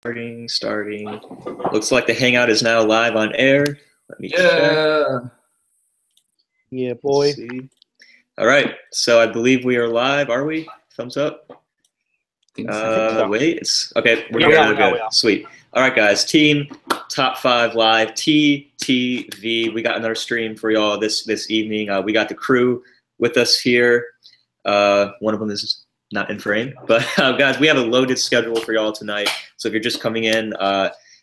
Starting. Looks like the Hangout is now live on air. Let me check. Yeah, boy. Let's see. All right, so I believe we are live. Are we? Thumbs up. I think so. Wait, it's okay. We're good. Sweet. All right, guys. Team Top 5 Live TTV. We got another stream for y'all this evening. We got the crew with us here. One of them is not in frame, but guys, we have a loaded schedule for y'all tonight. So if you're just coming in,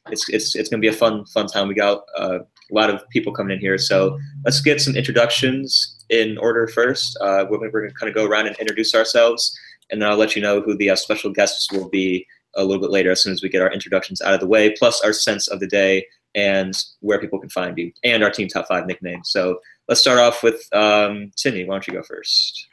it's gonna be a fun time. We got a lot of people coming in here, so let's get some introductions in order first. We're gonna kind of go around and introduce ourselves, and then I'll let you know who the special guests will be a little bit later as soon as we get our introductions out of the way, plus our sense of the day and where people can find you, and our Team Top 5 nicknames. So let's start off with Timmy. Why don't you go first?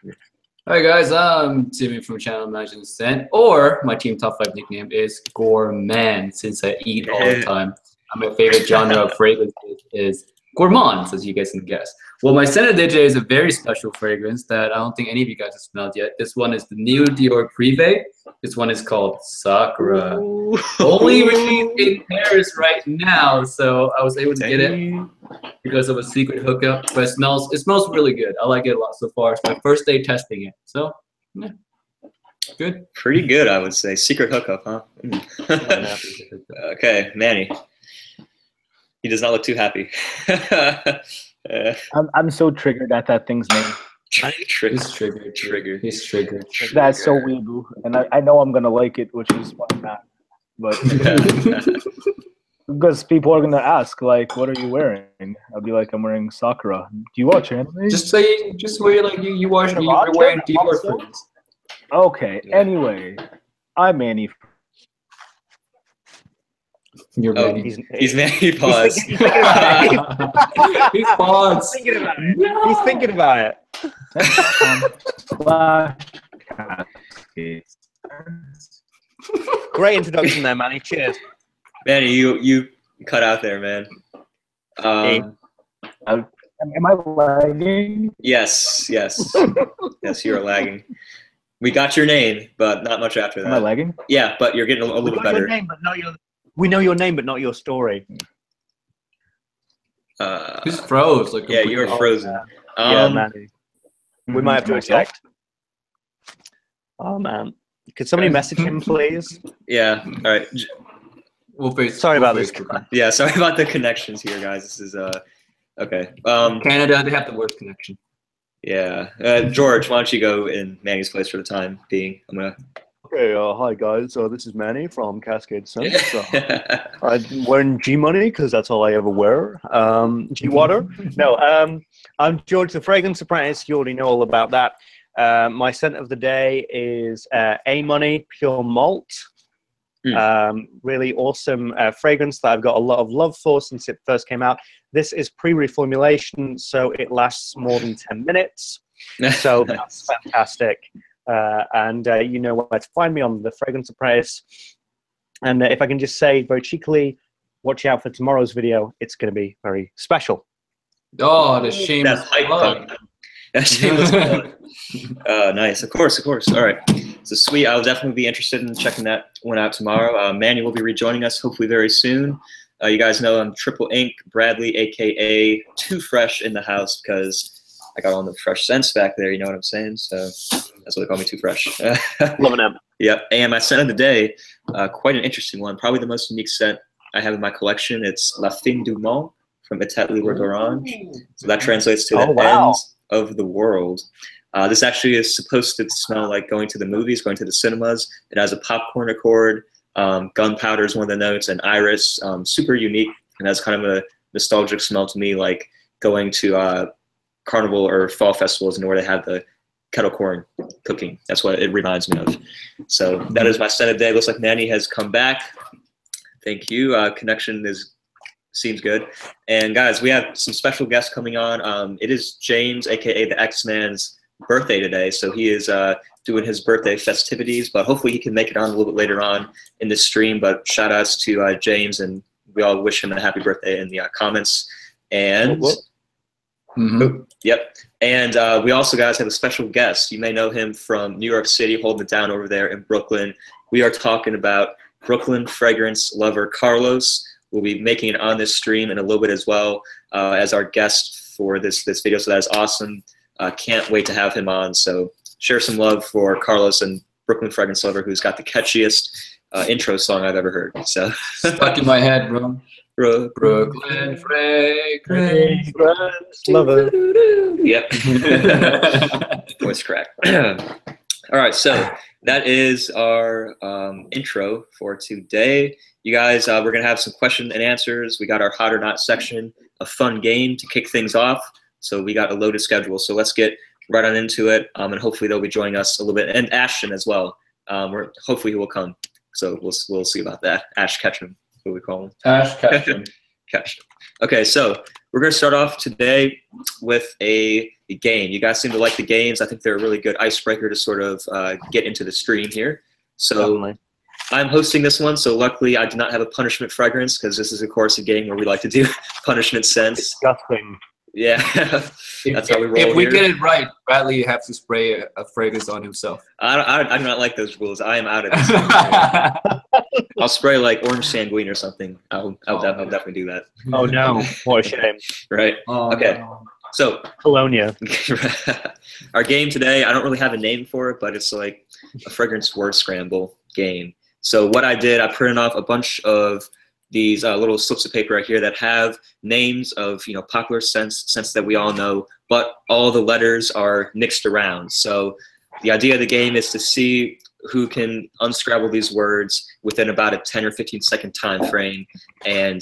Hi guys, I'm Timmy from channel CascadeScents, or my Team Top 5 nickname is Gourmand, since I eat all the time. And my favorite genre of fragrance is gourmands, as you guys can guess. Well, my scent of the day is a very special fragrance that I don't think any of you guys have smelled yet. This one is the new Dior Privé. This one is called Sakura. Only released in Paris right now, so I was able to get it because of a secret hookup. But it smells really good. I like it a lot so far. It's my first day testing it, so yeah, good. Pretty good, I would say. Secret hookup, huh? Okay, Manny. He does not look too happy. I'm so triggered at that thing's name. He's triggered. He's triggered. That's so weeaboo, and I know I'm gonna like it, which is why I'm not. But because people are gonna ask, like, "What are you wearing?" I'll be like, "I'm wearing Sakura." Do you watch anime? Just wear like you watch. You're wearing Dior fragrance. Okay. Anyway, I'm Manny. You're Manny. He's Manny. Pause. He's paused. He's thinking about it. Great introduction there, Manny. Cheers. Manny, you cut out there, man. Am I lagging? Yes, yes, you are lagging. We got your name, but not much after that. Am I lagging? Yeah, but you're getting a little better. We know your name, but not your story. Who's froze? Like yeah, you're frozen. Yeah, Manny. We might have to eject. Oh man, could somebody message him, please? Yeah. All right. Sorry about this. Yeah, sorry about the connections here, guys. This is okay. Canada, they have the worst connection. Yeah. George, why don't you go in Manny's place for the time being? I'm gonna. Okay, hi guys. This is Manny from CascadeScents. I'm wearing G Money because that's all I ever wear. G Water. No, I'm George, the Fragrance Apprentice. You already know all about that. My scent of the day is A Money Pure Malt. Really awesome fragrance that I've got a lot of love for since it first came out. This is pre-reformulation, so it lasts more than 10 minutes. So that's fantastic. And you know where to find me on the Fragrance Apprentice. And if I can just say very cheekily, watch out for tomorrow's video. It's going to be very special. Oh, the shameless plug. Shameless plug. Nice. Of course. All right. So sweet. I'll definitely be interested in checking that one out tomorrow. Manny will be rejoining us hopefully very soon. You guys know I'm Tripleinc, Bradley, a.k.a. Too Fresh in the house because I got all the fresh scents back there, you know what I'm saying? So that's what they call me, Too Fresh. Loving them. Yep. And my scent of the day, quite an interesting one. Probably the most unique scent I have in my collection. It's La Fin du Monde from Italie d'Orange. So that translates to the ends of the world. This actually is supposed to smell like going to the movies, going to the cinemas. It has a popcorn accord. Gunpowder is one of the notes, and iris. Super unique, and has kind of a nostalgic smell to me, like going to carnival or fall festivals and where they have the kettle corn cooking. That's what it reminds me of. So that is my scent of the day. Looks like Manny has come back. Thank you. Connection seems good. And guys, we have some special guests coming on. It is James, aka the X-Man's birthday today. So he is doing his birthday festivities, but hopefully he can make it on a little bit later on in this stream. But shout outs to James, and we all wish him a happy birthday in the comments. And yep. And we also, guys, have a special guest. You may know him from New York City, holding it down over there in Brooklyn. We are talking about Brooklyn fragrance lover Carlos will be making it on this stream in a little bit as well as our guest for this video. So that is awesome. Can't wait to have him on. So share some love for Carlos and Brooklyn fragrance lover, who's got the catchiest intro song I've ever heard. So stuck in my head, bro. Brooklyn fragrance lover. Yep. Voice crack. All right, so that is our intro for today. You guys, we're going to have some question and answers. We got our hot or not section, a fun game to kick things off. So we got a loaded schedule. So let's get right on into it, and hopefully they'll be joining us a little bit. And Ashton as well. Hopefully he will come. So we'll see about that. Ash Ketchum, what we call him. Ash Ketchum. Ketchum. Okay, so we're going to start off today with a game. You guys seem to like the games. I think they're a really good icebreaker to sort of get into the stream here. So Definitely. I'm hosting this one, so luckily I do not have a punishment fragrance because this is, of course, a game where we like to do punishment scents. Disgusting. Yeah, that's how we roll. If we here. get it right, Bradley has to spray a fragrance on himself. I do not like those rules. I am out of this. I'll spray like orange sanguine or something. I'll definitely do that. Oh no, what a shame. Right. Oh, okay. no. So Colonia. our game today, I don't really have a name for it, but it's like a fragrance word scramble game. So what I did, I printed off a bunch of these little slips of paper right here that have names of popular scents that we all know, but all the letters are mixed around. So the idea of the game is to see who can unscramble these words within about a 10 or 15 second time frame and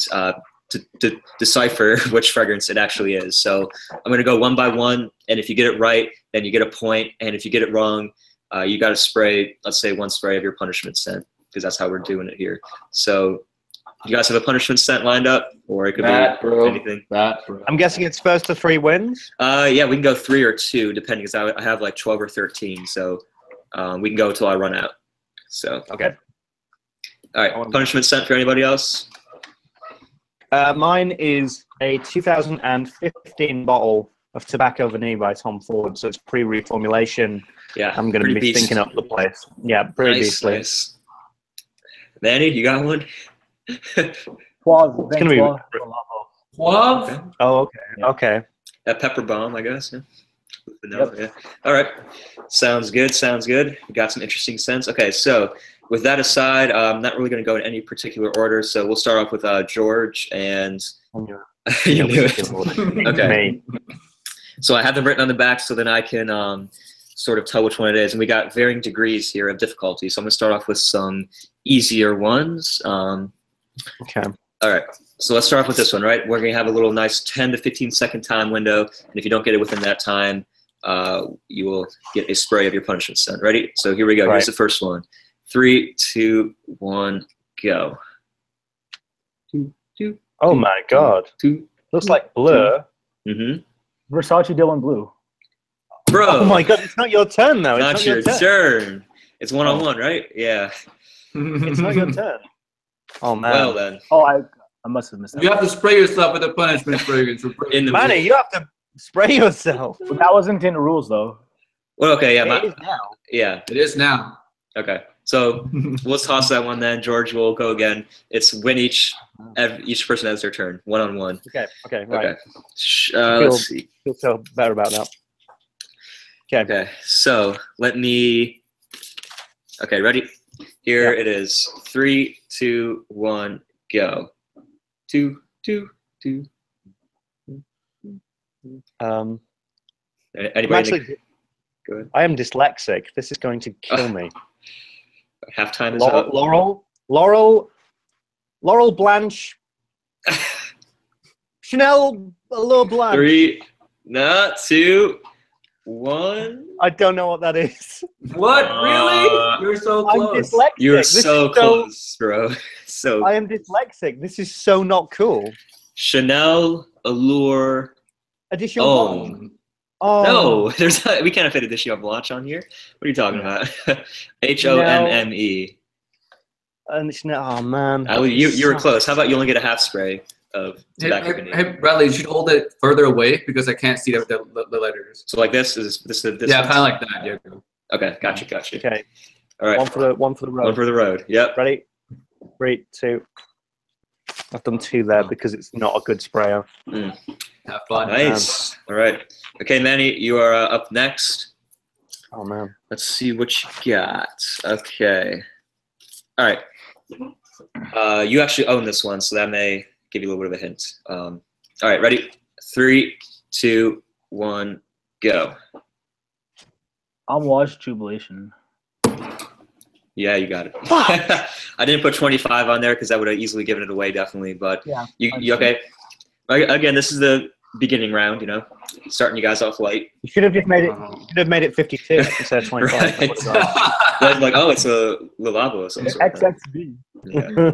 to decipher which fragrance it actually is. So I'm going to go one by one, and if you get it right, then you get a point, and if you get it wrong, you got to spray, let's say, one spray of your punishment scent, because that's how we're doing it here. So you guys have a punishment scent lined up, or it could be anything? I'm guessing it's first to 3 wins? Yeah, we can go 3 or 2, depending, because I have like 12 or 13, so we can go until I run out. So Okay. All right, punishment scent for anybody else? Mine is a 2015 bottle of Tobacco Vanille by Tom Ford, so it's pre-reformulation. Yeah, I'm going to be stinking up the place. Yeah, pretty beastly. Nice. Manny, you got one? Poivre. It's gonna be Poivre? Oh, okay. Yeah. Okay. A pepper bomb, I guess. Yeah. Vanilla, yeah. All right. Sounds good. Sounds good. We got some interesting scents. Okay, so with that aside, I'm not really going to go in any particular order. So we'll start off with George and. You knew it. Okay. So I have them written on the back so then I can sort of tell which one it is. And we got varying degrees here of difficulty. So I'm going to start off with some easier ones. Okay. All right. So let's start off with this one, right? We're going to have a little nice 10 to 15 second time window. And if you don't get it within that time, you will get a spray of your punishment scent. Ready? So here we go. Right. Here's the first one. 3, 2, 1, go. Oh my God. Looks like Blur. Mm-hmm. Versace Dylan Blue. Bro. Oh my God, it's not your turn though. Not your turn. It's one-on-one, right? Yeah. It's not your turn. Oh man. Well then. Oh, I must have missed that. You have to spray yourself with a punishment fragrance. Manny, you have to spray yourself. But that wasn't in the rules, though. Well, okay, yeah. It is now. Yeah. It is now. Okay. So we'll toss that one then. George will go again. It's win each person has their turn. One-on-one. Okay, right. Okay. Let's see. Feel so better about that. Okay. So let me. Okay, ready? Here it is. 3, 2, 1, go. 2, 2, 2. Anybody? Go ahead. I am dyslexic. This is going to kill me. Halftime is up. Laurel Blanche. Chanel Allure Blanche. 3, 2, 1. I don't know what that is. What? Really? You're so I'm close. dyslexic. You're This so is close, bro. So I am dyslexic. This is so not cool. Chanel Allure. Edition Oh. Blanche. Oh No, there's not, we can't have Edition Blanche on here. What are you talking about? HONME. And Chanel. Oh man. You were close. How about you only get a half spray of tobacco vanille? Hey, Bradley, you should hold it further away because I can't see the letters. So like this is this. Yeah, kind of like that. Yeah. Okay, gotcha. Okay. All right. One for the road. One for the road. Yep. Ready? 3, 2. I've done 2 there because it's not a good sprayer. Have fun. Nice. All right. Okay, Manny, you are up next. Oh man. Let's see what you got. Okay. All right. You actually own this one, so that may give you a little bit of a hint. All right, ready? 3, 2, 1, go. Amouage Jubilation. Yeah, you got it. I didn't put 25 on there because that would have easily given it away, definitely. But Yeah, you okay? Again, this is the beginning round, you know, starting you guys off light. You should have just made it. You should have made it 52 instead of 25. Right. Like, oh, it's a Lavabo or something. XXB. Yeah.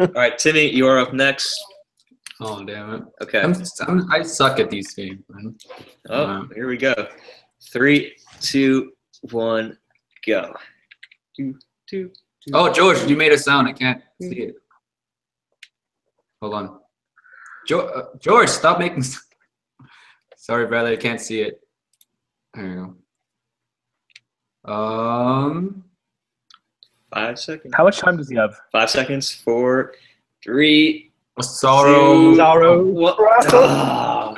All right, Timmy, you are up next. Oh, damn it. Okay. I suck at these games, man. Oh, here we go. 3, 2, 1, go. Oh, George, you made a sound. I can't see it. Hold on. George, stop making. Sorry, brother, I can't see it. There you go. 5 seconds. How much time does he have? 5 seconds. 4, 3. Sorrow. What? Oh,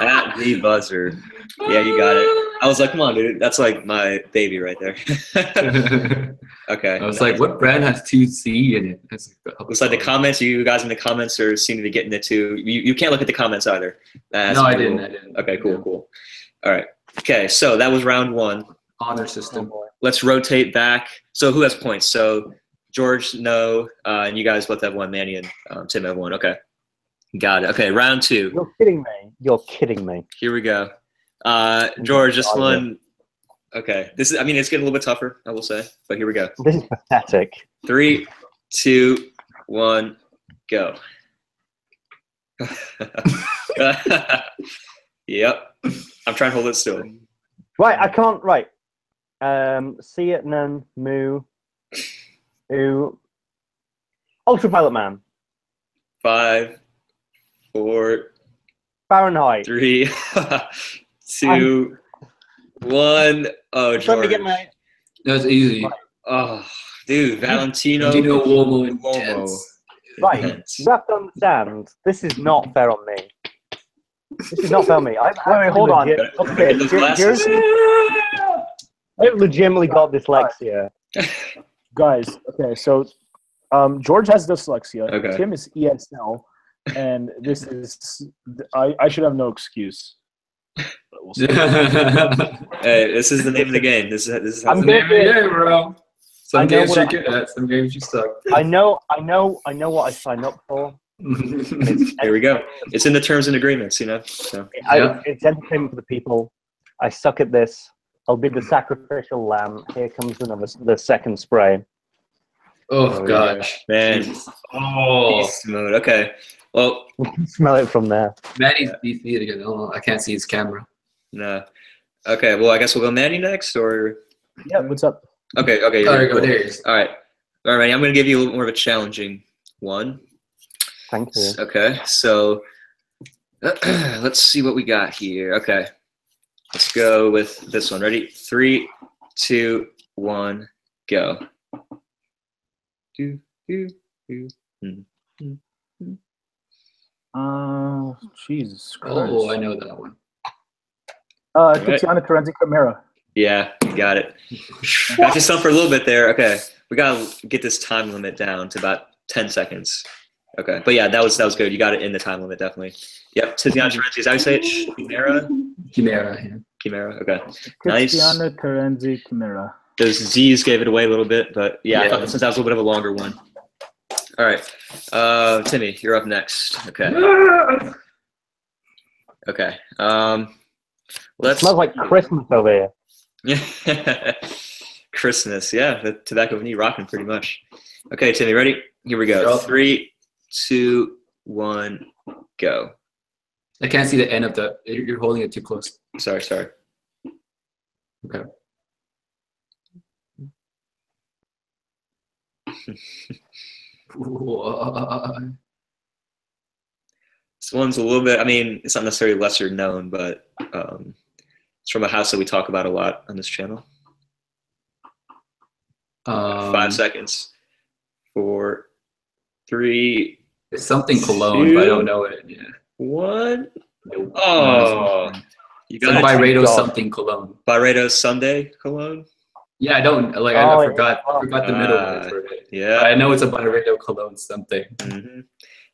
at the buzzer. Yeah, you got it. I was like, come on, dude. That's like my baby right there. Okay. I was like, what brand has 2C in it? Looks like the comments, you guys in the comments seem to be getting it too. You can't look at the comments either. No, I didn't. Okay, cool. All right. Okay, so that was round 1. Honor system. Let's rotate back. So who has points? So George, no, and you guys both have 1. Manny and Tim have 1. Okay. Got it. Okay, round 2. You're kidding me. You're kidding me. Here we go. George, this one. Okay, this is. I mean, it's getting a little bit tougher, I will say, but here we go. This is pathetic. 3, 2, 1, go. Yep. I'm trying to hold it still. Right, I can't. Right. See it, none, moo, ooh. Ultraviolet Man. 5, 4, Fahrenheit. 3, 2, 1. Oh, Let me George. get my. That's easy. Oh, dude, Valentino Uomo and Uomo. Gents. Right, Gents. you have to understand. This is not fair on me. This is not fair on me. Wait, hold on. Okay, Those glasses. I've legitimately got dyslexia. Guys, okay, so George has dyslexia. Okay. Tim is ESL, and this is I should have no excuse. But we'll see. Hey, this is the name of the game. This is how I'm the good. Yeah, bro. Some games what you're good at, some games you suck. I know what I signed up for. Here we go. It's in the terms and agreements, you know. So It's entertainment for the people. I suck at this. I'll be the sacrificial lamb. Here comes the second spray. Oh, gosh. man. Oh. Smooth. Okay. Well, Smell it from there. Manny's DC it again. Oh, I can't see his camera. no. Okay. Well, I guess we'll go Manny next, or Yeah, what's up? okay. There you go. Cool. There he is. All right. Manny. I'm going to give you a little more of a challenging one. Thank you. Okay. So let's see what we got here. Okay. Let's go with this one. Ready? 3, 2, 1, go. Jesus Christ. Oh, I know that one. Tatiana Terenzi Chimera. Yeah, got it. Got you some for a little bit there. Okay, we gotta get this time limit down to about 10 seconds. Okay, but yeah, that was good. You got it in the time limit, definitely. Yep, Tatiana Terenzi. Is that how you say it? Chimera? Chimera, yeah. Chimera. Okay, nice. Tatiana Terenzi Chimera. Those Z's gave it away a little bit, but yeah, I thought since that was a little bit of a longer one. All right, Timmy, you're up next. Okay. Okay. It smells like Christmas over here. Yeah. Christmas, yeah. The tobacco vanilla rocking pretty much. Okay, Timmy, ready? Here we go. 3, 2, 1, go. I can't see the end of the. You're holding it too close. Sorry. Okay. This one's a little bit, I mean, it's not necessarily lesser known, but it's from a house that we talk about a lot on this channel. 5 seconds. 4, 3. It's something cologne, but I don't know it. Yeah. 1. Nope. Oh, you got Byredo something cologne. Byredo Sunday cologne. Yeah, I don't like. I forgot the middle words for it. Yeah, but I know it's a Byredo cologne something. Mm-hmm.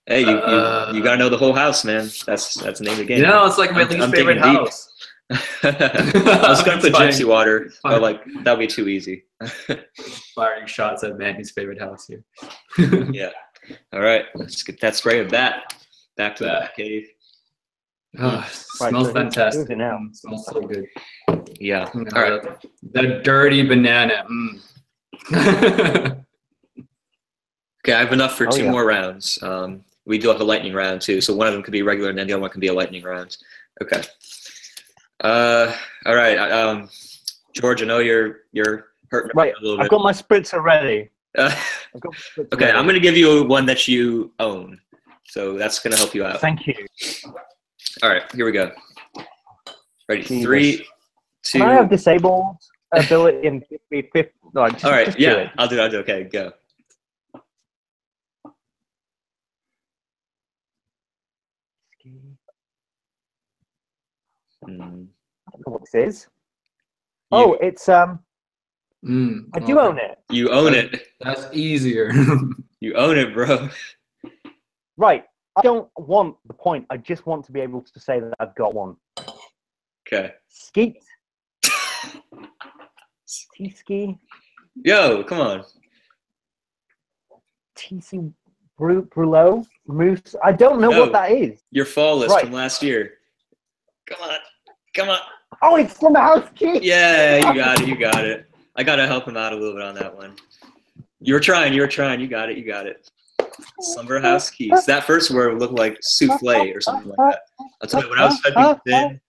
Hey, you gotta know the whole house, man. That's the name of the game. You know, it's like my least favorite house. I was gonna put Gypsy Water, but like that'd be too easy. Firing shots at Manny's favorite house here. Yeah. All right, let's get that spray of that back to the cave. Oh, smells fantastic. Smells so good. Yeah. All right. The dirty banana. Okay, I have enough for 2 more rounds. We do have a lightning round too, so one of them could be regular, and then the other one can be a lightning round. Okay. All right. George, I know you're hurting a little bit. I've got my spritzer ready. Okay, I'm gonna give you one that you own, so that's gonna help you out. Thank you. All right, here we go. Ready? 3, 2. Can I have disabled ability and 50? No, all right, yeah, I'll do it. Okay, go. I don't know what this is. Oh, it's I do own it. You own it. That's easier. You own it, bro. Right. I don't want the point. I just want to be able to say that I've got one. Okay. Skeet. T-ski. Yo, come on. TC Brulot. Moose. I don't know what that is. Your fall list from last year. Come on. Come on. Oh, it's from the house key. Yeah, you got it. You got it. I got to help him out a little bit on that one. You were trying. You got it. You got it. Summer house keys. That first word looked like souffle or something like that. I'll tell you, when I was typing in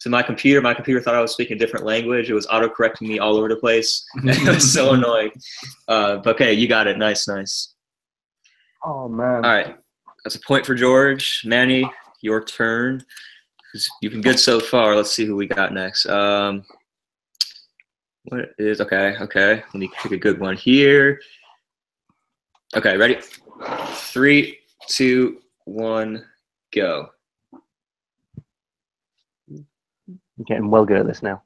to my computer thought I was speaking a different language. It was auto-correcting me all over the place. It was so annoying. But okay, you got it. Nice, nice. Oh, man. All right. That's a point for George. Manny, your turn. You've been good so far. Let's see who we got next. What is, okay. Let me pick a good one here. Okay, ready? 3, 2, 1, go. I'm getting well good at this now.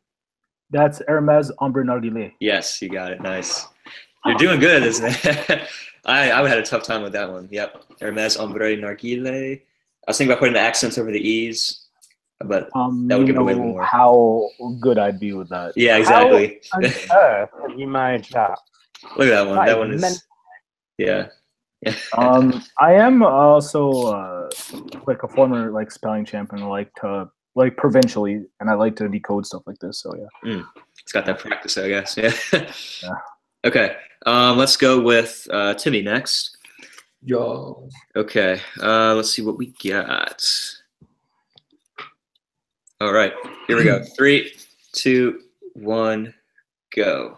That's Hermes Ombre Narguilé. Yes, you got it. Nice. You're doing good at this, man. I had a tough time with that one. Yep. Hermes Ombre Narguilé. I was thinking about putting the accents over the E's, but that would give it away more. How good I'd be with that. Yeah, exactly. How on earth have you managed that? Look at that one. That one is, yeah. I am also like a former like spelling champion. I like to provincially, and I like to decode stuff like this. So yeah, it's got that practice, I guess. Yeah. Yeah. Okay, let's go with Timmy next. Yo. Okay, let's see what we got. All right, here we go. 3, 2, 1, go.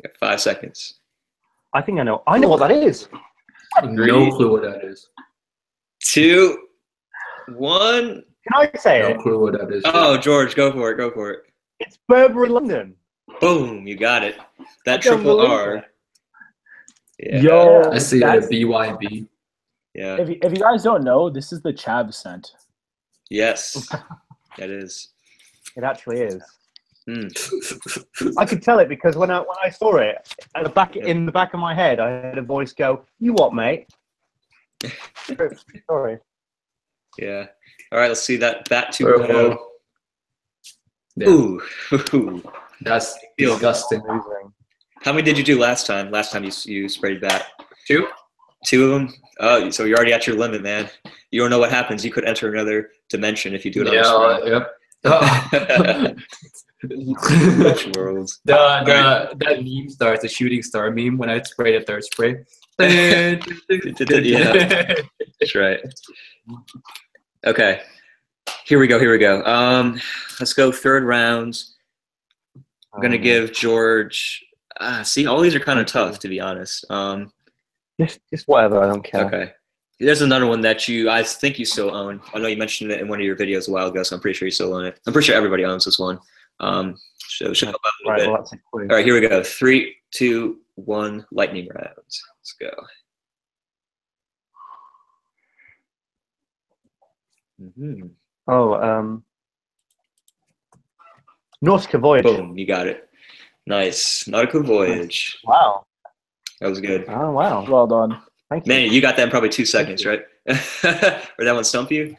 Got 5 seconds. I think I know. I know what that is. No clue what that is. 2, 1. Can I say it? No clue what that is. Oh, George, go for it. Go for it. It's Burberry London. Boom, you got it. That triple R. Yeah. Yo, I see it. BYB. Yeah. If you guys don't know, this is the Chav scent. Yes, it is. It actually is. I could tell it because when I saw it at the back in the back of my head, I heard a voice go, "You what, mate?" Sorry. Yeah. All right. Let's see that 2.0. Yeah. Ooh. That's disgusting. How many did you do last time? Last time you sprayed that? 2. 2 of them. Oh, so you're already at your limit, man. You don't know what happens. You could enter another dimension if you do another spray. Yep. Worlds. That meme starts, the shooting star meme when I spray the third spray. Yeah, that's right. Okay, here we go. Let's go third round. I'm gonna give George. See, all these are kind of tough, to be honest. Just whatever. I don't care. Okay, There's another one that I think you still own. I know you mentioned it in one of your videos a while ago, so I'm pretty sure you still own it. I'm pretty sure everybody owns this one. So should help out a little bit. All right, here we go. 3, 2, 1, lightning round. Let's go. Nautical Voyage. Boom, you got it. Nice. Nautical Voyage. Wow. That was good. Oh, wow. Well done. Thank you. Man, you got that in probably 2 seconds, right? Or that one stump you?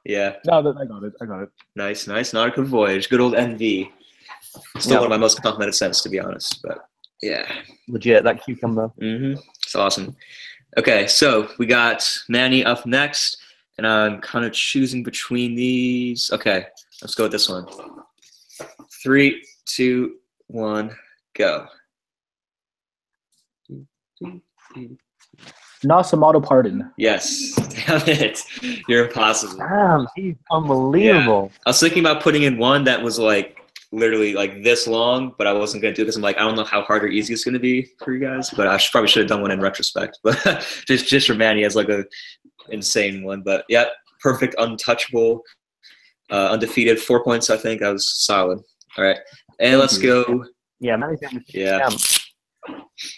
Yeah. No, I got it. I got it. Nice. Nautical Voyage. Good old NV. Still one of my most complimented scents, to be honest. But yeah. Legit, that cucumber. It's awesome. Okay, so we got Manny up next, and I'm kind of choosing between these. Okay, let's go with this one. 3, 2, 1, go. Nasamato Pardon. Yes. Damn it. You're impossible. Damn, he's unbelievable. Yeah. I was thinking about putting in one that was like literally like this long, but I wasn't going to do it because I'm like, I don't know how hard or easy it's going to be for you guys, but I probably should have done one in retrospect. But just for Manny as like a insane one. But yeah, perfect, untouchable, undefeated, 4 points, I think. That was solid. All right. And let's go. Yeah, Manny's yeah.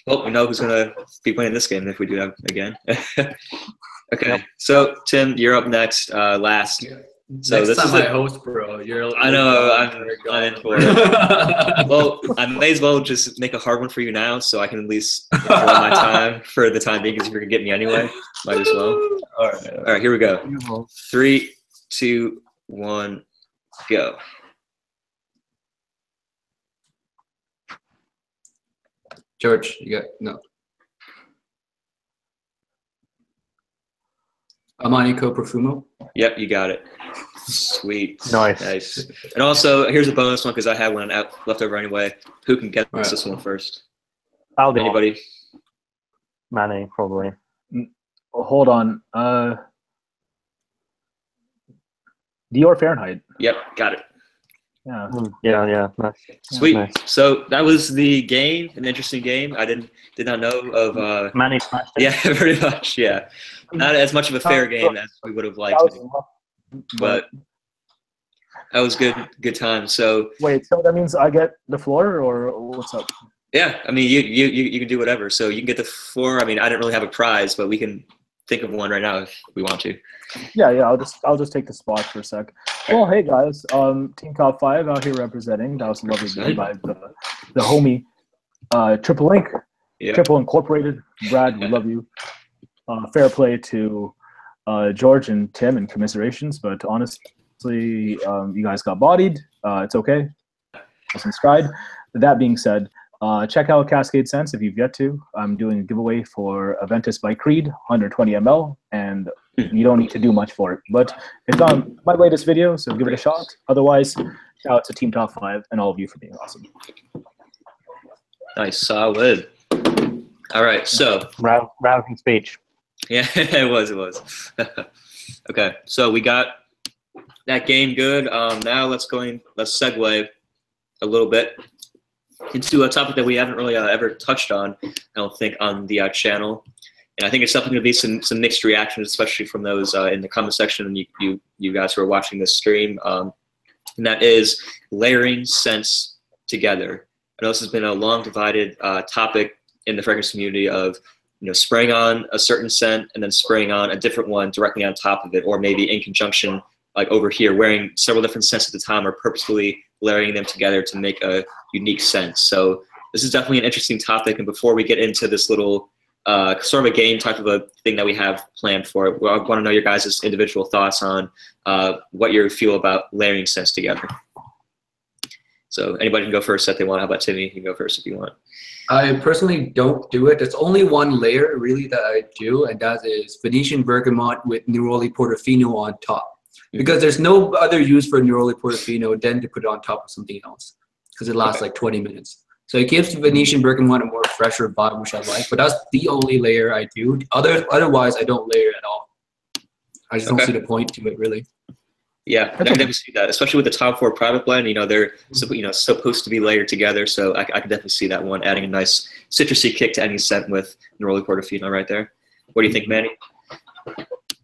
Well, we know who's going to be playing this game if we do that again. Okay. Yep. So, Tim, you're up next, last. So next this time is I host, bro. I know. I'm in for it. Well, I may as well just make a hard one for you now, so I can at least enjoy my time for the time being, because you're gonna get me anyway. Might as well. All right. Here we go. 3, 2, 1, go. George, you got no. Amanico Profumo. Yep, you got it. Sweet. Nice. And also, here's a bonus one because I had one left over anyway. Who can get this one first? I'll do. Anybody? Manny, probably. Hold on. Dior Fahrenheit. Yep, got it. Yeah. Yeah. Nice. Sweet. Nice. So that was the game. An interesting game. I did not know of. Manny smashed it. Yeah, pretty much. Yeah, not as much of a fair game as we would have liked, but that was good time. So wait, so that means I get the floor, or what's up? Yeah, I mean you can do whatever. So you can get the floor. I mean, I didn't really have a prize, but we can think of one right now if we want to. Yeah. I'll just take the spot for a sec. Well, hey guys, Team Top 5 out here representing. That was a lovely game by the homie Tripleinc, Triple Incorporated. Brad, we love you. Fair play to George and Tim, and commiserations. But honestly, you guys got bodied. It's okay. Subscribe. That being said, check out CascadeScents if you've yet to. I'm doing a giveaway for Aventus by Creed, 120 ml, and you don't need to do much for it. But it's on my latest video, so give it a shot. Otherwise, shout out to Team Top 5 and all of you for being awesome. Nice, solid. All right, so rousing speech. Yeah, it was. Okay, so we got that game good. Now let's segue a little bit into a topic that we haven't really ever touched on, I don't think, on the channel. And I think it's definitely going to be some mixed reactions, especially from those in the comment section and you guys who are watching this stream. And that is layering scents together. I know this has been a long divided topic in the fragrance community of spraying on a certain scent and then spraying on a different one directly on top of it, or maybe in conjunction, like over here, wearing several different scents at the time or purposefully layering them together to make a unique scent. So this is definitely an interesting topic. And before we get into this little sort of a game type of a thing that we have planned for it, I want to know your guys' individual thoughts on what you feel about layering scents together. So anybody can go first if they want. How about Timmy? You can go first if you want. I personally don't do it. There's only one layer really that I do, and that is Venetian Bergamot with Neroli Portofino on top. Because there's no other use for Neroli Portofino than to put it on top of something else, because it lasts like 20 minutes. So it gives Venetian Bergamot a more fresher vibe, which I like. But that's the only layer I do. Otherwise, I don't layer at all. I just don't see the point to it, really. Yeah, I can definitely see that, especially with the top 4 private blend. They're supposed to be layered together. So I can definitely see that one adding a nice citrusy kick to any scent with Neroli Portofino right there. What do you think, Manny?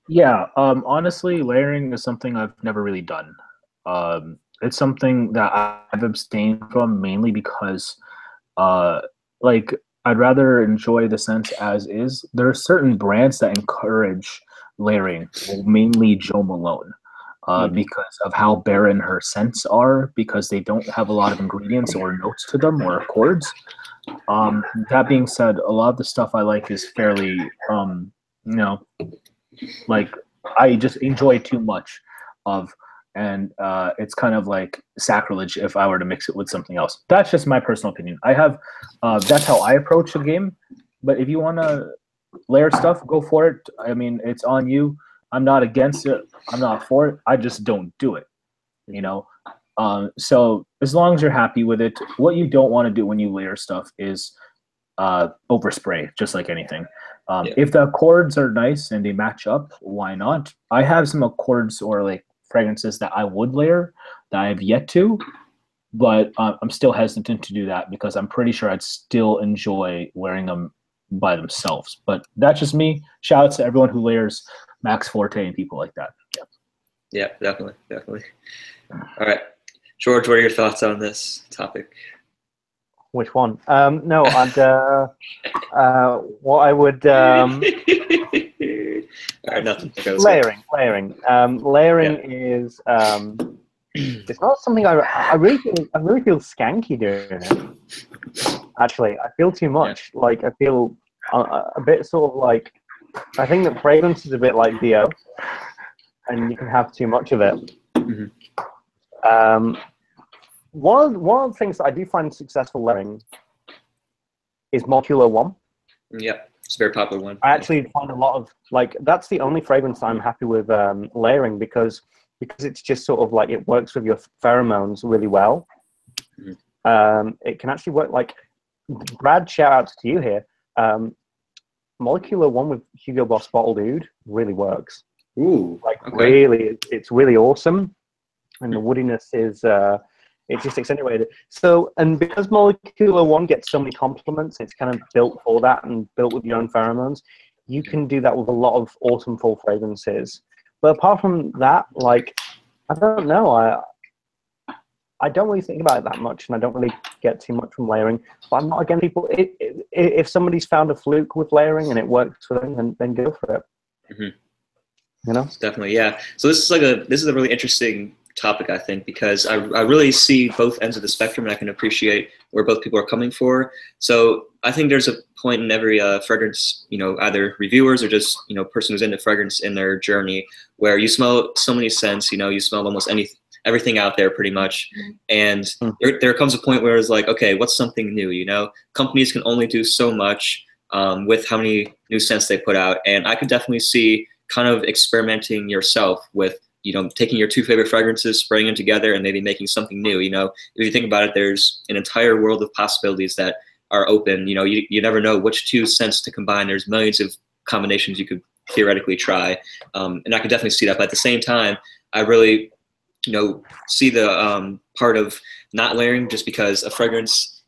Yeah, honestly, layering is something I've never really done. It's something that I've abstained from mainly because, uh, like, I'd rather enjoy the scents as is. There are certain brands that encourage layering, mainly Jo Malone, because of how barren her scents are, because they don't have a lot of ingredients or notes to them or accords. That being said, a lot of the stuff I like is fairly, you know, like I just enjoy too much of, and it's kind of like sacrilege if I were to mix it with something else. That's just my personal opinion. I have that's how I approach the game. But if you want to layer stuff, go for it. I mean, it's on you. I'm not against it. I'm not for it. I just don't do it. You know. So as long as you're happy with it, what you don't want to do when you layer stuff is overspray, just like anything. If the accords are nice and they match up, why not? I have some accords or like fragrances that I would layer that I have yet to, but I'm still hesitant to do that because I'm pretty sure I'd still enjoy wearing them by themselves. But that's just me. Shout out to everyone who layers Max Forte and people like that. Yeah, definitely. All right, George, what are your thoughts on this topic? Which one? No, I'd. What I would. All right, nothing. Okay, layering. Layering is. It's not something I really feel skanky doing it. Actually, I feel too much. Yeah. Like I feel a bit sort of like. I think that fragrance is a bit like BO, and you can have too much of it. One of the things that I do find successful layering is Molecular One. Yep, it's a very popular one. I actually find a lot of like that's the only fragrance I'm happy with layering because it's just sort of like it works with your pheromones really well. It can actually work like Brad. Shout out to you here. Molecular One with Hugo Boss Bottled Oud really works. Ooh, like okay. Really, it's really awesome, and the woodiness is. It's just accentuated. So, and because Molecular One gets so many compliments, it's kind of built for that and built with your own pheromones. You can do that with a lot of autumn fall fragrances. But apart from that, like, I don't know. I don't really think about it that much, and I don't really get too much from layering. But I'm not against people. If somebody's found a fluke with layering and it works for them, then go for it. You know, definitely, yeah. So this is a really interesting topic, I think, because I really see both ends of the spectrum, and I can appreciate where both people are coming for. So I think there's a point in every fragrance, either reviewers or just person who's into fragrance in their journey, where you smell so many scents, you smell almost everything out there pretty much, and there comes a point where it's like, okay, what's something new? Companies can only do so much with how many new scents they put out, and I could definitely see kind of experimenting yourself with taking your two favorite fragrances, spraying them together, and maybe making something new. If you think about it, there's an entire world of possibilities that are open. You never know which two scents to combine. There's millions of combinations you could theoretically try, and I can definitely see that. But at the same time, I really, see the part of not layering, just because a fragrance,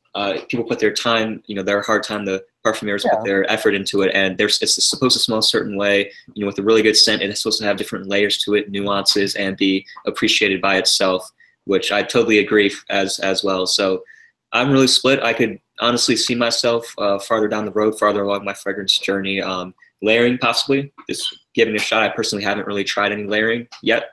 people put their time, their hard time, the parfumers put their effort into it, and it's supposed to smell a certain way. With a really good scent, it's supposed to have different layers to it, nuances, and be appreciated by itself, which I totally agree as well. So I'm really split. I could honestly see myself farther down the road, farther along my fragrance journey, layering possibly, just giving it a shot. I personally haven't really tried any layering yet.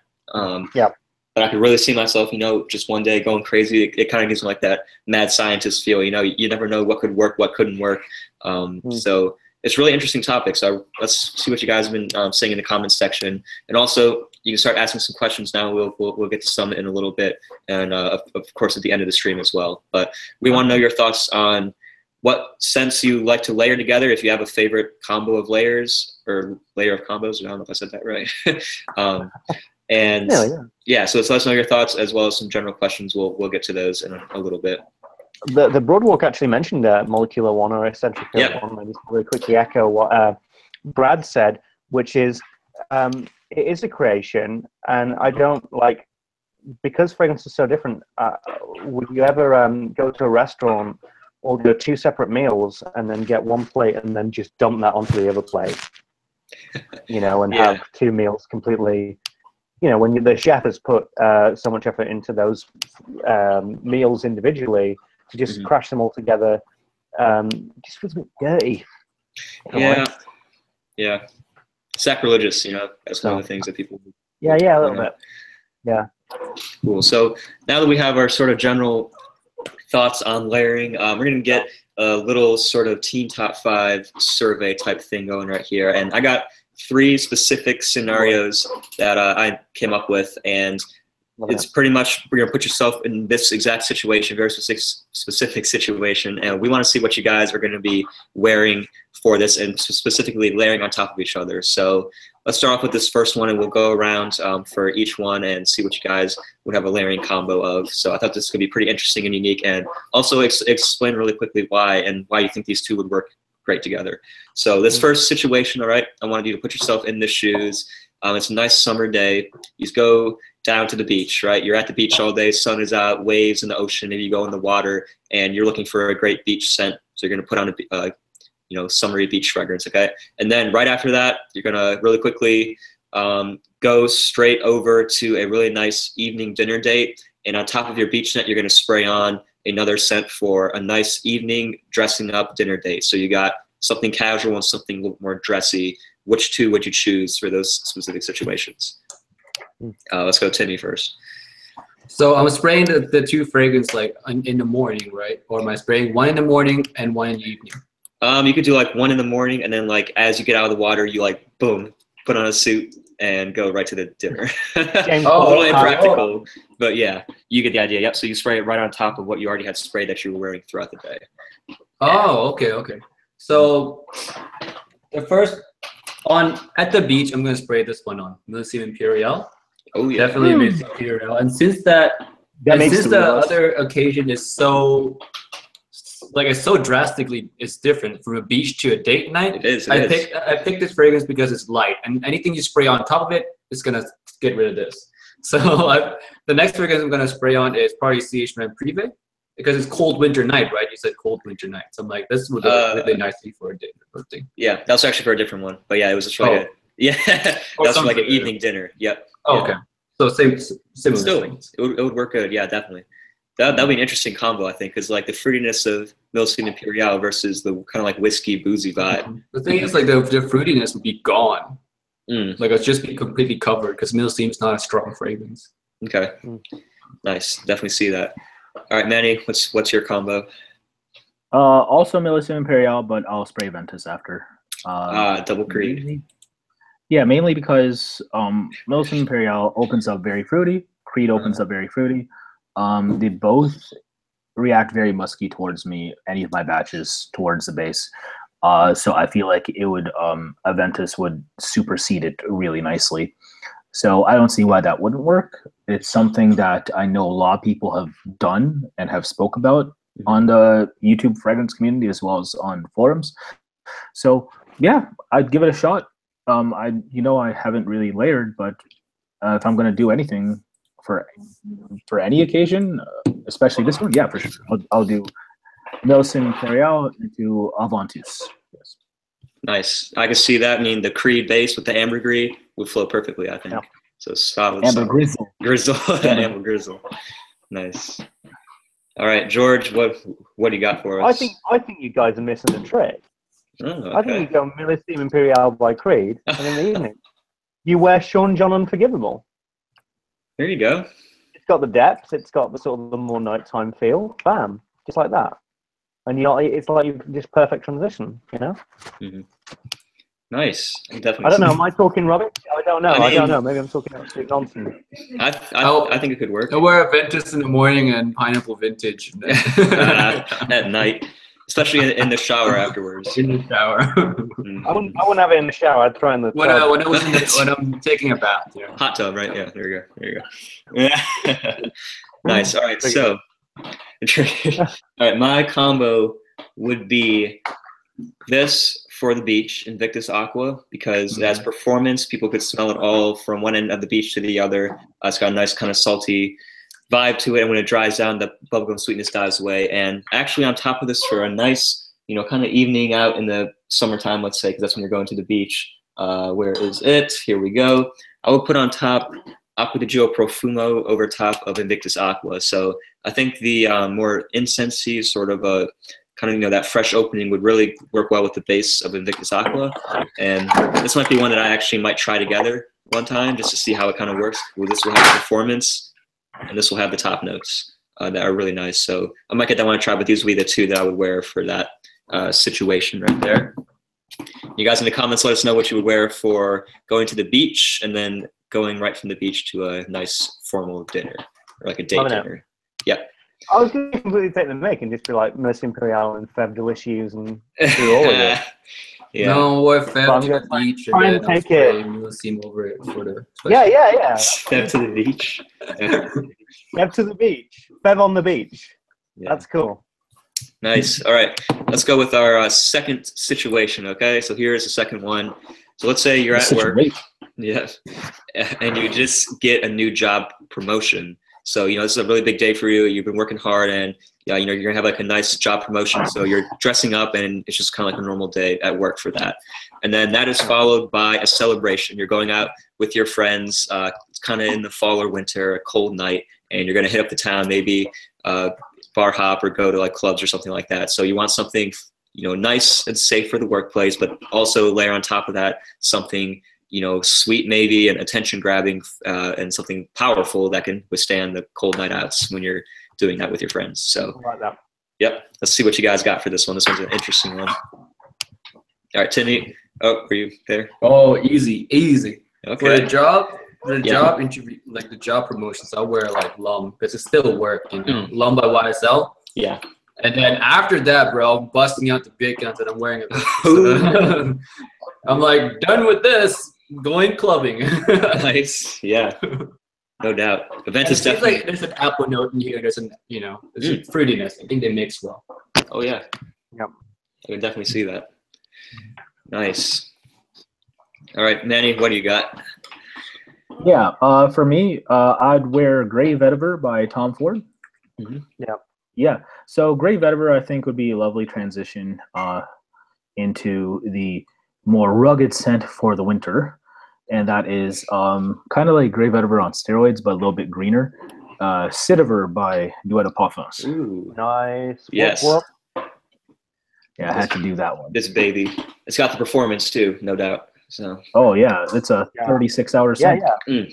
But I could really see myself, just one day going crazy. It kind of gives me like that mad scientist feel. You never know what could work, what couldn't work. So it's a really interesting topic. So let's see what you guys have been saying in the comments section. And also, you can start asking some questions now. We'll get to some in a little bit, and of course at the end of the stream as well. But we want to know your thoughts on what scents you like to layer together. If you have a favorite combo of layers or layer of combos, I don't know if I said that right. And so let's let us know your thoughts, as well as some general questions. We'll get to those in a little bit. The Broadwalk actually mentioned Molecular One or Eccentric One. I just really quickly echo what Brad said, which is it is a creation, and I don't like, because fragrance is so different. Would you ever go to a restaurant, order two separate meals, and then get one plate and then just dump that onto the other plate? you know, and Yeah. have 2 meals completely. You know, when the chef has put so much effort into those meals individually, to just crash them all together, just feels a bit dirty. Yeah, yeah, sacrilegious. You know, that's one of the things that people. Yeah, a little bit. Yeah. Cool. So now that we have our sort of general thoughts on layering, we're going to get a little sort of team top 5 survey type thing going right here. And I got 3 specific scenarios that I came up with, and it's pretty much, you're going to put yourself in this exact situation, very specific situation, and we want to see what you guys are going to be wearing for this, and specifically layering on top of each other. So let's start off with this first one, and we'll go around for each one and see what you guys would have a layering combo of. So I thought this could be pretty interesting and unique, and also explain really quickly why you think these two would work great together. So this first situation, all right, I wanted you to put yourself in the shoes. It's a nice summer day. You go down to the beach, right? You're at the beach all day, sun is out, waves in the ocean, maybe you go in the water, and you're looking for a great beach scent. So you're gonna put on a you know, summery beach fragrance, okay? And then right after that, you're gonna really quickly go straight over to a really nice evening dinner date, and on top of your beach scent, you're gonna spray on another scent for a nice evening dressing up dinner date. So you got something casual and something a little more dressy. Which two would you choose for those specific situations? Let's go Timmy first. So I'm spraying the 2 fragrances like in the morning, right? Or am I spraying one in the morning and one in the evening? You could do like one in the morning, and then like as you get out of the water, you like boom, put on a suit and go right to the dinner. A little impractical, but yeah, you get the idea. Yep. So you spray it right on top of what you already had sprayed that you were wearing throughout the day. Oh, okay. So the first at the beach, I'm gonna spray this one on Milsim Imperial. Oh yeah, definitely Milsim Imperial. And since the other occasion is so it's so drastically, it's different from a beach to a date night. I picked this fragrance because it's light, and anything you spray on top of it is gonna get rid of this. So the next fragrance I'm gonna spray on is Party CH Privé, because it's cold winter night, right? You said cold winter night, so I'm like, this would look really nicely for a date or something. Yeah, that was actually for a different one, but yeah, it was just like that's for like an evening dinner. Yep. Oh, okay. So similar. Still, it would work good. Yeah, definitely. That would be an interesting combo, I think, because like the fruitiness of Milsim Imperial versus the kind of like whiskey boozy vibe. The thing is, like the fruitiness would be gone. Like it's just be completely covered because Milsim's not a strong fragrance. Okay, nice. Definitely see that. All right, Manny, what's your combo? Also Milsim Imperial, but I'll spray Ventus after. Double Creed. Mainly because Milsim Imperial opens up very fruity. Creed opens up very fruity. They both react very musky towards me, any of my batches towards the base. So I feel like it would, Aventus would supersede it really nicely. So I don't see why that wouldn't work. It's something that I know a lot of people have done and have spoke about on the YouTube fragrance community as well as on forums. So yeah, I'd give it a shot. I haven't really layered, but if I'm going to do anything for any occasion, especially this one, yeah, for sure. I'll do Milsim Imperial into Aventus. Yes. Nice. I can see that. I mean, the Creed base with the ambergris would flow perfectly, I think. Yeah. So solid. Amber Grizzle. Amber Grizzle. Nice. All right, George, what do you got for us? I think you guys are missing the trick. Oh, okay. I think you go Milsim Imperial by Creed, and in the evening, you wear Sean John Unforgivable. There you go. It's got the depth. It's got the sort of the more nighttime feel. Bam, just like that. And it's like you just perfect transition. You know. Nice. Definitely. I don't know. Am I talking rubbish? I don't know. I don't know. Maybe I'm talking absolute nonsense. I think it could work. I wear a Ventus in the morning and Pineapple Vintage at night. Especially in the shower afterwards. In the shower. I wouldn't have it in the shower. I'd try in the tub. when I'm taking a bath. Yeah. Hot tub, right? Yeah. There you go. Nice. All right. So, all right. My combo would be this for the beach, Invictus Aqua, because it has performance. People could smell it all from one end of the beach to the other. It's got a nice kind of salty vibe to it, and when it dries down, the bubblegum sweetness dies away. And actually on top of this, for a nice, kind of evening out in the summertime, let's say, because that's when you're going to the beach, Where is it? Here we go. I will put on top Acqua di Gio Profumo over top of Invictus Aqua. So I think the more incensey sort of kind of, that fresh opening would really work well with the base of Invictus Aqua. And this might be one that I actually might try together one time just to see how it kind of works. Well, this will have performance, and this will have the top notes that are really nice. So I might get that one to try, but these would be the two that I would wear for that situation right there. You guys in the comments, let us know what you would wear for going to the beach and then going right from the beach to a nice formal dinner or like a date dinner. Yep. I was going to completely take the mic and just be like Mercy Imperial and Feb Delicious and do all of it. Yeah. No, we're Feb to the beach and then take it. We'll see over it for the yeah. Feb to the beach. Feb to the beach. Feb on the beach. Yeah. That's cool. Nice. All right. Let's go with our second situation, okay? So here's the second one. So let's say you're at work. Yeah. And you just get a new job promotion. So, this is a really big day for you. You've been working hard and, you're going to have like a nice job promotion. So you're dressing up and it's just kind of like a normal day at work for that. And then that is followed by a celebration. You're going out with your friends. It's kind of in the fall or winter, a cold night, and you're going to hit up the town, maybe bar hop or go to like clubs or something like that. So you want something, nice and safe for the workplace, but also layer on top of that something, sweet maybe and attention grabbing and something powerful that can withstand the cold night outs when you're doing that with your friends. So, I like that. Yep. Let's see what you guys got for this one. This one's an interesting one. All right, Timmy. Oh, were you there? Oh, easy. Okay. For the job interview, like the job promotions, I'll wear like Lum because it's still work, Lum by YSL. Yeah. And then after that, bro, I'm busting out the big guns and I'm wearing it. So, I'm like, done with this. Going clubbing. Nice. Yeah. No doubt. Event is definitely like there's an apple note in here. There's an there's a fruitiness. I think they mix well. Oh yeah. Yep. I can definitely see that. Nice. All right, Manny, what do you got? Yeah. For me, I'd wear Gray Vetiver by Tom Ford. Yeah. Yeah. So Gray Vetiver, I think, would be a lovely transition into the more rugged scent for the winter. And that is kind of like Gray Vetiver on steroids, but a little bit greener. Cidiver by Duet of Parfums. Ooh. Nice. Yes. Yeah, I had to do that one. This baby. It's got the performance too, no doubt. So. Oh yeah, it's a 36-hour scent. Yeah.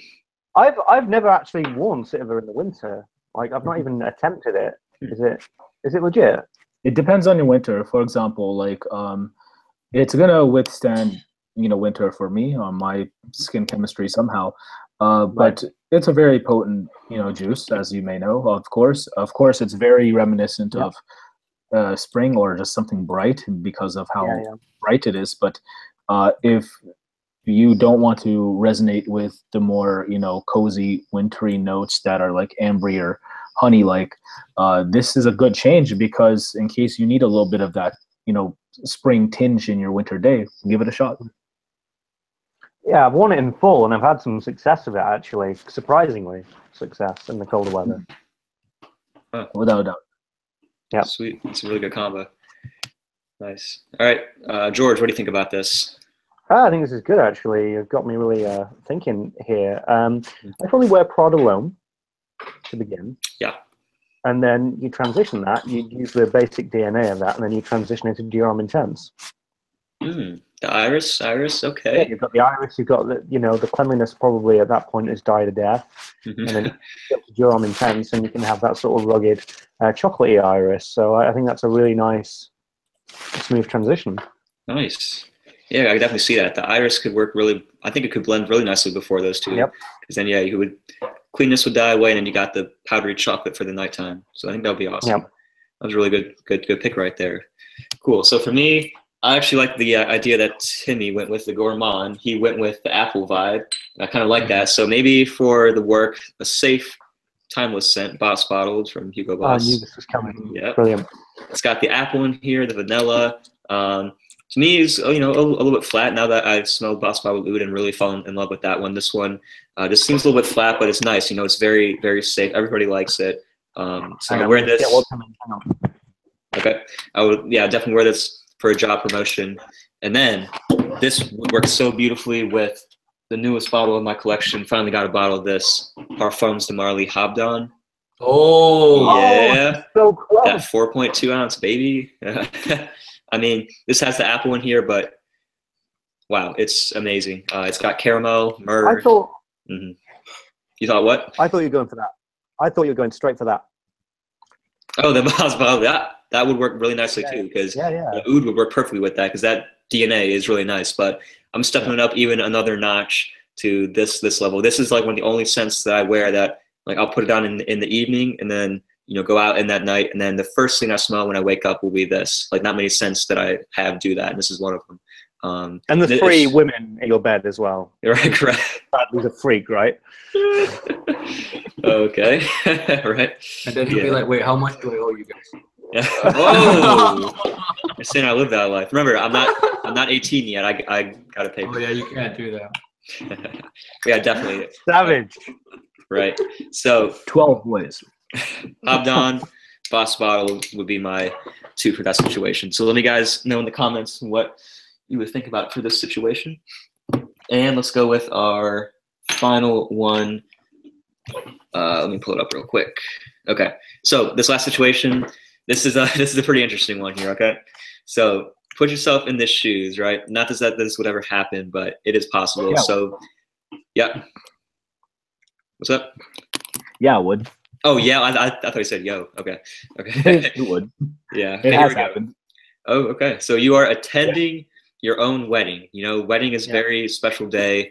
I've never actually worn Cidiver in the winter. Like I've not even attempted it. Is it legit? It depends on your winter. For example, like it's gonna withstand winter for me on my skin chemistry somehow. But it's a very potent juice, as you may know. Of course, it's very reminiscent of spring or just something bright because of how bright it is. But if you don't want to resonate with the more cozy wintry notes that are like amber or honey, like this is a good change, because in case you need a little bit of that spring tinge in your winter day, give it a shot. Yeah, I've worn it in full and I've had some success with it, actually. Surprisingly success in the colder weather. Huh. Without a doubt. Yeah. Sweet. It's a really good combo. Nice. All right, George, what do you think about this? I think this is good, actually. You've got me really thinking here. I'd probably wear Prada L'Homme to begin. Yeah. And then you transition that. You use the basic DNA of that, and then you transition into Dior Intense. The iris, okay. Yeah, you've got the iris. You've got the cleanliness probably at that point is died to death, and then you get to Dior Intense, and you can have that sort of rugged, chocolatey iris. So I think that's a really nice, smooth transition. Nice. Yeah, I could definitely see that. The iris could work really. I think it could blend really nicely before those two. Yep. Because then, you would cleanness would die away, and then you got the powdery chocolate for the nighttime. So I think that would be awesome. Yep. That was a really good pick right there. Cool. So for me, I actually like the idea that Timmy went with the gourmand. He went with the apple vibe. I kind of like that. So maybe for the work, a safe, timeless scent, Boss Bottled from Hugo Boss. I knew this was coming. Yep. Brilliant. It's got the apple in here, the vanilla. To me, is a little bit flat. Now that I've smelled Boss Bottled Oud and really fallen in love with that one, this one just seems a little bit flat, but it's nice. It's very, very safe. Everybody likes it. So I wear this. Okay, I would definitely wear this for a job promotion. And then this would work so beautifully with the newest bottle of my collection. Finally got a bottle of this Parfums de Marly Habdan. Oh, yeah, so close. that 4.2 ounce baby. I mean, this has the apple in here, but wow, it's amazing. It's got caramel, myrrh. I thought. You thought what? I thought you were going for that. I thought you were going straight for that. Oh, the Boss bottle. That would work really nicely too, because the oud would work perfectly with that, because that DNA is really nice. But I'm stepping it up even another notch to this level. This is like one of the only scents that I wear that, like, I'll put it on in the evening, and then, you know, go out in that night, and then the first thing I smell when I wake up will be this. Like, not many scents that I have do that, and this is one of them. And the 3 women in your bed as well. Right, correct. That was a freak, right? Okay, right. And then he'll be like, "Wait, how much do I owe you guys?" Yeah. Oh, I'm saying I live that life. Remember, I'm not 18 yet. I gotta pay. Oh yeah, you can't do that. Yeah, definitely. Savage. Right. So 12 ways. Habdan, Boss bottle would be my 2 for that situation. So let me guys know in the comments what you would think about for this situation. And let's go with our final one. Let me pull it up real quick. Okay. So this last situation, this is a pretty interesting one here. Okay. So put yourself in this shoes, right? Not that this would ever happen, but it is possible. Yeah. So, yeah. What's up? Yeah, it would. Oh yeah, I thought you said yo. Okay. Okay. It would. Yeah. It has happened. Oh, okay. So you are attending your own wedding. You know, wedding is a very special day.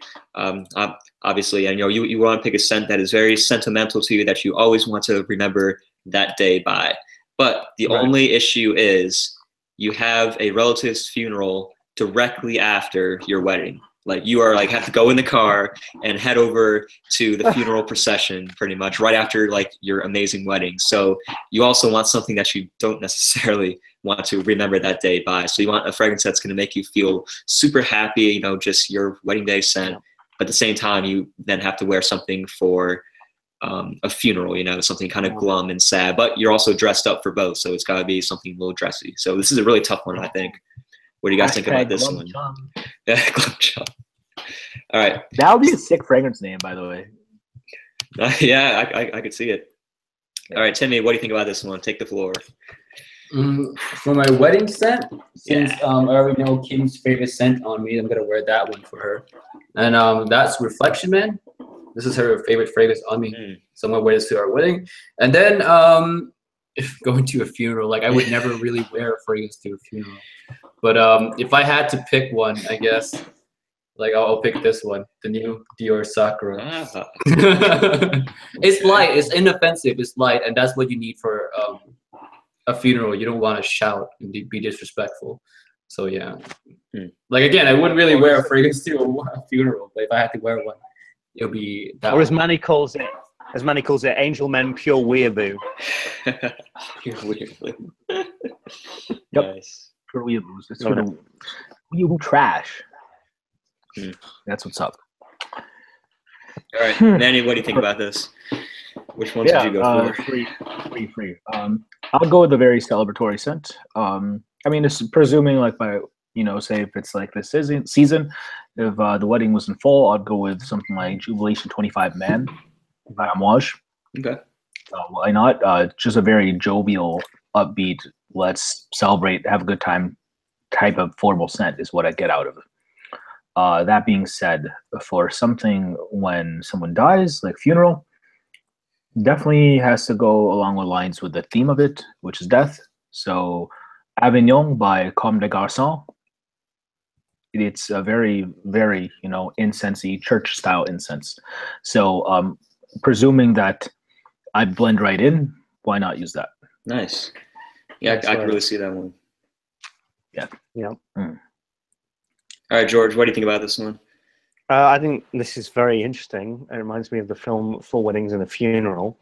Obviously, and you know, you want to pick a scent that is very sentimental to you, that you always want to remember that day by. But the only issue is you have a relative's funeral directly after your wedding. Like, you are have to go in the car and head over to the funeral procession pretty much right after like your amazing wedding. So you also want something that you don't necessarily want to remember that day by. So you want a fragrance that's going to make you feel super happy, you know, just your wedding day scent. But at the same time, you then have to wear something for a funeral, you know, something kind of glum and sad, but you're also dressed up for both. So it's got to be something a little dressy. So this is a really tough one, I think. What do you guys think about this one? Yeah, glum chum. All right. That would be a sick fragrance name, by the way. Yeah, I could see it. All right, Timmy, what do you think about this one? Take the floor. For my wedding scent, since I already know Kim's favorite scent on me, I'm gonna wear that one for her. And that's Reflection Man. This is her favorite fragrance on me, so I'm gonna wear this to our wedding. And then if going to a funeral, like, I would never really wear a fragrance to a funeral. But if I had to pick one, I guess, like, I'll pick this one, the new Dior Sakura. It's light, it's inoffensive, it's light, and that's what you need for a funeral. You don't want to shout and be disrespectful. So yeah, like, again, I wouldn't really wear a fragrance to a funeral, but if I had to wear one, it'll be that. Or as Manny calls it, Angel Men Pure Weeaboo. Pure Weeaboo. Yep. Nice. Pure Weeaboos. It's sort of weeaboo trash. That's what's up. All right, Manny, what do you think about this? Which ones did you go for? Free. I'll go with a very celebratory scent. I mean, it's presuming, like, by, you know, say if it's like this season, if the wedding was in fall, I'd go with something like Jubilation 25 Man by Amouage. Okay. Why not? Just a very jovial, upbeat, let's celebrate, have a good time type of formal scent is what I get out of it. That being said, for something when someone dies, like funeral, definitely has to go along the lines with the theme of it, which is death. So Avignon by Comme des Garçons. It's a very, very, you know, incensey, church-style incense. So presuming that I blend right in, why not use that? Nice. Yeah, I can really see that one. Yeah. All right, George, what do you think about this one? I think this is very interesting. It reminds me of the film Four Weddings and a Funeral.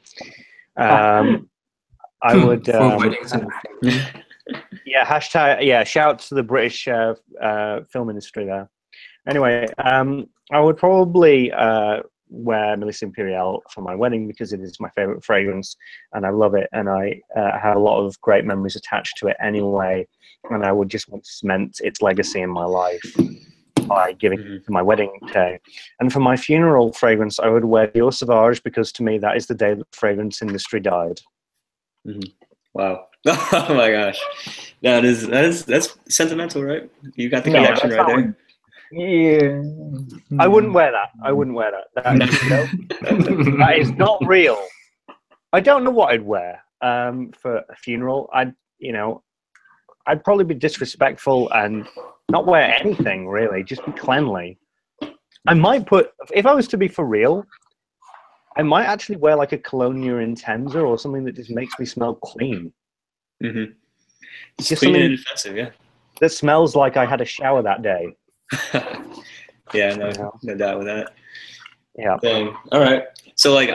I would... Four Weddings and a Funeral. Shout out to the British film industry there. Anyway, I would probably wear Melissa Imperial for my wedding because it is my favorite fragrance and I love it, and I have a lot of great memories attached to it anyway, and I would just want to cement its legacy in my life. by giving it to my wedding day. And for my funeral fragrance, I would wear Dior Sauvage, because to me that is the day that the fragrance industry died. Wow. Oh my gosh. That's sentimental, right? You got the connection right there. Yeah. I wouldn't wear that. I wouldn't wear that. That is not real. I don't know what I'd wear for a funeral. I'd probably be disrespectful and not wear anything really. Just be cleanly. I might put, if I was to be for real, I might actually wear like a cologne intensa or something that just makes me smell clean. It's just clean and inoffensive, yeah. That smells like I had a shower that day. Yeah, no doubt with that. Yeah. Dang. All right. So like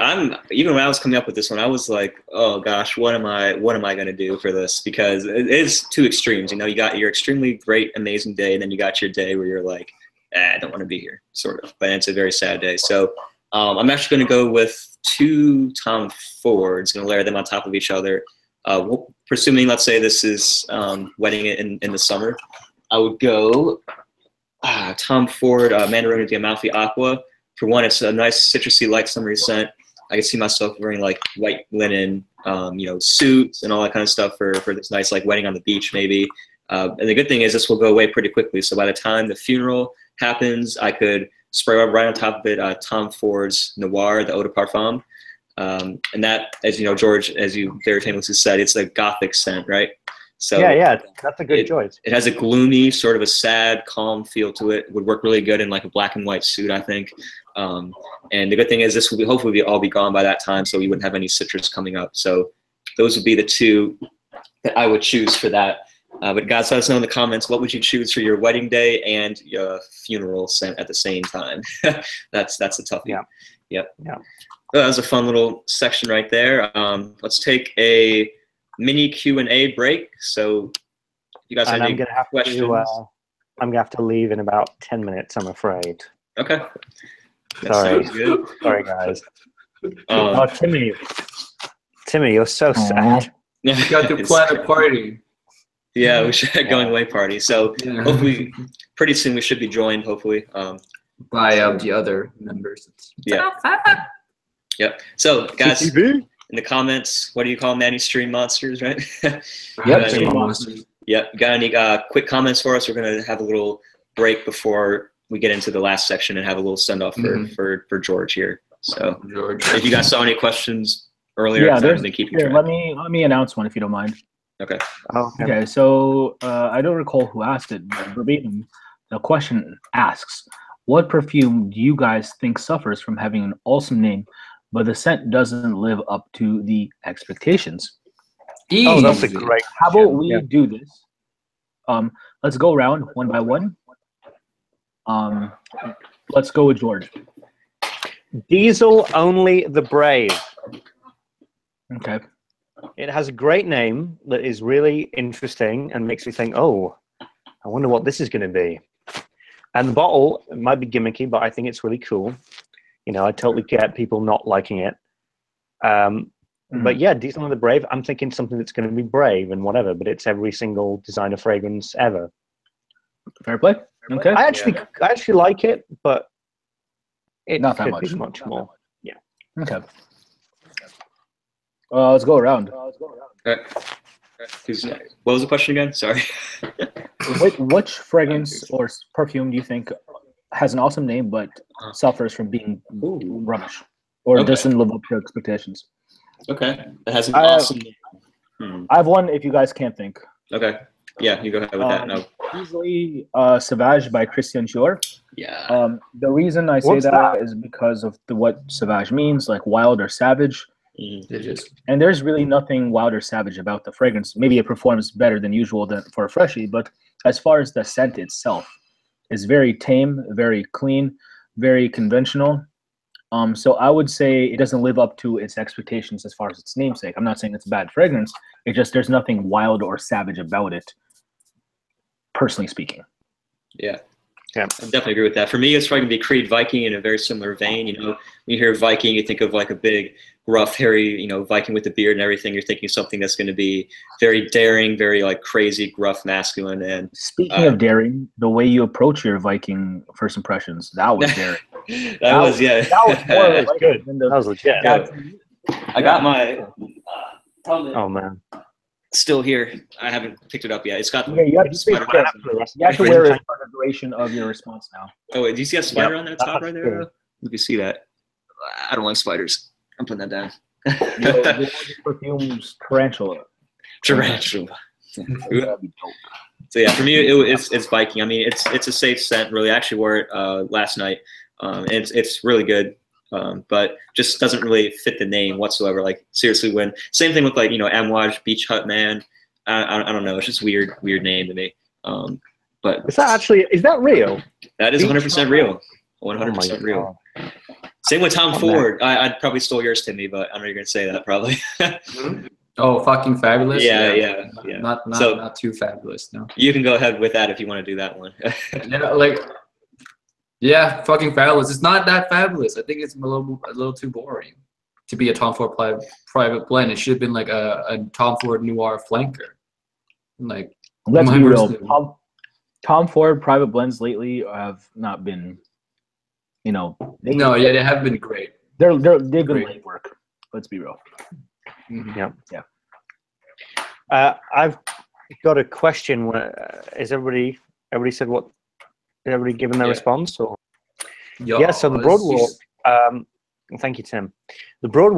even when I was coming up with this one, I was like, oh gosh, what am I gonna do for this? Because it is two extremes. You know, you got your extremely great, amazing day, and then you got your day where you're like, I don't want to be here, sort of. But it's a very sad day. So I'm actually gonna go with 2 Tom Fords, gonna layer them on top of each other. Presuming, let's say this is wedding in the summer, I would go Tom Ford Mandarina di Amalfi Aqua. For one, it's a nice citrusy, light summery scent. I can see myself wearing like white linen, suits and all that kind of stuff for this nice like wedding on the beach maybe. And the good thing is this will go away pretty quickly. So by the time the funeral happens, I could spray right on top of it Tom Ford's Noir, the Eau de Parfum. And that, as you know, George, as you very famously said, it's a gothic scent, right? So yeah, that's a good choice. It has a gloomy, sort of a sad, calm feel to it. Would work really good in like a black and white suit, I think. And the good thing is this will hopefully all be gone by that time, so we wouldn't have any citrus coming up. So those would be the 2 that I would choose for that. But guys, let us know in the comments, what would you choose for your wedding day and your funeral scent at the same time? That's a toughie. Yeah. Yep. Yeah. That was a fun little section right there. Let's take a mini Q&A break. So you guys have any questions? I'm gonna have to leave in about 10 minutes, I'm afraid. Okay. Sorry. Sounds good. Sorry, guys. Timmy, you're so sad. You got to plan a party. Yeah, we should have a going away party. So hopefully, pretty soon we should be joined. Hopefully, by the other members. Yeah. Yep. So guys, in the comments, what do you call Manny Stream Monsters, right? Yep. Stream Monsters. Yep. Got any quick comments for us? We're gonna have a little break before we get into the last section and have a little send off for George here. So George, if you guys saw any questions earlier, let me announce one if you don't mind. Okay. Okay. So I don't recall who asked it, but verbatim, the question asks, "What perfume do you guys think suffers from having an awesome name, but the scent doesn't live up to the expectations?" Easy. Oh, that's a great. How about we do this? Let's go around one by one. Let's go with George. Diesel Only the Brave. Okay. It has a great name that is really interesting and makes me think, oh, I wonder what this is going to be. And the bottle, it might be gimmicky, but I think it's really cool. You know, I totally get people not liking it. But yeah, Diesel Only the Brave, I'm thinking something that's going to be brave and whatever, but it's every single designer fragrance ever. Fair play. Okay. I actually like it, but it not that could be much more. Yeah. Okay. Let's go around. All right. What was the question again? Sorry. Which fragrance or perfume do you think has an awesome name but suffers from being rubbish or doesn't live up to expectations? Okay. It has an awesome name. I have one if you guys can't think. Okay. Yeah, you go ahead with that. No. Easily Sauvage by Christian Dior. Yeah. The reason I say that is because of what Sauvage means, like wild or savage. And there's really nothing wild or savage about the fragrance. Maybe it performs better than usual for a freshie, but as far as the scent itself, it's very tame, very clean, very conventional. So I would say it doesn't live up to its expectations as far as its namesake. I'm not saying it's a bad fragrance. It's just there's nothing wild or savage about it, personally speaking. Yeah. Yeah, I definitely agree with that. For me, it's probably going to be Creed Viking in a very similar vein. You know, when you hear Viking, you think of like a big gruff, hairy, you know, Viking with the beard and everything. You're thinking something that's going to be very daring, very like crazy, gruff, masculine. And speaking of daring, the way you approach your Viking first impressions, that was daring. that was That was more good. That was legit. Yeah. I got my. Oh man. Still here. I haven't picked it up yet. It's got the you have to spider. You have to wear it for the duration of your response now. Oh, wait, do you see that spider on that top right there? You can see that. I don't like spiders. I'm putting that down. The perfumes tarantula. Tarantula. So yeah, for me, it's Viking. I mean, it's a safe scent. Really, I actually wore it last night. It's really good. But just doesn't really fit the name whatsoever. Like seriously, when same thing with like, you know, Amouage, Beach Hut Man. I don't know. It's just weird name to me. But is that real? That is 100% real. 100% real. Same with Tom Ford. I'd probably stole yours, Timmy, but I know you're gonna say that probably. Oh, fucking fabulous! Yeah. Not too fabulous. No. You can go ahead with that if you want to do that one. Yeah, fucking fabulous. It's not that fabulous. I think it's a little too boring to be a Tom Ford private blend. It should have been like a Tom Ford Noir flanker. Like, let's be real. Tom Ford private blends lately have not been, you know. They have been great. They've been late work. Let's be real. Mm-hmm. Yeah. I've got a question. Is everybody said what? Did everybody given their response? Or? Yeah, so the Broad Walk, thank you, Tim. The Broad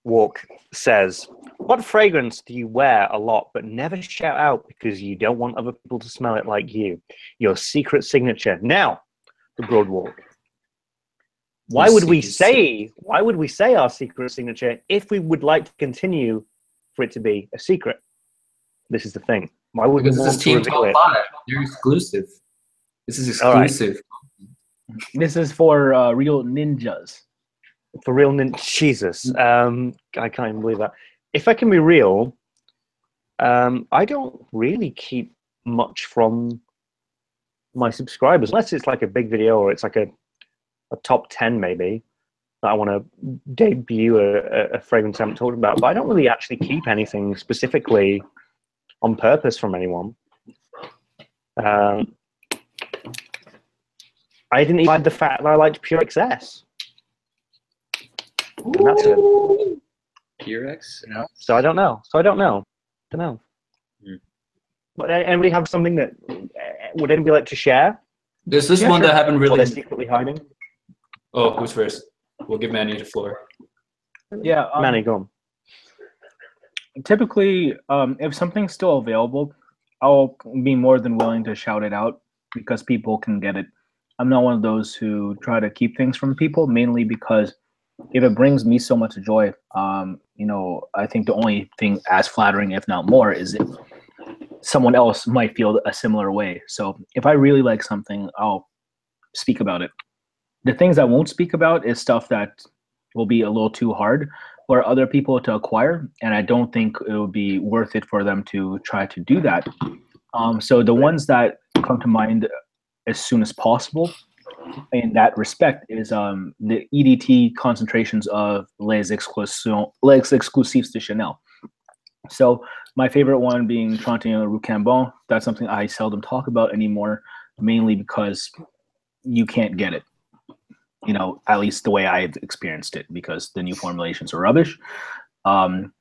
Walk says, what fragrance do you wear a lot but never shout out because you don't want other people to smell it like you? Your secret signature. Now, the Broad Walk. Why would we say our secret signature if we would like to continue for it to be a secret? This is the thing. Why would we want to reveal it? They're exclusive. This is exclusive. Right. This is for real ninjas. For real ninjas. Jesus. I can't even believe that. If I can be real, I don't really keep much from my subscribers, unless it's like a big video or it's like a top 10 maybe that I want to debut a fragrance I haven't talked about. But I don't really actually keep anything specifically on purpose from anyone. I didn't even hide the fact that I liked Pure XS. And that's it. Pure X? Yeah. So I don't know. Mm. But anybody have something that would anybody like to share? There's this one that happened really. They're secretly hiding. Oh, who's first? We'll give Manny the floor. Yeah, Manny, go on. Typically, if something's still available, I'll be more than willing to shout it out because people can get it. I'm not one of those who try to keep things from people, mainly because if it brings me so much joy, you know, I think the only thing as flattering, if not more, is if someone else might feel a similar way. So if I really like something, I'll speak about it. The things I won't speak about is stuff that will be a little too hard for other people to acquire, and I don't think it would be worth it for them to try to do that. So the ones that come to mind as soon as possible in that respect is the EDT concentrations of Les Exclusifs de Chanel. So my favorite one being 31 Rue Cambon. That's something I seldom talk about anymore, mainly because you can't get it. You know, at least the way I've experienced it, because the new formulations are rubbish. And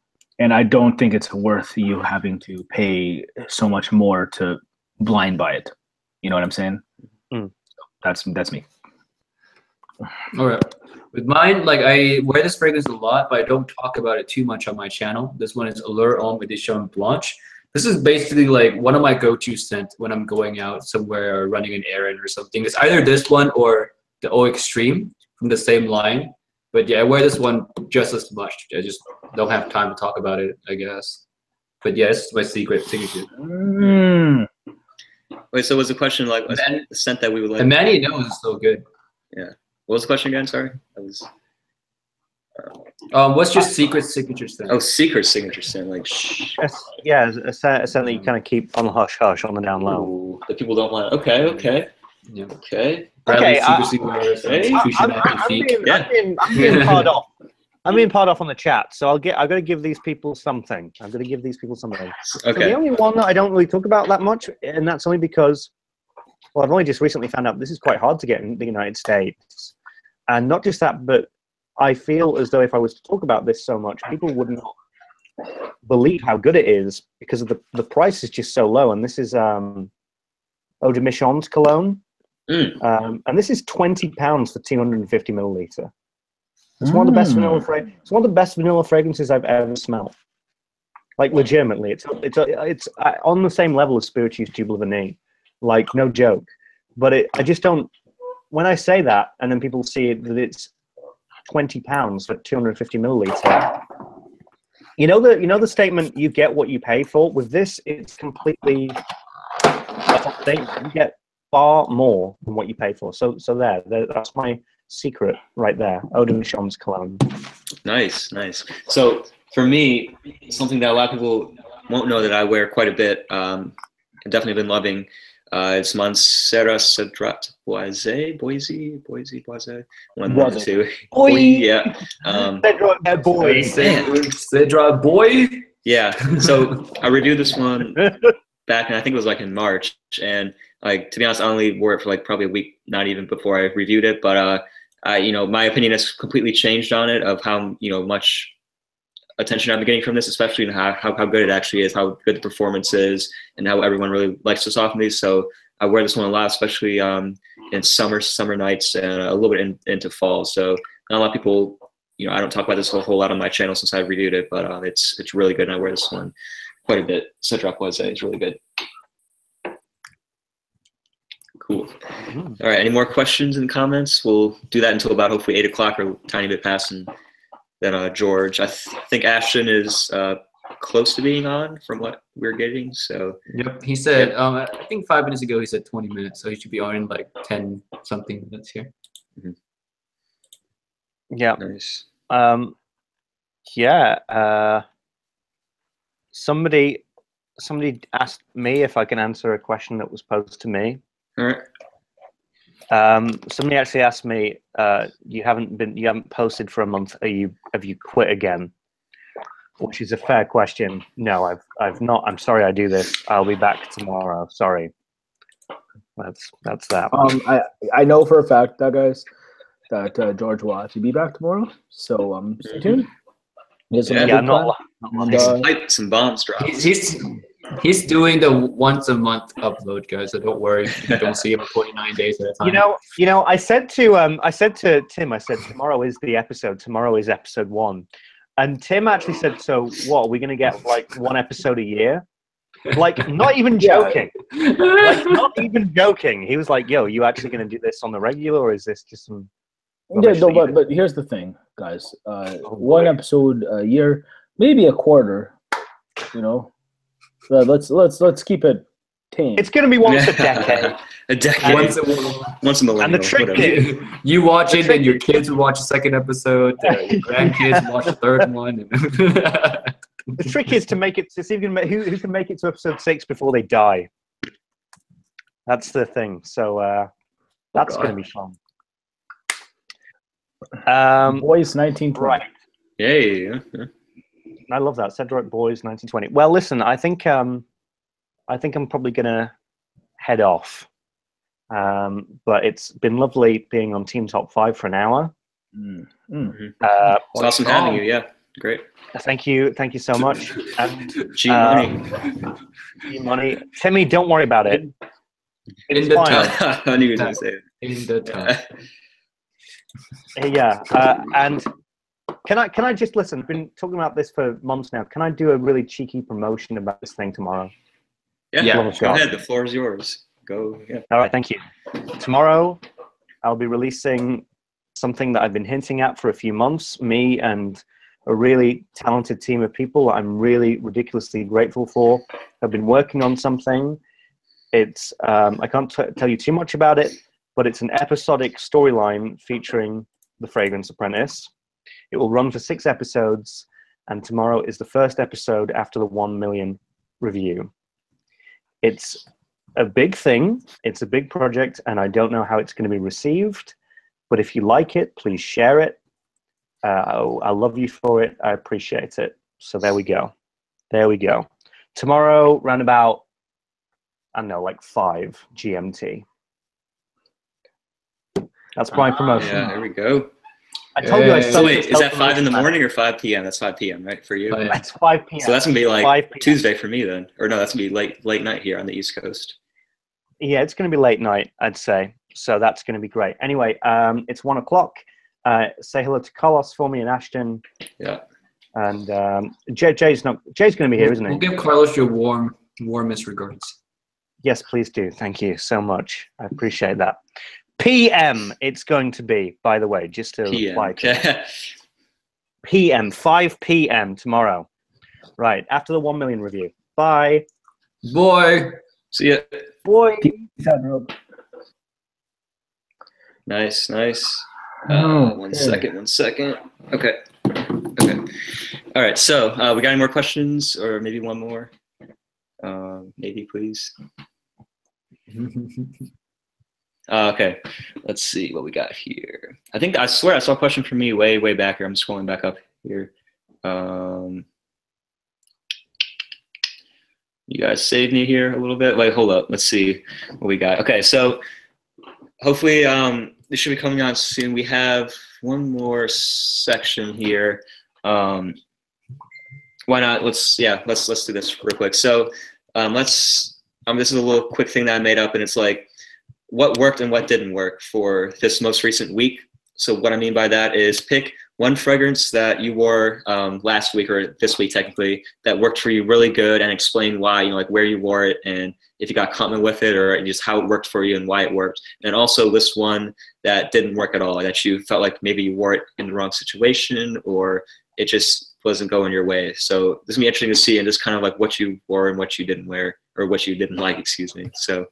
I don't think it's worth you having to pay so much more to blind buy it. You know what I'm saying? Mm. That's me. All right. With mine, like I wear this fragrance a lot, but I don't talk about it too much on my channel. This one is Allure Homme Edition Blanche. This is basically like one of my go-to scents when I'm going out somewhere or running an errand or something. It's either this one or the O Extreme from the same line. But yeah, I wear this one just as much. I just don't have time to talk about it, I guess. But yeah, it's my secret signature. Wait, so was the question like the scent that we would like? And Manny knows it's so good. Yeah. What was the question again? Sorry. That was. What's your secret signature scent? Oh, secret signature scent, like yeah, a scent that you kind of keep on the hush hush, on the down low. Ooh, that people don't want. Okay. Yeah. Okay. Bradley I'm being hard off. I'm being part off on the chat, so I've got to give these people something. I'm going to give these people something. Okay. So the only one that I don't really talk about that much, and that's only because, well, I've only just recently found out this is quite hard to get in the United States. And not just that, but I feel as though if I was to talk about this so much, people would not believe how good it is because of the price is just so low. And this is Eau de Michon's cologne. And this is £20 for 250 milliliter. It's one of the best vanilla it's one of the best vanilla fragrances I've ever smelled. Like legitimately, it's on the same level as Spiritueuse Double Vanille. Like no joke. But I just don't. When I say that, and then people see it, that it's £20 for 250 milliliter. You know the statement, you get what you pay for. With this, it's completely a statement. You get far more than what you pay for. So that's my secret right there. Eau de Michon's cologne. Nice. So for me, something that a lot of people won't know that I wear quite a bit, I've definitely been loving, it's Montserrat Cedrat Boise, one of the two. Boy, yeah. Cedrat boy. Yeah. So I reviewed this one back, and I think it was like in March, and like to be honest, I only wore it for like probably a week, not even before I reviewed it, but my opinion has completely changed on it of how much attention I've been getting from this, especially in how good it actually is, how good the performance is, and how everyone really likes to soften these. So I wear this one a lot, especially in summer nights and a little bit into fall. So not a lot of people, I don't talk about this a whole lot on my channel since I reviewed it, but it's really good, and I wear this one quite a bit. Cedrat Boise is really good. Cool. All right. Any more questions and comments? We'll do that until about hopefully 8 o'clock or a tiny bit past, and then George. I think Ashton is close to being on from what we're getting. So yep. He said, I think 5 minutes ago he said 20 minutes, so he should be on in like 10 something minutes here. Yeah. Nice. Somebody asked me if I can answer a question that was posed to me. All right. Somebody actually asked me, you haven't posted for a month. Have you quit again? Which is a fair question. No, I've not. I'm sorry I do this. I'll be back tomorrow. Sorry. That's that. I know for a fact that guys that George will actually be back tomorrow. So stay tuned. I'm not light some bombs drop. He's doing the once a month upload, guys. So don't worry, you don't see him 49 days at a time. I said to Tim, I said tomorrow is the episode. Tomorrow is episode 1, and Tim actually said, "So what? Are we going to get like 1 episode a year?" Like, not even joking. Like, not even joking. He was like, "Yo, you actually going to do this on the regular, or is this just some?" Yeah, no, but here's the thing, guys. 1 episode a year, maybe a quarter. Let's keep it tame. It's going to be once a decade. A decade. Once a millennium. And the trick is, you watch it, then your kids will watch the 2nd episode. Your grandkids will watch the 3rd one. The trick is to make it to see who can make it to episode 6 before they die. That's the thing. So that's going to be fun. Boys 1920. Right. Yay. I love that. Cedrat Boys 1920. Well, listen, I think I'm probably gonna head off. But it's been lovely being on Team Top 5 for an hour. It's awesome having you. Yeah, great. Thank you so much. And G-Money. Timmy, don't worry about it. In the tub. I knew you were going to say it. In the tub. Yeah, and can I just listen? I've been talking about this for months now. Can I do a really cheeky promotion about this thing tomorrow? Yeah. Go ahead. The floor is yours. Go. Yeah. All right. Thank you. Tomorrow, I'll be releasing something that I've been hinting at for a few months. Me and a really talented team of people I'm really ridiculously grateful for have been working on something. It's I can't tell you too much about it, but it's an episodic storyline featuring the Fragrance Apprentice. It will run for 6 episodes, and tomorrow is the first episode after the 1 million review. It's a big thing. It's a big project, and I don't know how it's going to be received. But if you like it, please share it. I love you for it. I appreciate it. So there we go. There we go. Tomorrow, round about, I don't know, like 5 GMT. That's my promotion. Yeah, there we go. I told you I So wait, is that 5 in the morning or 5 p.m.? That's 5 p.m., right, for you? That's 5 p.m. So that's going to be like Tuesday for me then. Or no, that's going to be late night here on the East Coast. Yeah, it's going to be late night, I'd say. So that's going to be great. Anyway, it's 1 o'clock. Say hello to Carlos for me and Ashton. Yeah. And Jay's going to be here, isn't he? We'll give Carlos your warmest regards. Yes, please do. Thank you so much. I appreciate that. PM it's going to be, by the way, just to reply to PM, 5 p.m. tomorrow. Right, after the 1 million review. Bye. Boy. See ya. Boy. Nice. One second. Okay. All right, so we got any more questions, or maybe one more? Maybe, please. Okay, let's see what we got here. I swear I saw a question from me way back here. I'm scrolling back up here. You guys saved me here a little bit. Wait, hold up. Let's see what we got. Okay, so hopefully this should be coming on soon. We have one more section here. Why not? Let's do this real quick. So this is a little quick thing that I made up, and it's like what worked and what didn't work for this most recent week. So what I mean by that is pick one fragrance that you wore last week or this week technically that worked for you really good, and explain why, like where you wore it and if you got compliment with it, or just how it worked for you and why it worked. And also list one that didn't work at all, that you felt like maybe you wore it in the wrong situation or it just wasn't going your way. So this will be interesting to see, and just kind of like what you wore and what you didn't wear, or what you didn't like, excuse me. So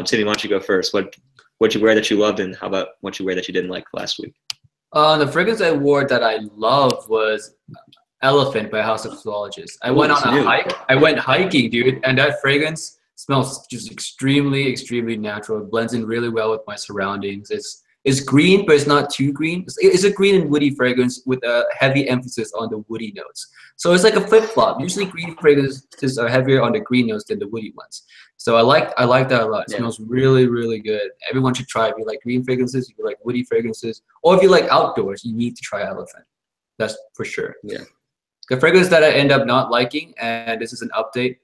Timmy, why don't you go first? What'd you wear that you loved, and how about what you wear that you didn't like last week? The fragrance I wore that I loved was Elephant by House of Zoologists. I went on a hike. I went hiking, dude, and that fragrance smells just extremely natural. It blends in really well with my surroundings. It's green, but it's not too green. It's a green and woody fragrance with a heavy emphasis on the woody notes. So it's like a flip-flop. Usually green fragrances are heavier on the green notes than the woody ones. So I like that a lot. It smells really good. Everyone should try it. If you like green fragrances, if you like woody fragrances, or if you like outdoors, you need to try Elephant. That's for sure. Yeah. The fragrance that I end up not liking, and this is an update,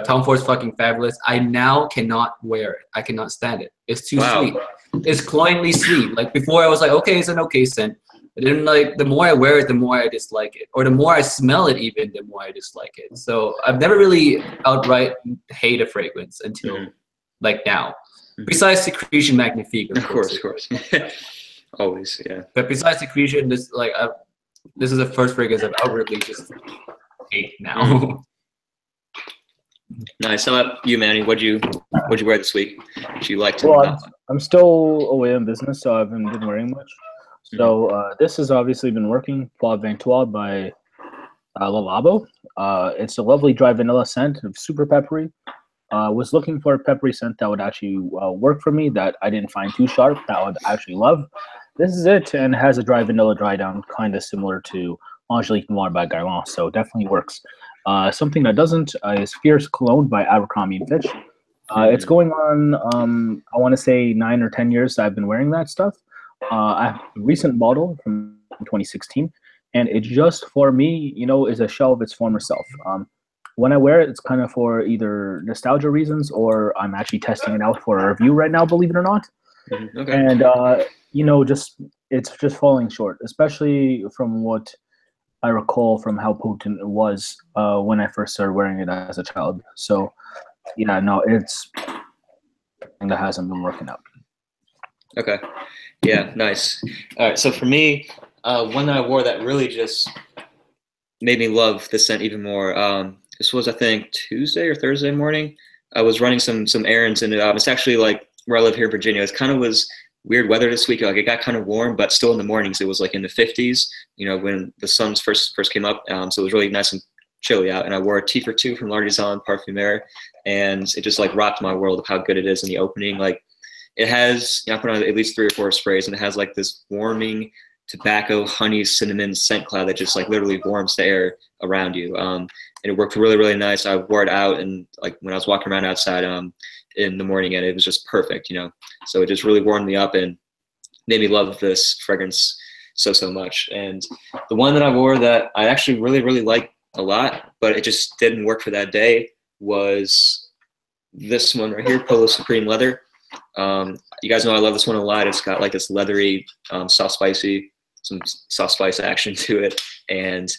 Tom Ford's fucking Fabulous. I now cannot wear it. I cannot stand it. It's too sweet. It's cloyingly sweet. Like before I was like, okay, it's an okay scent. And then like the more I wear it, the more I dislike it. Or the more I smell it even, the more I dislike it. So I've never really outright hate a fragrance until like now. Besides Secretion Magnifique, of course. Always, yeah. But besides Secretion, this is the first fragrance I've outwardly just hate now. Nice. How about you, Manny? What'd you wear this week? What you liked? Well, I'm still away on business, so I haven't been wearing much. So this has obviously been working. Fleur Ventoise by Le Labo. It's a lovely dry vanilla scent, super peppery. Was looking for a peppery scent that would actually work for me, that I didn't find too sharp, that I would actually love. This is it, and has a dry vanilla dry down, kind of similar to Angelique Noir by Galavant, so definitely works. Something that doesn't is Fierce Cologne by Abercrombie & Fitch. It's going on, I want to say 9 or 10 years that I've been wearing that stuff. I have a recent model from 2016, and it just, for me, is a shell of its former self. When I wear it, it's kind of for either nostalgia reasons, or I'm actually testing it out for a review right now, believe it or not. Okay. And, it's just falling short, especially from what I recall from how potent it was when I first started wearing it as a child. So, yeah, no, it's something that hasn't been working out. Okay. Yeah, nice. All right, so for me, one that I wore that really just made me love the scent even more. This was, I think, Tuesday or Thursday morning. I was running some errands, and it's actually like where I live here in Virginia. It kind of was weird weather this week. Like it got kind of warm, but still in the mornings it was like in the 50s. When the sun first came up. So it was really nice and chilly out. And I wore a T for 2 from L'Artisan Parfumeur, and it just like rocked my world of how good it is in the opening. Like it has, I put on at least 3 or 4 sprays, and it has like this warming tobacco, honey, cinnamon scent cloud that just like literally warms the air around you. And it worked really, really nice. I wore it out, and like when I was walking around outside in the morning, and it was just perfect, you know. So it just really warmed me up and made me love this fragrance so much. And the one that I wore that I actually really, really like a lot, but it just didn't work for that day, was this one right here, Polo Supreme Leather. You guys know I love this one a lot. It's got like this leathery, soft spicy, some soft spice action to it. And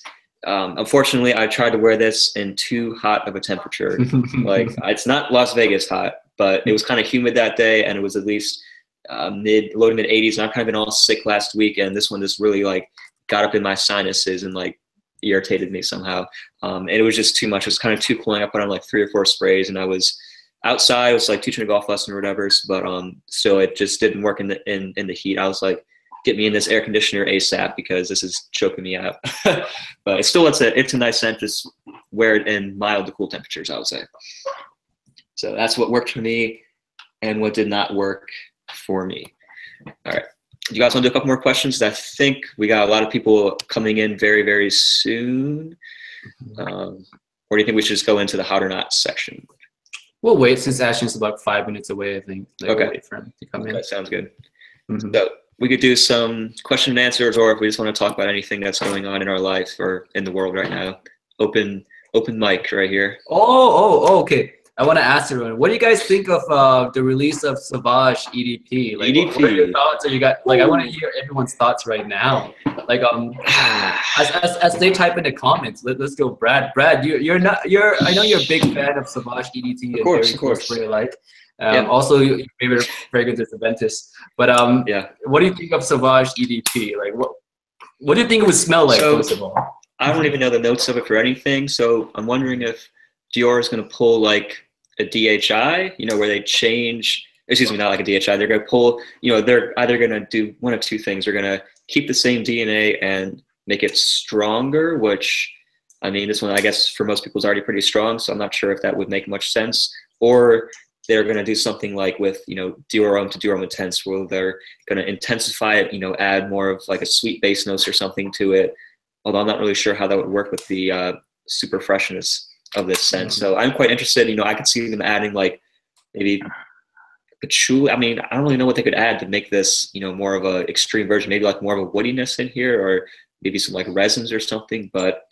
unfortunately, I tried to wear this in too hot of a temperature. Like, it's not Las Vegas hot, but it was kind of humid that day, and it was at least low to mid 80s. And I've kind of been all sick last week, and this one just really like got up in my sinuses and like irritated me somehow. And it was just too much. It was kind of too cooling. I put on like 3 or 4 sprays, and I was outside. It was like teaching a golf lesson or whatever, but still it just didn't work in the heat. I was like, get me in this air conditioner ASAP, because this is choking me out. But it's still, it's a nice scent. Just wear it in mild to cool temperatures, I would say. So that's what worked for me and what did not work for me. All right. You guys want to do a couple more questions? I think we got a lot of people coming in very, very soon. Or do you think we should just go into the hot or not section? We'll wait, since Ashton's about 5 minutes away, I think. Like, we'll wait for him to come in. Sounds good. So we could do some question and answers, or if we just want to talk about anything that's going on in our life or in the world right now. Open mic right here. Okay. I want to ask everyone, what do you guys think of the release of Sauvage EDP? Like, EDP. What are your thoughts? Or you got, like, I want to hear everyone's thoughts right now. Like, as they type in the comments, let's go, Brad. Brad, I know you're a big fan of Sauvage EDT. Of course. Pretty like. Also, your favorite fragrance is Aventus. But what do you think of Sauvage EDP? Like, what do you think it would smell like, first of all? I don't even know the notes of it for anything, so I'm wondering if Dior is going to pull like a DHI, you know, where they change, excuse me, not like a DHI, they're going to pull, you know, they're either going to do one of two things. They're going to keep the same DNA and make it stronger, which, I mean, this one, I guess, for most people is already pretty strong, so I'm not sure if that would make much sense. Or they're going to do something like with, you know, Dior Homme to Dior Homme Intense, where they're going to intensify it, you know, add more of like a sweet base notes or something to it. Although I'm not really sure how that would work with the super freshness of this scent. So I'm quite interested. You know, I could see them adding like maybe patchouli. I mean, I don't really know what they could add to make this, you know, more of a extreme version. Maybe like more of a woodiness in here, or maybe some like resins or something. But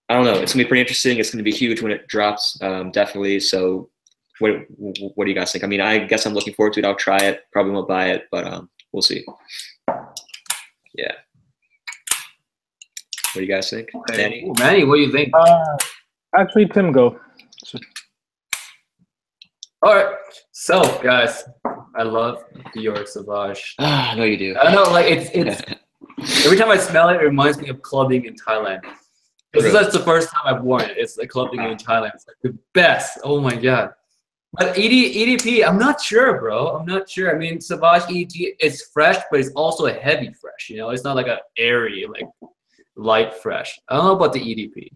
I don't know. It's gonna be pretty interesting. It's gonna be huge when it drops, definitely. So what do you guys think? I mean, I guess I'm looking forward to it. I'll try it. Probably won't buy it, but we'll see. Yeah. What do you guys think? Okay. Manny? Ooh, Manny, what do you think? Actually, Tim, go. All right. So, guys, I love Dior Sauvage. I know you do. I know, like, it's every time I smell it, it reminds me of clubbing in Thailand. That's the first time I've worn it. It's like clubbing in Thailand. It's like the best. Oh my god. But EDP, I'm not sure, bro. I'm not sure. I mean, Sauvage EDP, it's fresh, but it's also a heavy fresh. You know, it's not like an airy, like light fresh. I don't know about the EDP.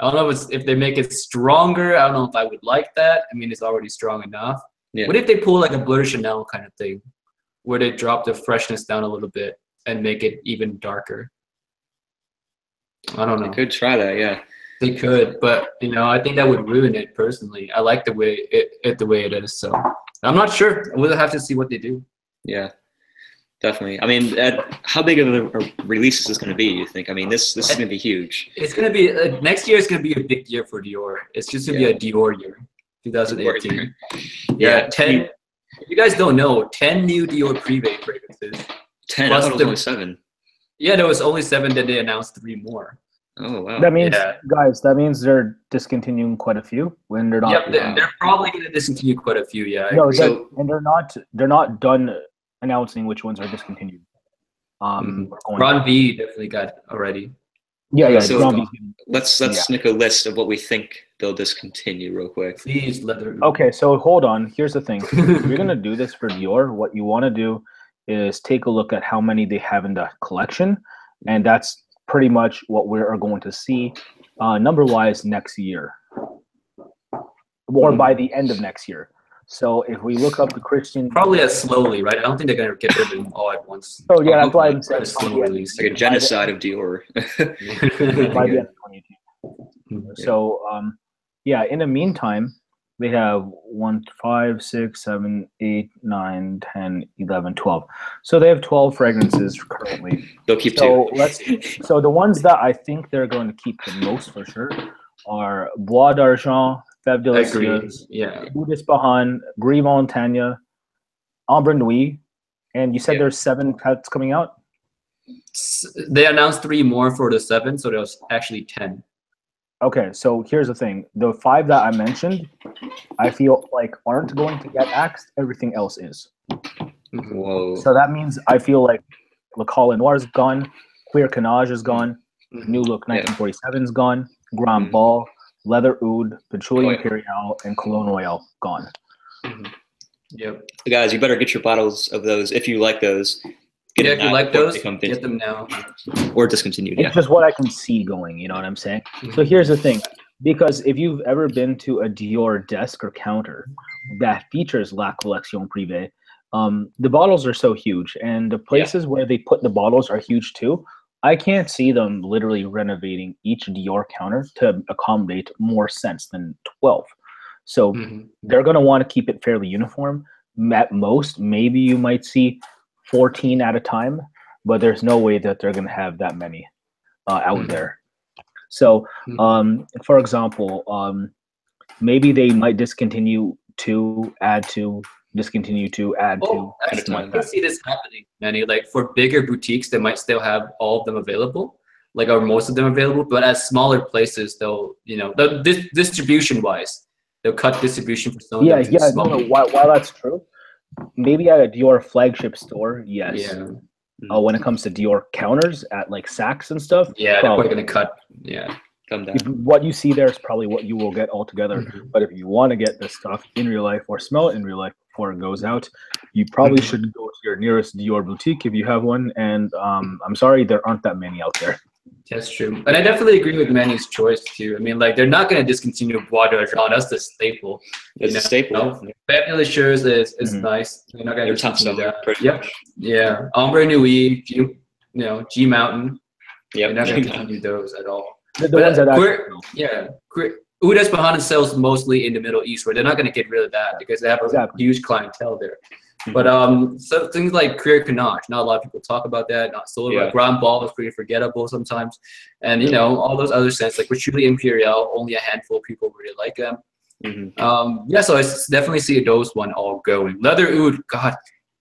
I don't know if they make it stronger. I don't know if I would like that. I mean, it's already strong enough. Yeah. What if they pull like a Bleu de Chanel kind of thing, where they drop the freshness down a little bit and make it even darker? I don't know. They could try that, yeah. They could, but you know, I think that would ruin it personally. I like the way it is, so I'm not sure. We'll have to see what they do. Yeah. Definitely. I mean, how big of a release is this going to be, you think? I mean, this is going to be huge. It's going to be, next year is going to be a big year for Dior. It's just going to be a Dior year, 2018. Yeah, 10, if you guys don't know, 10 new Dior Privé fragrances. 10? I thought it was only 7. Yeah, there was only 7, then they announced 3 more. Oh, wow. That means, guys, that means they're discontinuing quite a few when they're not. Yep, they're probably going to discontinue quite a few, yeah. No, and they're not done announcing which ones are discontinued. Ron V definitely got already. Yeah. So let's make a list of what we think they'll discontinue real quick. Please let her. Okay, so hold on. Here's the thing. If you're gonna do this for Dior, what you want to do is take a look at how many they have in the collection, and that's pretty much what we are going to see number-wise next year, or by the end of next year. So if we look up the Christian, probably as slowly, right? I don't think they're gonna get rid of them all at once. Oh yeah, that's why I'm saying slow release. Like a genocide of Dior. by the end of 22. So yeah. In the meantime, they have 1, 5, 6, 7, 8, 9, 10, 11, 12. So they have 12 fragrances currently. They'll keep two. So the ones that I think they're going to keep the most for sure are Bois d'Argent, Fève Délicieuse, Eau d'Ispahan, Gris Montagne, Ambre Nuit, and you said there's 7 cuts coming out? They announced 3 more for the 7, so there's actually 10. Okay, so here's the thing. The 5 that I mentioned, I feel like aren't going to get axed. Everything else is. Whoa. So that means I feel like Le Col Noir is gone, Queer Canage is gone, New Look 1947 is gone, Grand Ball, Leather Oud, Patchouli Imperial, and Cologne Royale gone. Yep. Guys, you better get your bottles of those if you like those. If you like those, get them now. Or discontinued, It's just what I can see going, you know what I'm saying? So here's the thing. Because if you've ever been to a Dior desk or counter that features La Collection Privée, the bottles are so huge. And the places where they put the bottles are huge too. I can't see them literally renovating each Dior counter to accommodate more scents than 12. So they're going to want to keep it fairly uniform. At most, maybe you might see 14 at a time, but there's no way that they're going to have that many out there. So, for example, maybe they might discontinue to, add to, discontinue to, add to. I can see this happening, Manny. Like for bigger boutiques, they might still have all of them available, like or most of them available. But at smaller places, they'll, distribution-wise, they'll cut distribution for some of them. Yeah. No, while that's true, maybe at a Dior flagship store, yes. Yeah. When it comes to Dior counters at like Saks and stuff, they're probably gonna cut. Yeah. Come down. What you see there is probably what you will get altogether. But if you want to get this stuff in real life or smell it in real life before it goes out, you probably should go to your nearest Dior boutique if you have one. And I'm sorry, there aren't that many out there. That's true. And I definitely agree with Manny's choice too. I mean, like they're not going to discontinue Bois d'Argent. That's the staple. It's a staple. Fève Délicieuse is nice. They're not going to discontinue that. Yep. Yeah. Ambre Nuit, G Mountain. Yep. They're not going to continue those at all. The ones that Oud d'Ispahan sells mostly in the Middle East, where they're not going to get rid of that because they have a huge clientele there. But so things like Queer Canage, not a lot of people talk about that. Not so Grand Ball is pretty forgettable sometimes, and all those other scents like Patchouli Imperial, only a handful of people really like them. So I definitely see those one all going. Leather Oud, God.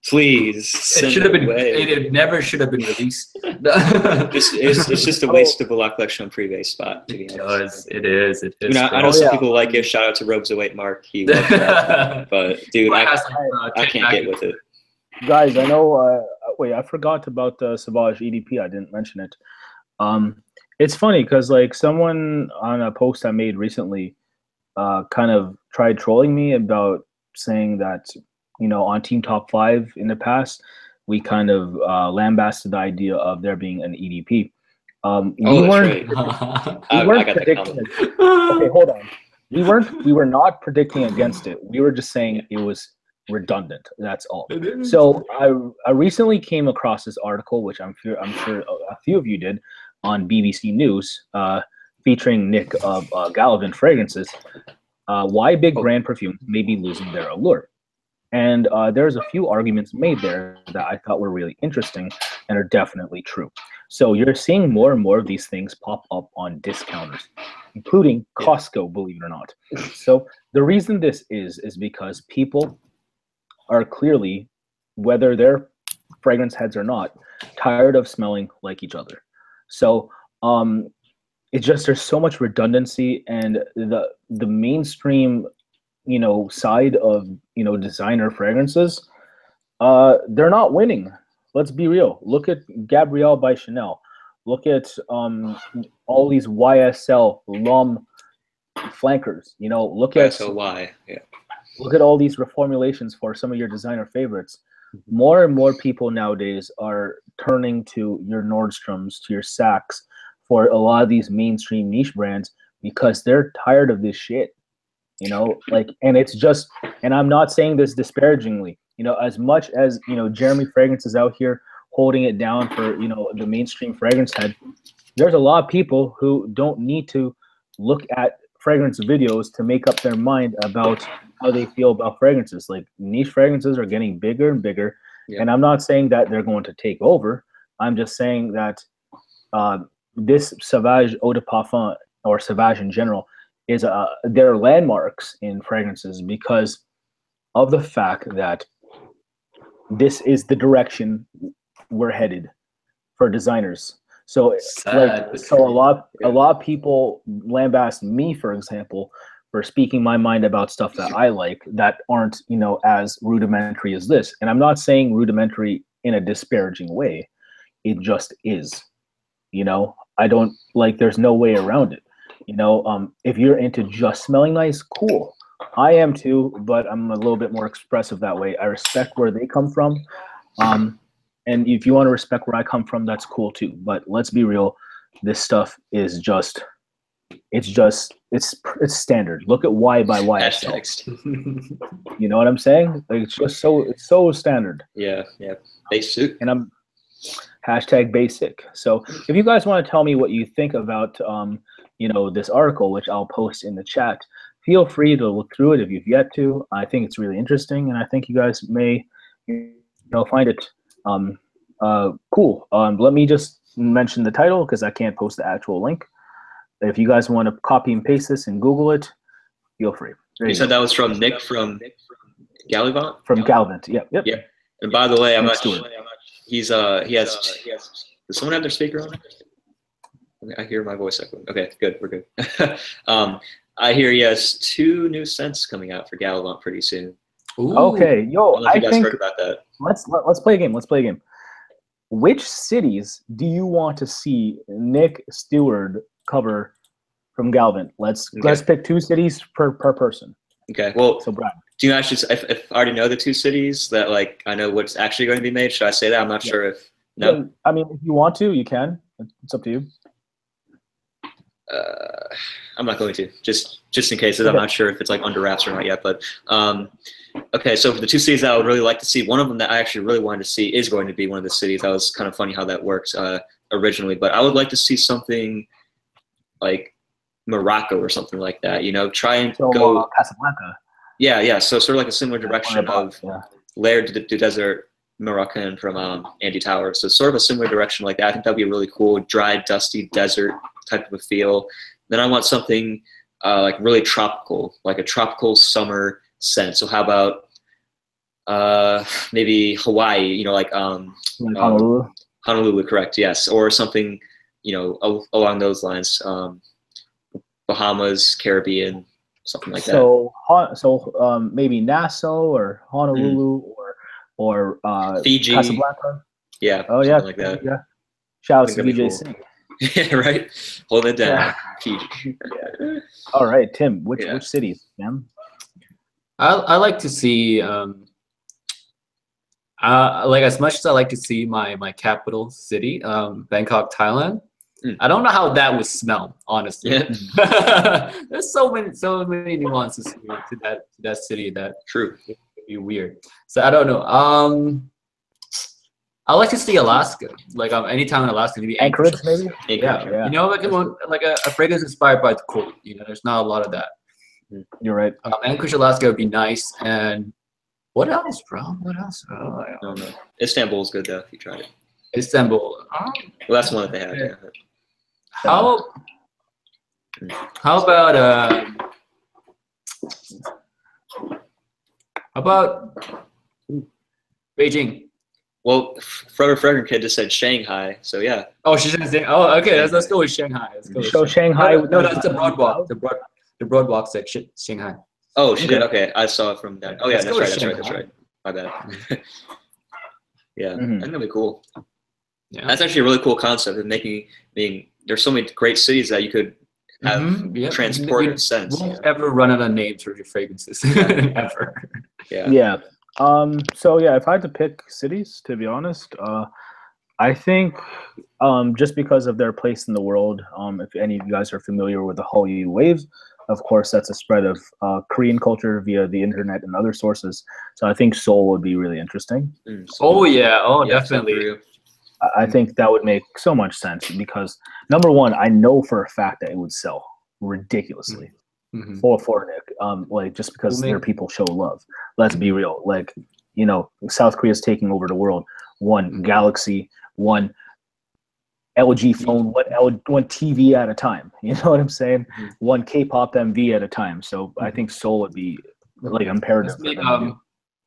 Please. It should have been. It never should have been released. It's just a waste of a La Collection Privée spot. To be honest, it is. I know some people like it. Shout out to Robes Await Mark. He loves that. But dude, I can't get with it. Guys, I know. Wait, I forgot about the Sauvage EDP. I didn't mention it. It's funny because like someone on a post I made recently, kind of tried trolling me about saying that. On Team Top 5 in the past, we kind of lambasted the idea of there being an EDP. We weren't predicting. Okay, hold on. We were not predicting against it. We were just saying it was redundant. That's all. So I recently came across this article, which I'm sure a few of you did, on BBC News, featuring Nick of Galavant Fragrances. Why big brand perfumes may be losing their allure. And there's a few arguments made there that I thought were really interesting and are definitely true. So you're seeing more and more of these things pop up on discounters, including Costco, believe it or not. So the reason this is because people are clearly, whether they're fragrance heads or not, tired of smelling like each other. So it's just there's so much redundancy, and the mainstream side of designer fragrances, they're not winning. Let's be real. Look at Gabrielle by Chanel. Look at all these YSL L'Homme flankers. Look at YSL. Look at all these reformulations for some of your designer favorites. More and more people nowadays are turning to your Nordstroms, to your Saks, for a lot of these mainstream niche brands because they're tired of this shit. You know, like, and it's just, and I'm not saying this disparagingly. You know, as much as, you know, Jeremy Fragrance is out here holding it down for, you know, the mainstream fragrance head, there's a lot of people who don't need to look at fragrance videos to make up their mind about how they feel about fragrances. Like, niche fragrances are getting bigger and bigger. Yeah. And I'm not saying that they're going to take over. I'm just saying that this Sauvage Eau de Parfum, or Sauvage in general, is they're landmarks in fragrances because of the fact that this is the direction we're headed for designers. So a lot of people lambast me, for example, for speaking my mind about stuff that I like that aren't, you know, as rudimentary as this. And I'm not saying rudimentary in a disparaging way. It just is. You know, I don't like, there's no way around it. You know, if you're into just smelling nice, cool. I am too, but I'm a little bit more expressive that way. I respect where they come from. And if you want to respect where I come from, that's cool too. But let's be real. This stuff is just, it's standard. Look at Y by YSL. You know what I'm saying? Like, it's just so standard. Yeah. Basic. And I'm #basic. So if you guys want to tell me what you think about, you know, this article, which I'll post in the chat, feel free to look through it if you've yet to. I think it's really interesting, and I think you guys may, you know, find it cool. Let me just mention the title because I can't post the actual link. If you guys want to copy and paste this and Google it, feel free. You said that was from Nick from Galavant? From Galavant, yep. Yeah. And by the way, I'm not sure. He has. Does someone have their speaker on? I hear my voice echoing. Okay, good. We're good. I hear he has 2 new scents coming out for Galavant pretty soon. Ooh. Okay, yo, I think heard about that. Let's play a game. Let's play a game. Which cities do you want to see Nick Stewart cover from Galavant? Let's pick 2 cities per person. Okay. Well, so Brad, do you actually? If I already know the 2 cities that, like, I know what's actually going to be made, should I say that? I'm not sure if. No. Yeah, I mean, if you want to, you can. It's up to you. I'm not going to, just in case. I'm not sure if it's like under wraps or not yet. But okay, so for the 2 cities that I would really like to see, one of them that I actually really wanted to see is going to be one of the cities. That was kind of funny how that works originally, but I would like to see something like Morocco or something like that. You know, try and go Casablanca. Yeah. So sort of like a similar direction of Laird du Desert Moroccan from Andy Tower. So sort of a similar direction like that. I think that'd be a really cool, dry, dusty desert type of a feel. Then I want something like really tropical, like a tropical summer scent. So how about maybe Hawaii? You know, like Honolulu. Honolulu, correct? Yes, or something, you know, along those lines. Bahamas, Caribbean, something like that. So maybe Nassau or Honolulu or Fiji, Casablanca. Yeah. Oh yeah, like that. Yeah. Shout out to DJ Singh. Yeah, right. Hold it down. Fiji. Yeah. All right, Tim. Which cities, man? I like to see like, as much as I like to see my capital city, Bangkok, Thailand. I don't know how that would smell, honestly. Yeah. There's so many nuances to that city that would be weird. So I don't know. I like to see Alaska, like anytime in Alaska, maybe Anchorage, maybe. Yeah. You know, like a fragrance inspired by the cold. You know, there's not a lot of that. You're right. Anchorage, Alaska would be nice. And what else, bro? What else? Oh, I don't know. Istanbul's good though if you tried it. Istanbul. Well, that's one that they have. Yeah. How about Beijing? Well, Fragrantica Kid just said Shanghai, so yeah. Oh, she didn't say. Oh, okay. Let's go with Shanghai. Shanghai. No, that's the Broadwalk. The Broadwalk said Shanghai. Oh, she did. Okay, I saw it from that. Oh yeah, that's right. My bad. Yeah, I think that'd be cool. Yeah, that's actually a really cool concept of there's so many great cities that you could have transport in scents. You won't ever run out of names for your fragrances. Ever. Yeah. Yeah. So yeah, if I had to pick cities, to be honest, I think just because of their place in the world, if any of you guys are familiar with the Hallyu waves, of course, that's a spread of Korean culture via the internet and other sources. So I think Seoul would be really interesting. Oh yeah, definitely. I think that would make so much sense because number one, I know for a fact that it would sell ridiculously for Nick. Like just because their people show love. Let's be real. Like, you know, South Korea's taking over the world. One Galaxy, one LG phone, one TV at a time. You know what I'm saying? One K-pop MV at a time. So I think Seoul would be like imperative.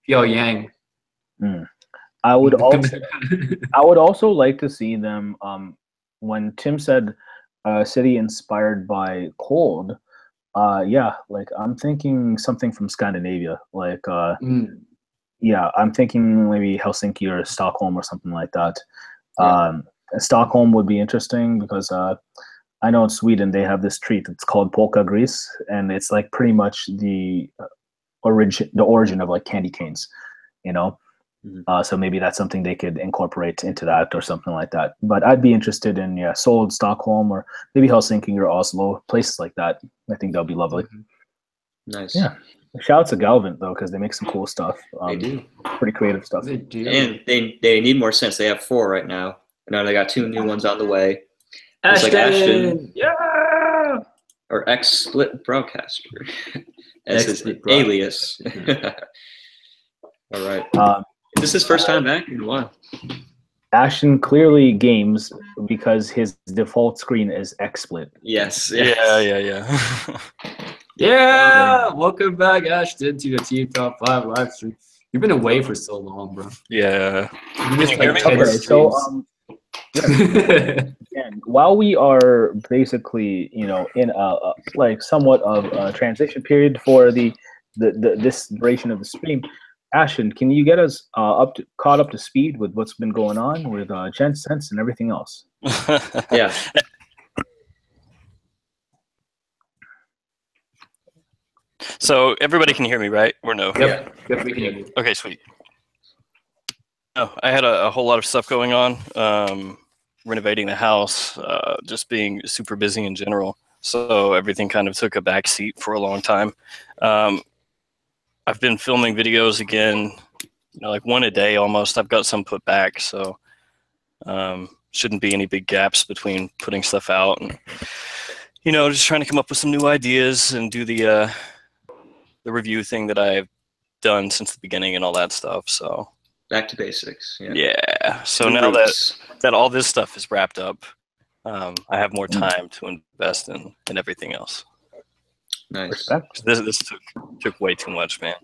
Pyongyang. I would also like to see them. When Tim said city inspired by cold, yeah, like I'm thinking something from Scandinavia. Like, yeah, I'm thinking maybe Helsinki or Stockholm or something like that. Stockholm would be interesting because I know in Sweden they have this treat. It's called polka gris, and it's like pretty much the origin of like candy canes, you know. So maybe that's something they could incorporate into that or something like that. But I'd be interested in Seoul, Stockholm, or maybe Helsinki or Oslo, places like that. I think that'll be lovely. Nice. Yeah. Shout out to Galavant though, because they make some cool stuff. They do. Pretty creative stuff. They do. And they need more sense. They have 4 right now. Now they got 2 new ones on the way. It's Ashton! like Ashton. Yeah! Or X-Split Broadcaster. As his alias. All right. Is this his first time back in a while? Ashton clearly games because his default screen is X-Split. Yes. Yeah. Yeah! Welcome back, Ashton, to the Team Top 5 live stream. You've been away for so long, bro. Yeah. Okay, so and while we are basically, you know, in a like somewhat of a transition period for this duration of the stream, Ashton, can you get us caught up to speed with what's been going on with Gents, Scents, and everything else? Yeah. So everybody can hear me, right? Or no? Yep, we can hear you. Okay, sweet. Oh, I had a whole lot of stuff going on, renovating the house, just being super busy in general. So everything kind of took a back seat for a long time. I've been filming videos again, you know, like 1 a day almost. I've got some put back, so shouldn't be any big gaps between putting stuff out. And, you know, just trying to come up with some new ideas and do the review thing that I've done since the beginning and all that stuff. So back to basics. Yeah. So now that all this stuff is wrapped up, I have more time to invest in everything else. Nice. This took way too much, man.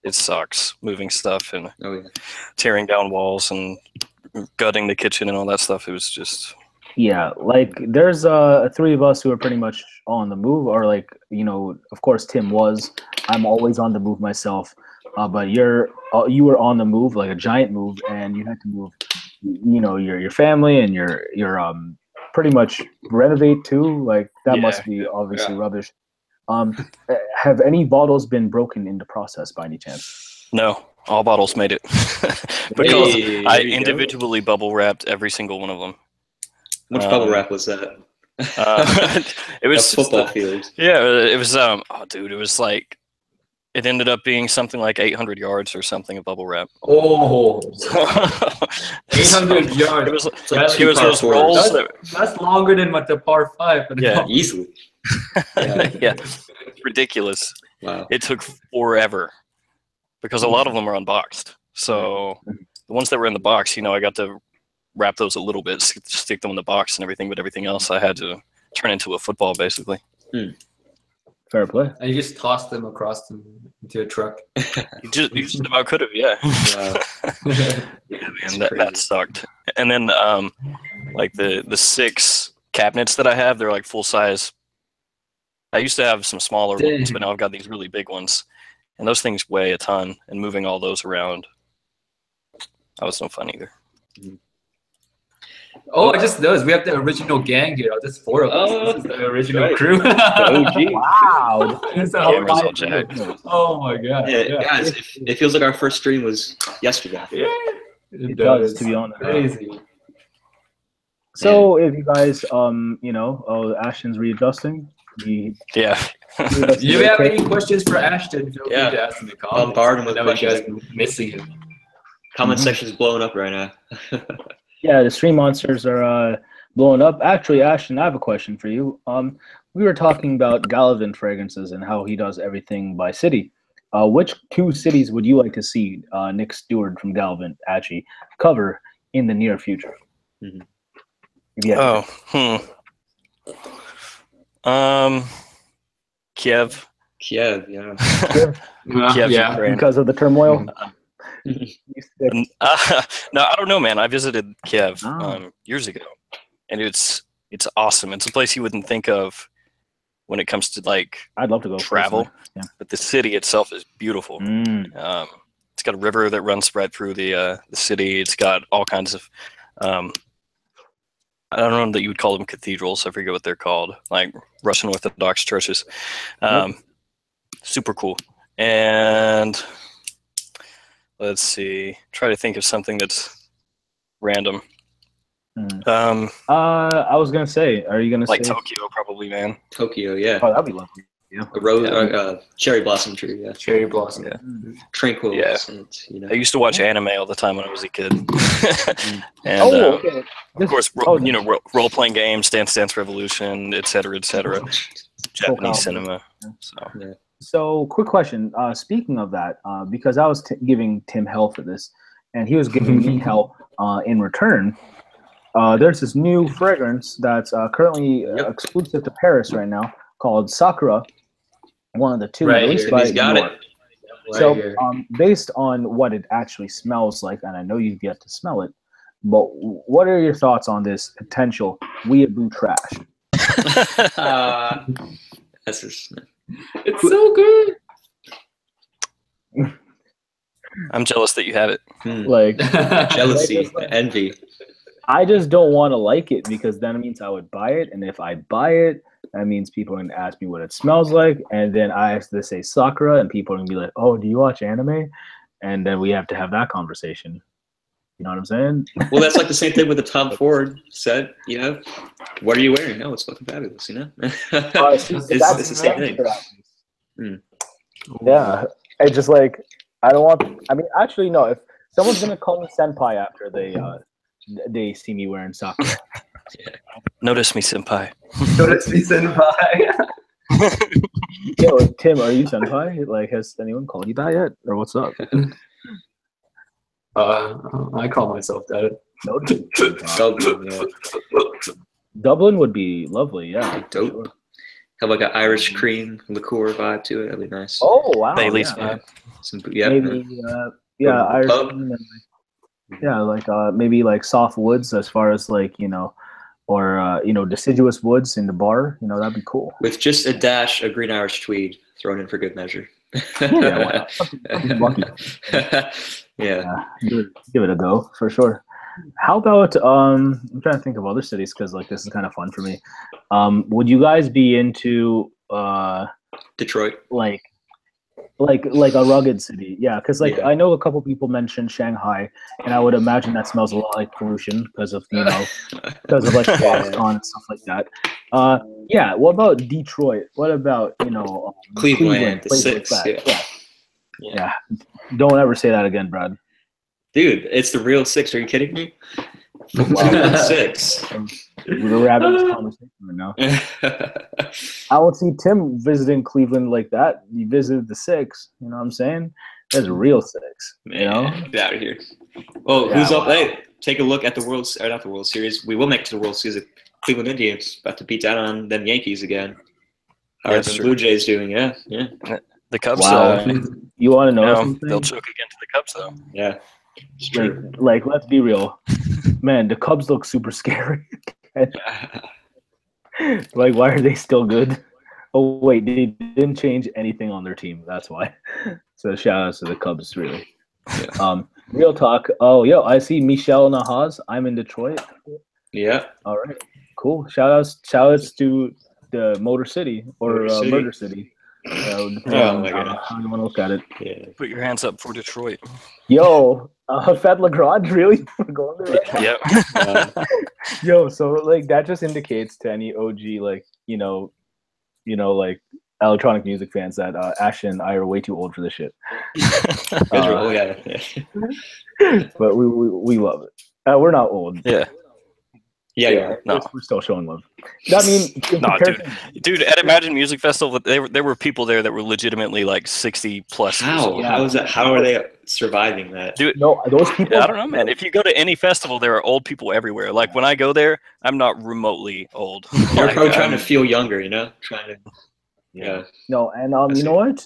It sucks moving stuff and tearing down walls and gutting the kitchen and all that stuff. It was just like there's 3 of us who are pretty much on the move, or like, you know, of course Tim was. I'm always on the move myself, but you were on the move, like a giant move, and you had to move, you know, your family and your pretty much renovate too. Like that must be obviously rubbish. Have any bottles been broken in the process by any chance? No, all bottles made it because I individually bubble wrapped every single one of them. Which bubble wrap was that? It was football field. Yeah, it was. Oh, dude, it was like it ended up being something like 800 yards or something of bubble wrap. Oh, 800 yards. It was those rolls. That's longer than the par 5. Yeah, easily. Yeah, it's ridiculous. Wow. It took forever because a lot of them are unboxed. So the ones that were in the box, you know, I got to wrap those a little bit, stick them in the box and everything, but everything else I had to turn into a football basically. Fair play. And you just tossed them across into a truck. You just about could have, yeah. Yeah, man, that sucked. And then like the 6 cabinets that I have, they're like full size. I used to have some smaller ones, but now I've got these really big ones. And those things weigh a ton, and moving all those around, that was no fun either. Oh, I just noticed we have the original gang here. There's 4 of us. This is the original crew. Wow. Oh my god. Yeah. Guys, it feels like our first stream was yesterday. Yeah. It does, to be honest. Crazy. So if you guys you know, Ashton's readjusting. Yeah. Do you have any questions for Ashton? Feel free to ask in the comments. Bombard him with questions. You guys are missing him. Comment section is blowing up right now. Yeah, the stream monsters are blowing up. Actually, Ashton, I have a question for you. We were talking about Galavant fragrances and how he does everything by city. Which 2 cities would you like to see Nick Stewart from Galavant actually cover in the near future? Yeah. Kiev. Kiev, yeah. Kiev's Ukraine. Because of the turmoil. No, I don't know, man. I visited Kiev years ago, and it's awesome. It's a place you wouldn't think of when it comes to like I'd love to go travel, but the city itself is beautiful. It's got a river that runs right through the city. It's got all kinds of I don't know that you would call them cathedrals. I forget what they're called, like Russian Orthodox churches. Super cool. And let's see. Try to think of something that's random. I was gonna say, are you gonna like say Tokyo? Probably, man. Tokyo, yeah. Oh, that'd be lovely. Yeah. A rose, cherry blossom tree, yeah. Cherry blossom. Yeah. Tranquil. Yeah. Scent, you know. I used to watch anime all the time when I was a kid. And okay. of course, role-playing games, Dance Dance Revolution, etc., Japanese cinema. So, quick question. Speaking of that, because I was giving Tim hell for this, and he was giving me hell in return. There's this new fragrance that's currently exclusive to Paris right now called Sakura. One of the 2 released by He's got York. it. So, based on what it actually smells like, and I know you've yet to smell it, but what are your thoughts on this potential weeaboo trash? That's just, it's so good. I'm jealous that you have it. Like jealousy, envy. I just don't want to like it because then it means I would buy it, and if I buy it, that means people are going to ask me what it smells like, and then I have to say Sakura, and people are going to be like, "Oh, do you watch anime?" And then we have to have that conversation. You know what I'm saying? Well, that's like the same thing with the Tom Ford set. You know, what are you wearing? No, it's fucking fabulous. You know, it's the same thing. Yeah, it's just like I don't want. I mean, actually, no. If someone's gonna call me senpai after they see me wearing Sakura. Notice me, senpai. Notice me, senpai. Yo, Tim, are you senpai? Like, has anyone called you that yet, or what's up? I call myself that. Dublin would be lovely, yeah. Dope. Sure. Have like an Irish cream liqueur vibe to it. That'd be nice. Oh wow! Bailey's vibe. Maybe, Irish cream. Yeah, like maybe like soft woods as far as like or deciduous woods in the bar. That'd be cool. With just a dash of green Irish tweed thrown in for good measure. Yeah, lucky. Yeah. Give it a go for sure. How about I'm trying to think of other cities because like this is kind of fun for me. Would you guys be into Detroit? Like a rugged city, yeah. Because I know a couple people mentioned Shanghai, and I would imagine that smells a lot like pollution because of because of like Foxconn and stuff like that. Yeah. What about Detroit? What about Cleveland? The places 6. like that? Yeah. Don't ever say that again, Brad. Dude, it's the real 6. Are you kidding me? Wow. 6. We're having this conversation right now. I would see Tim visiting Cleveland like that. He visited the 6. You know what I'm saying? That's a real 6. Man, get out of here. Oh, who's up? Hey, take a look at not the World Series. We will make it to the World Series. Cleveland Indians about to beat down on them Yankees again. How are the Blue Jays doing? Yeah. The Cubs. Wow. You want to know something? They'll choke again to the Cubs, though. Yeah. It's true. Like, let's be real. Man, the Cubs look super scary. Like, why are they still good? Oh, wait, they didn't change anything on their team. That's why. So shout out to the Cubs, really. Yeah. Real talk. Oh, yo, I see Michelle Nahas. I'm in Detroit. Yeah. All right. Cool. Shout outs to the Motor City or Murder City. Oh my God. How you want to look at it? Yeah. Put your hands up for Detroit. Yo, Fed Lagrange, really? We're going there right now? Yep. Yo, so like that just indicates to any OG like like electronic music fans that Ashton and I are way too old for this shit. Yeah. But we love it. We're not old. Yeah. Yeah. No. We're still showing love. I mean, no, dude. At Imagine Music Festival, there were people there that were legitimately like 60 plus. How? How is that? How are they surviving that? Dude, no, those people. I don't know, man. If you go to any festival, there are old people everywhere. Like when I go there, I'm not remotely old. You're like, probably trying to feel younger, you know? Yeah. No, and you know what?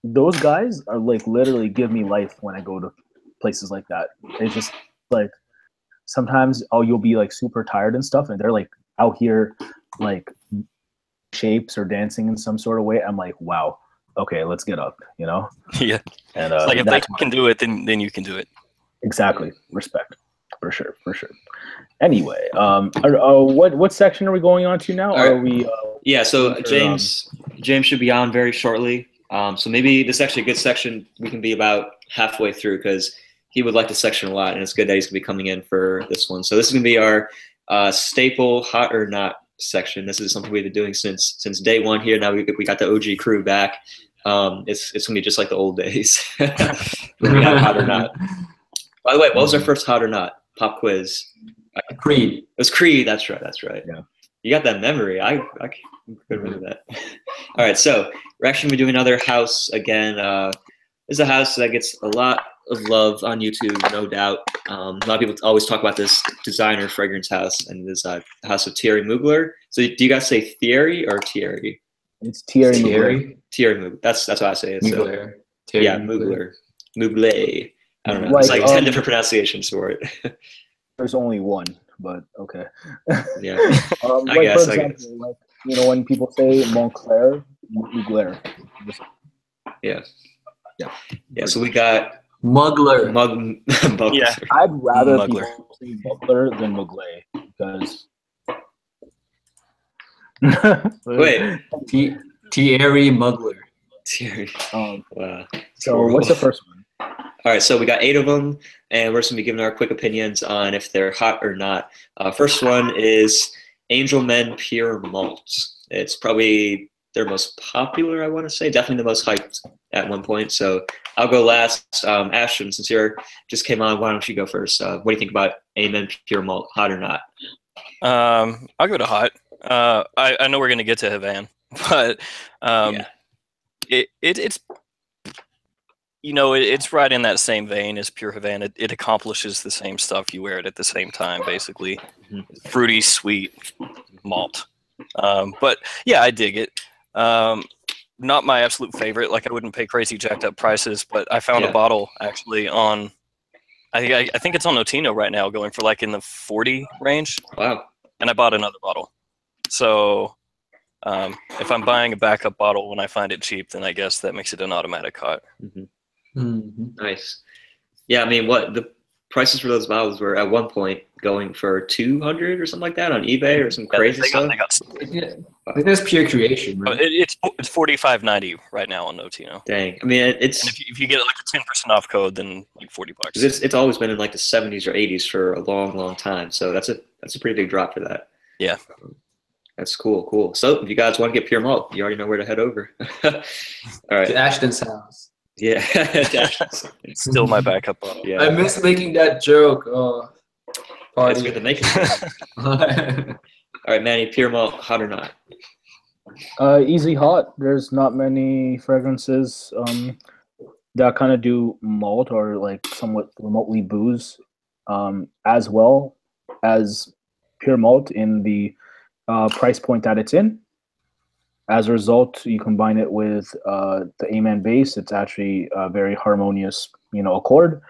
Those guys are like literally give me life when I go to places like that. It's just like. Sometimes you'll be like super tired and stuff, and they're like out here like shapes or dancing in some sort of way. I'm like, wow, okay, let's get up, you know? Yeah. And like if they can do it, then you can do it. Exactly. Respect. For sure. Anyway, what section are we going on to now? Are we yeah, so James should be on very shortly. So maybe this is actually a good section. We can be about halfway through because he would like the section a lot, and it's good that he's going to be coming in for this one. So this is going to be our staple hot or not section. This is something we've been doing since day one here. Now we got the OG crew back. It's going to be just like the old days. We have hot or not. By the way, what was our first hot or not pop quiz? Creed. It was Creed. That's right. Yeah. You got that memory. I could remember that. All right, so we're actually going to be doing another house again. This is a house that gets a lot of love on YouTube, no doubt. A lot of people always talk about this designer fragrance house, and this house of Thierry Mugler. So do you guys say Thierry or Thierry? It's Thierry Mugler. Thierry Mugler. That's how I say it. Mugler. So. Yeah, Mugler. Mugler. I don't know. Like, it's like 10 different pronunciations for it. There's only one, but okay. Yeah. I guess. Like, you know, when people say Montclair, Mugler. Yeah. So we got Mugler. Mugler. Yeah. I'd rather Mugler. people say Mugler than Mugler because. Wait. Thierry Mugler. Thierry. Wow. So what's the first one? All right, so we got 8 of them, and we're just going to be giving our quick opinions on if they're hot or not. First one is Angel Men Pure Malt. It's probably their most popular, I want to say. Definitely the most hyped at one point. So I'll go last. Ashton, since you just came on, why don't you go first? What do you think about Amen Pure Malt, hot or not? I'll go to hot. I know we're going to get to Havana, but it's you know, it's right in that same vein as Pure Havana. It accomplishes the same stuff. You wear it at the same time, basically. Fruity, sweet malt. But yeah, I dig it. Not my absolute favorite. Like I wouldn't pay crazy jacked up prices, but I found a bottle actually on. I think it's on Notino right now, going for like in the 40 range. Wow. And I bought another bottle. So if I'm buying a backup bottle when I find it cheap, then I guess that makes it an automatic hot. Nice. Yeah, I mean, what the prices for those bottles were at one point going for 200 or something like that on eBay or some crazy stuff. I think that's pure creation, right? It's $45.90 right now on Notino. Dang. I mean, it's. And if you get like a 10% off code, then like $40. It's always been in like the 70s or 80s for a long time. So that's a pretty big drop for that. Yeah. That's cool. So if you guys want to get Pure Malt, you already know where to head over. All right. To Ashton's house. Yeah. Still my backup bottle. Yeah. I miss making that joke. Oh, it's good to make it. All right, Manny, Pure Malt, hot or not? Easy hot. There's not many fragrances that kind of do malt or like somewhat remotely booze as well as Pure Malt in the price point that it's in. As a result, you combine it with the Amen base. It's actually a very harmonious, accord.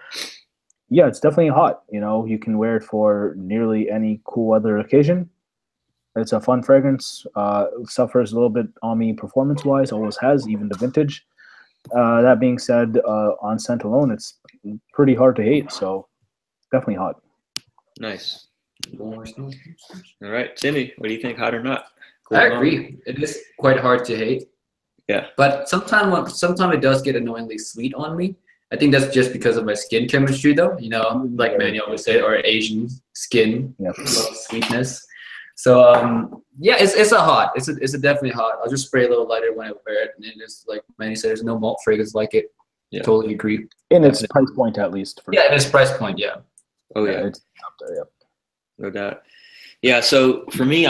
Yeah, it's definitely hot. You can wear it for nearly any cool weather occasion. It's a fun fragrance. Suffers a little bit on me performance-wise. Always has, even the vintage. That being said, on scent alone, it's pretty hard to hate. So definitely hot. Nice. All right, Timmy, what do you think, hot or not? I agree. It is quite hard to hate. Yeah. But sometimes it does get annoyingly sweet on me. I think that's just because of my skin chemistry, though. Like Manny always say, or Asian skin, love sweetness. So Yeah, it's a hot. It's a definitely hot. I'll just spray a little lighter when I wear it, and then just like Manny said, there's no malt fragrance like it. Yeah. Totally agree. In its price point, at least. Yeah, in its price point, yeah. Oh yeah, it's up there. Yeah. No doubt. Yeah. So for me,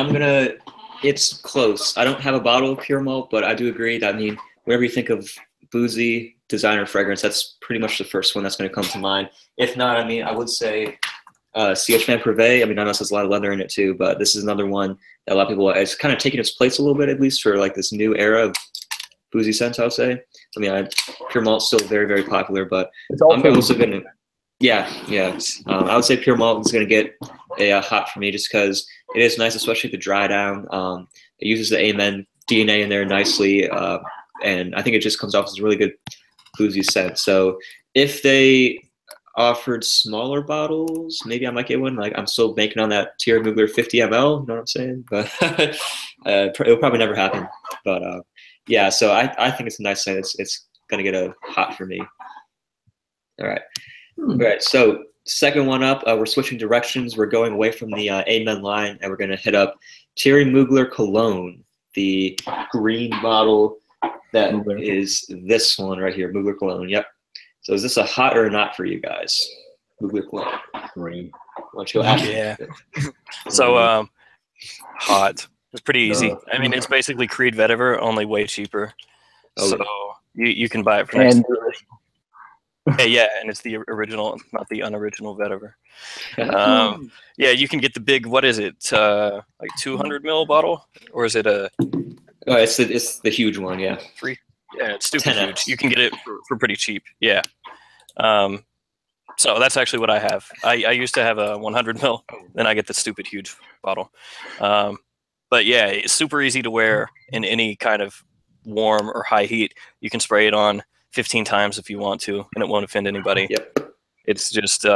it's close. I don't have a bottle of pure malt, but I do agree that, I mean, whenever you think of boozy designer fragrance, that's pretty much the first one that's going to come to mind. If not, I mean, I would say CH Van Privé. I mean, I know there's a lot of leather in it too, but this is another one that a lot of people, it's kind of taking its place a little bit, at least for like this new era of boozy scents, I would say. I mean, pure malt's still very, very popular, but I'm also going to, I would say pure malt is going to get a hot for me just because it is nice, especially to dry down. It uses the Amen DNA in there nicely, and I think it just comes off as a really good boozy scent. So if they offered smaller bottles, maybe I might get one. Like, I'm still banking on that Thierry Mugler 50 ml, you know what I'm saying? But it'll probably never happen. But yeah, so I think it's a nice scent. It's gonna get a hot for me. All right. All right, so second one up, we're switching directions. We're going away from the Amen line, and we're gonna hit up Thierry Mugler Cologne, the green bottle that is this one right here, Mugler Cologne. Yep. So is this a hot or a not for you guys? Mugler Cologne. Green. Why don't you go after? Yeah. So hot. It's pretty easy. I mean, it's basically Creed Vetiver, only way cheaper. Oh, so you can buy it for And yeah, and it's the original, not the unoriginal Vetiver. Yeah, you can get the big, what is it, like 200 ml bottle? Or is it a... Oh, it's the huge one, yeah. Free? Yeah, it's stupid 10X. huge. You can get it for pretty cheap, yeah. So that's actually what I have. I used to have a 100 ml, then I get the stupid huge bottle. But yeah, it's super easy to wear in any kind of warm or high heat. You can spray it on 15 times if you want to, and it won't offend anybody. Yep. It's just,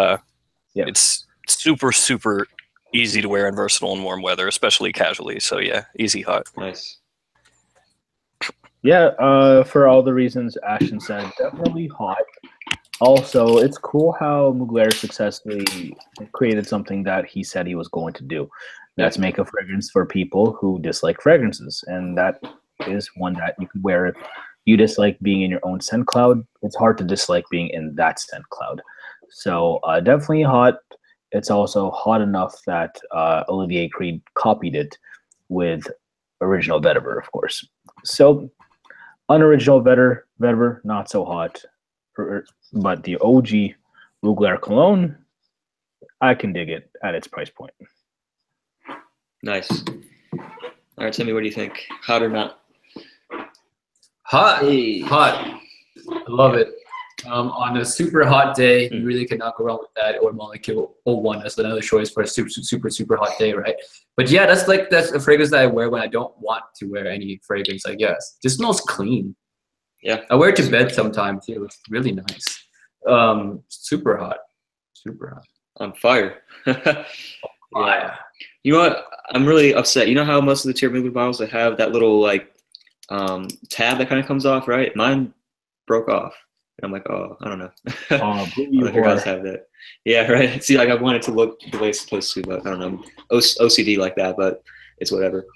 it's super, super easy to wear and versatile in warm weather, especially casually. So yeah, easy hot. Nice. Yeah, for all the reasons Ashton said, definitely hot. Also, it's cool how Mugler successfully created something that he said he was going to do. That's make a fragrance for people who dislike fragrances. And that is one that you could wear if you dislike being in your own scent cloud. It's hard to dislike being in that scent cloud. So definitely hot. It's also hot enough that Olivier Creed copied it with original Vetiver, of course. So unoriginal Vetiver, not so hot. But the OG Mugler Cologne, I can dig it at its price point. Nice. All right, Timmy, what do you think? Hot or not? Hot. Hey. Hot. I love it. On a super hot day, you really cannot go wrong with that. Or Molecule 01. That's another choice for a super hot day, right? But yeah, that's a fragrance that I wear when I don't want to wear any fragrance, I guess. Just smells clean. Yeah. I wear it to bed sometimes too. It's really nice. Super hot. Super hot. On fire. Yeah. You know what? I'm really upset. You know how most of the Thierry Mugler bottles, they have that little like tab that kind of comes off, right? Mine broke off. And I'm like, oh, I don't know. I don't know if you guys have that. Yeah, right. See, like I wanted to look the way it's supposed to, but I don't know. OCD like that, but it's whatever.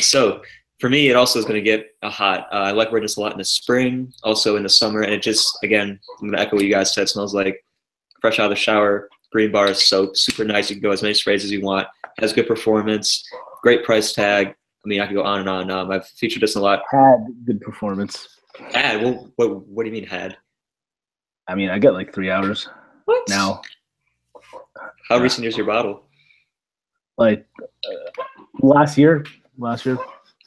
So for me, it also is going to get a hot. I like wearing this a lot in the spring, also in the summer, and it just, again, I'm going to echo what you guys said. It smells like fresh out of the shower, green bar soap, super nice. You can go as many sprays as you want. Has good performance, great price tag. I mean, I could go on and on. I've featured this a lot. Had good performance. Had? Well, what do you mean had? I mean, I get like 3 hours now. How recent is your bottle? Like last year.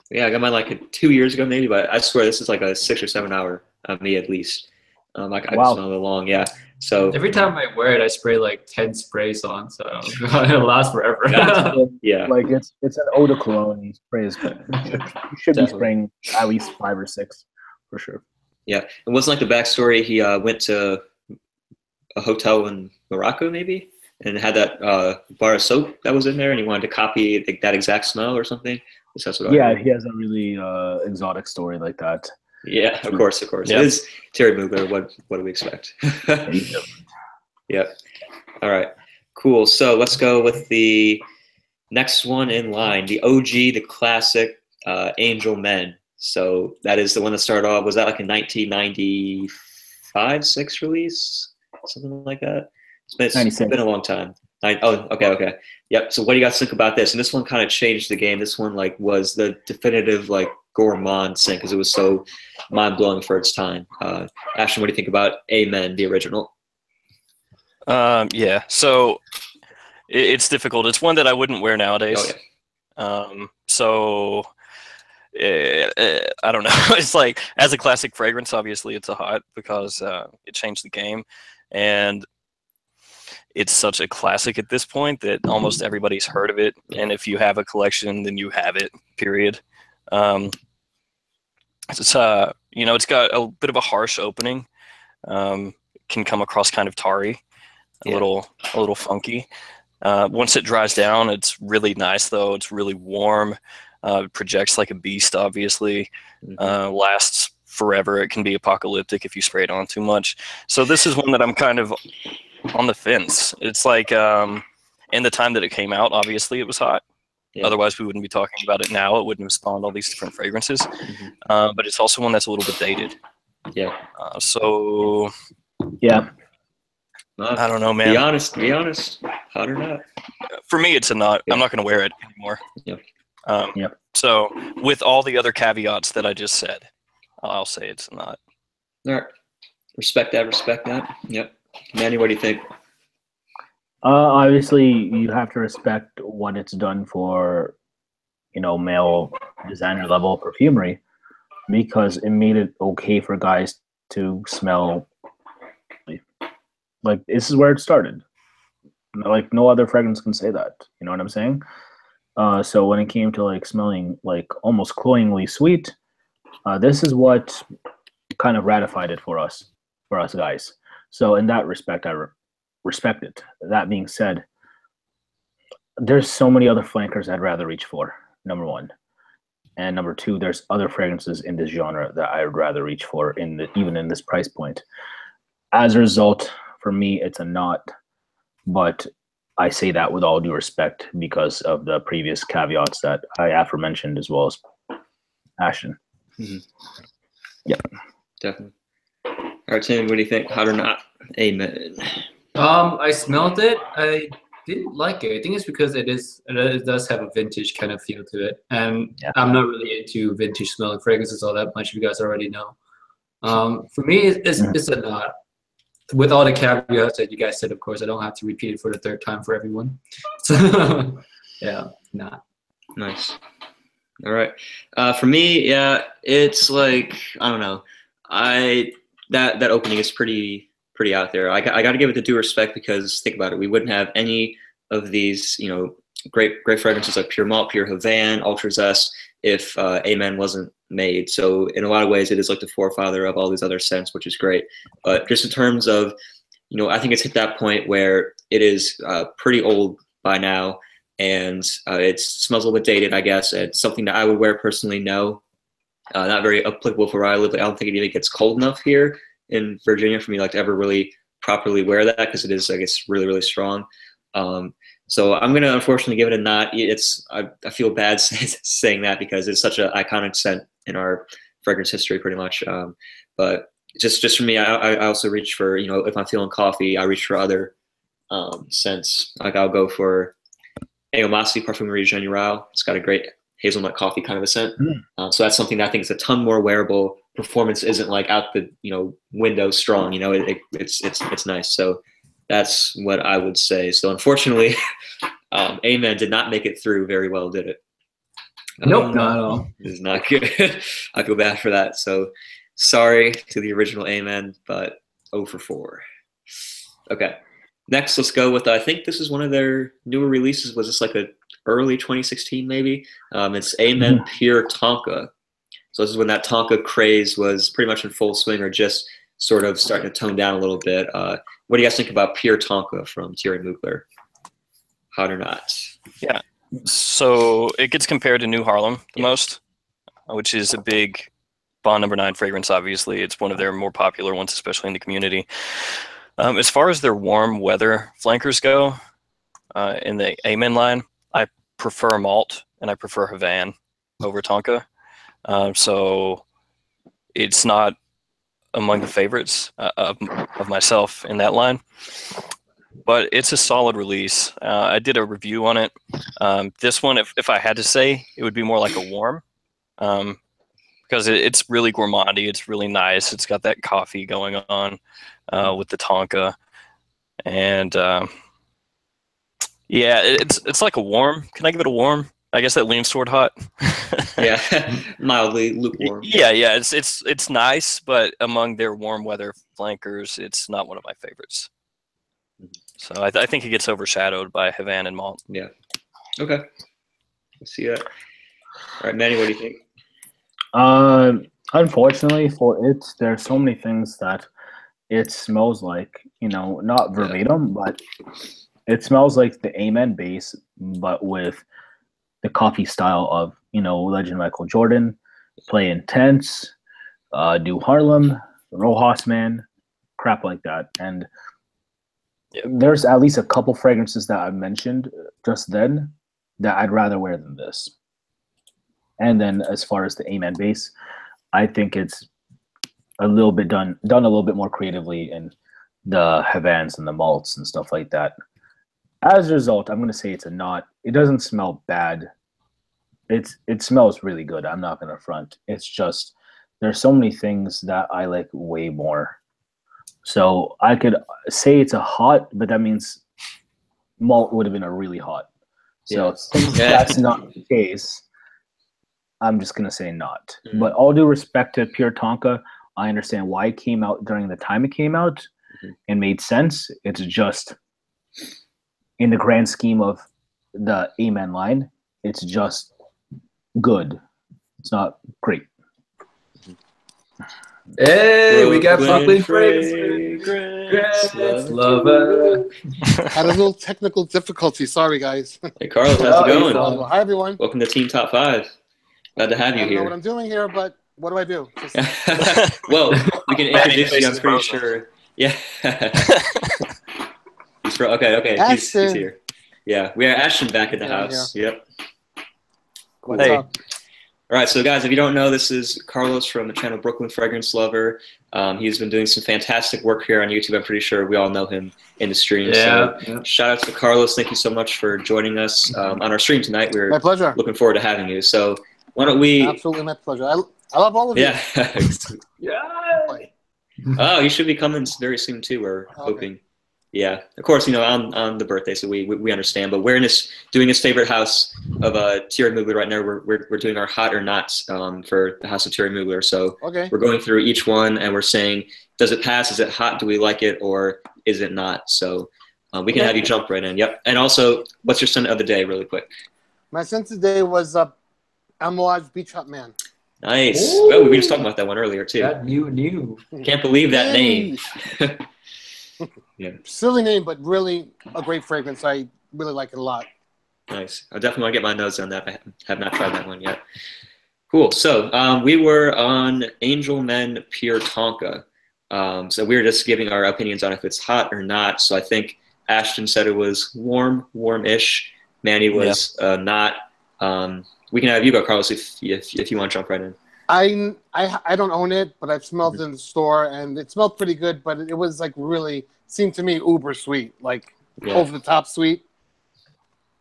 Yeah, I got mine like 2 years ago maybe, but I swear this is like a 6 or 7 hour me at least. I can smell it long, yeah. So every time I wear it, I spray like 10 sprays on, so it'll last forever. Yeah, like it's an eau de cologne. You spray is good. You should be spraying at least 5 or 6 for sure. Yeah, and wasn't like the backstory? He went to a hotel in Morocco maybe, and had that bar of soap that was in there, and he wanted to copy that exact smell or something. That's what I heard. He has a really exotic story like that. Yeah, of course. Yep. It is Thierry Mugler. What do we expect? Yeah. All right. Cool. So let's go with the Next one in line, the OG, the classic Angel Men. So that is the one that started off. Was that like a 1995, 6 release, something like that? It's been a long time. Okay. Yep. So what do you guys think about this? And this one kind of changed the game. This one like was the definitive like gourmand scent because it was so mind blowing for its time. Ashton, what do you think about Amen, the original? Yeah. So it's difficult. It's one that I wouldn't wear nowadays. Oh, yeah. So I don't know. It's like as a classic fragrance, obviously it's a hot because it changed the game, and it's such a classic at this point that almost everybody's heard of it. And if you have a collection, then you have it. Period. It's you know, it's got a bit of a harsh opening. Can come across kind of tarry, a little funky. Once it dries down, it's really nice though. It's really warm. It projects like a beast, obviously. Lasts forever. It can be apocalyptic if you spray it on too much. So this is one that I'm kind of on the fence. It's like in the time that it came out, obviously it was hot. Otherwise we wouldn't be talking about it now. It wouldn't have spawned all these different fragrances. But it's also one that's a little bit dated. So yeah. I don't know, man. Be honest. Hot or not? For me, it's a not. I'm not going to wear it anymore. So with all the other caveats that I just said, I'll say it's not. All right. Respect that. Yep. Manny, what do you think? Obviously, you have to respect what it's done for, you know, male designer level perfumery, because it made it okay for guys to smell like this is where it started. Like no other fragrance can say that. You know what I'm saying? So when it came to like smelling like almost cloyingly sweet, this is what kind of ratified it for us guys. So in that respect, I respect it. That being said, there's so many other flankers I'd rather reach for, number one. And number two, there's other fragrances in this genre that I would rather reach for even in this price point. As a result, for me, it's a not, but I say that with all due respect because of the previous caveats that I aforementioned, as well as Ashton. Yep. Definitely. All right, Tim, what do you think? Hot or not? Amen. I smelled it. I didn't like it. I think it's because it does have a vintage kind of feel to it, and I'm not really into vintage smelling fragrances all that much. You guys already know. For me, it's a not. With all the caveats that you guys said, of course, I don't have to repeat it for the third time for everyone. So, yeah, not. Nice. All right. For me, yeah, it's like I don't know. That opening is pretty out there. I got to give it the due respect because think about it. We wouldn't have any of these, you know, great fragrances like Pure Malt, Pure Havane, Ultra Zest if Amen wasn't made. So in a lot of ways, it is like the forefather of all these other scents, which is great. But just in terms of, you know, I think it's hit that point where it is pretty old by now, and it smells a little bit dated, I guess. It's something that I would wear personally. No, not very applicable for where I live. I don't think it even gets cold enough here in Virginia for me like to ever really properly wear that because it is, I guess, really strong. So I'm gonna unfortunately give it a not. I feel bad saying that because it's such an iconic scent in our fragrance history, pretty much. But just for me, I also reach for, you know, if I'm feeling coffee, I reach for other scents. Like I'll go for Eomasi Parfumerie J-ROYL. It's got a great hazelnut coffee kind of a scent. So that's something that I think is a ton more wearable. Performance isn't like out the, you know, window strong. You know, it's nice. So that's what I would say. So unfortunately, Amen did not make it through very well, did it? Nope, not at all. It's not good. I feel bad for that. So sorry to the original Amen, but 0 for 4. Okay. Next, let's go with, I think this is one of their newer releases. Was this like a early 2016 maybe? It's Amen Pure Tonka. So this is when that Tonka craze was pretty much in full swing or just sort of starting to tone down a little bit. What do you guys think about Pure Tonka from Thierry Mugler? Hot or not? Yeah. So it gets compared to New Harlem the most, which is a big Bond No. 9 fragrance, obviously. It's one of their more popular ones, especially in the community. As far as their warm weather flankers go, in the Amen line, I prefer malt, and I prefer Havana over Tonka. So it's not among the favorites of myself in that line. But it's a solid release. I did a review on it. This one, if I had to say, it would be more like a warm. Because it's really gourmandy. It's really nice. It's got that coffee going on with the Tonka. And yeah, it's like a warm. Can I give it a warm? I guess that leans toward hot. Yeah, mildly lukewarm. Yeah. It's nice, but among their warm weather flankers, it's not one of my favorites. So I think it gets overshadowed by Havana and malt. Yeah. Okay. Let's see that. All right, Manny, what do you think? Unfortunately for it, there's so many things that it smells like, you know, not verbatim, but it smells like the Amen base, but with the coffee style of, you know, Legend Michael Jordan, Play Intense, New Harlem, Rojas Man, crap like that. And there's at least a couple fragrances that I mentioned just then that I'd rather wear than this. And then as far as the Amen base, I think it's a little bit done a little bit more creatively in the Havanas and the malts and stuff like that. As a result, I'm going to say it's a not. It doesn't smell bad. It smells really good. I'm not going to front. It's just there's so many things that I like way more. So I could say it's a hot, but that means malt would have been a really hot. So since that's not the case, I'm just going to say not. But all due respect to Pure Tonka, I understand why it came out during the time it came out and made sense. It's just in the grand scheme of the Amen line, it's just good. It's not great. Hey, we got Brooklyn Fragrance Lover. Had a little technical difficulty. Sorry, guys. Hey, Carlos, how's it going? Hi, everyone. Welcome to Team Top 5. Glad to have you I don't here. know what I'm doing here, but what do I do? Well, we can introduce you. I'm pretty sure. Yeah. Okay. He's here. Yeah, we are Ashton back at the house. Yep. What's up? All right, so guys, if you don't know, this is Carlos from the channel Brooklyn Fragrance Lover. He's been doing some fantastic work here on YouTube. I'm pretty sure we all know him in the stream. So shout out to Carlos. Thank you so much for joining us on our stream tonight. We're my pleasure. Looking forward to having you. So why don't we? Absolutely my pleasure. I love all of you. Yeah. Oh, you should be coming very soon too. We're hoping. Yeah, of course, you know, on the birthday, so we understand. But we're doing his favorite house of Thierry Mugler right now. We're doing our hot or nots for the house of Thierry Mugler. So we're going through each one and we're saying, does it pass? Is it hot? Do we like it, or is it not? So we can have you jump right in. Yep. And also, what's your scent of the day, really quick? My scent today was Amouage Beach Hut Man. Nice. Oh, we were just talking about that one earlier too. That new. Can't believe that name. Yeah. Silly name, but really a great fragrance. I really like it a lot. Nice. I definitely want to get my nose on that. I have not tried that one yet. Cool. So we were on Angel Men Pure Tonka. So we were just giving our opinions on if it's hot or not. So I think Ashton said it was warm-ish. Manny was not. We can have you go, Carlos, if you want to jump right in. I don't own it, but I've smelled it in the store, and it smelled pretty good. But it was like really seemed to me uber sweet, like over the top sweet,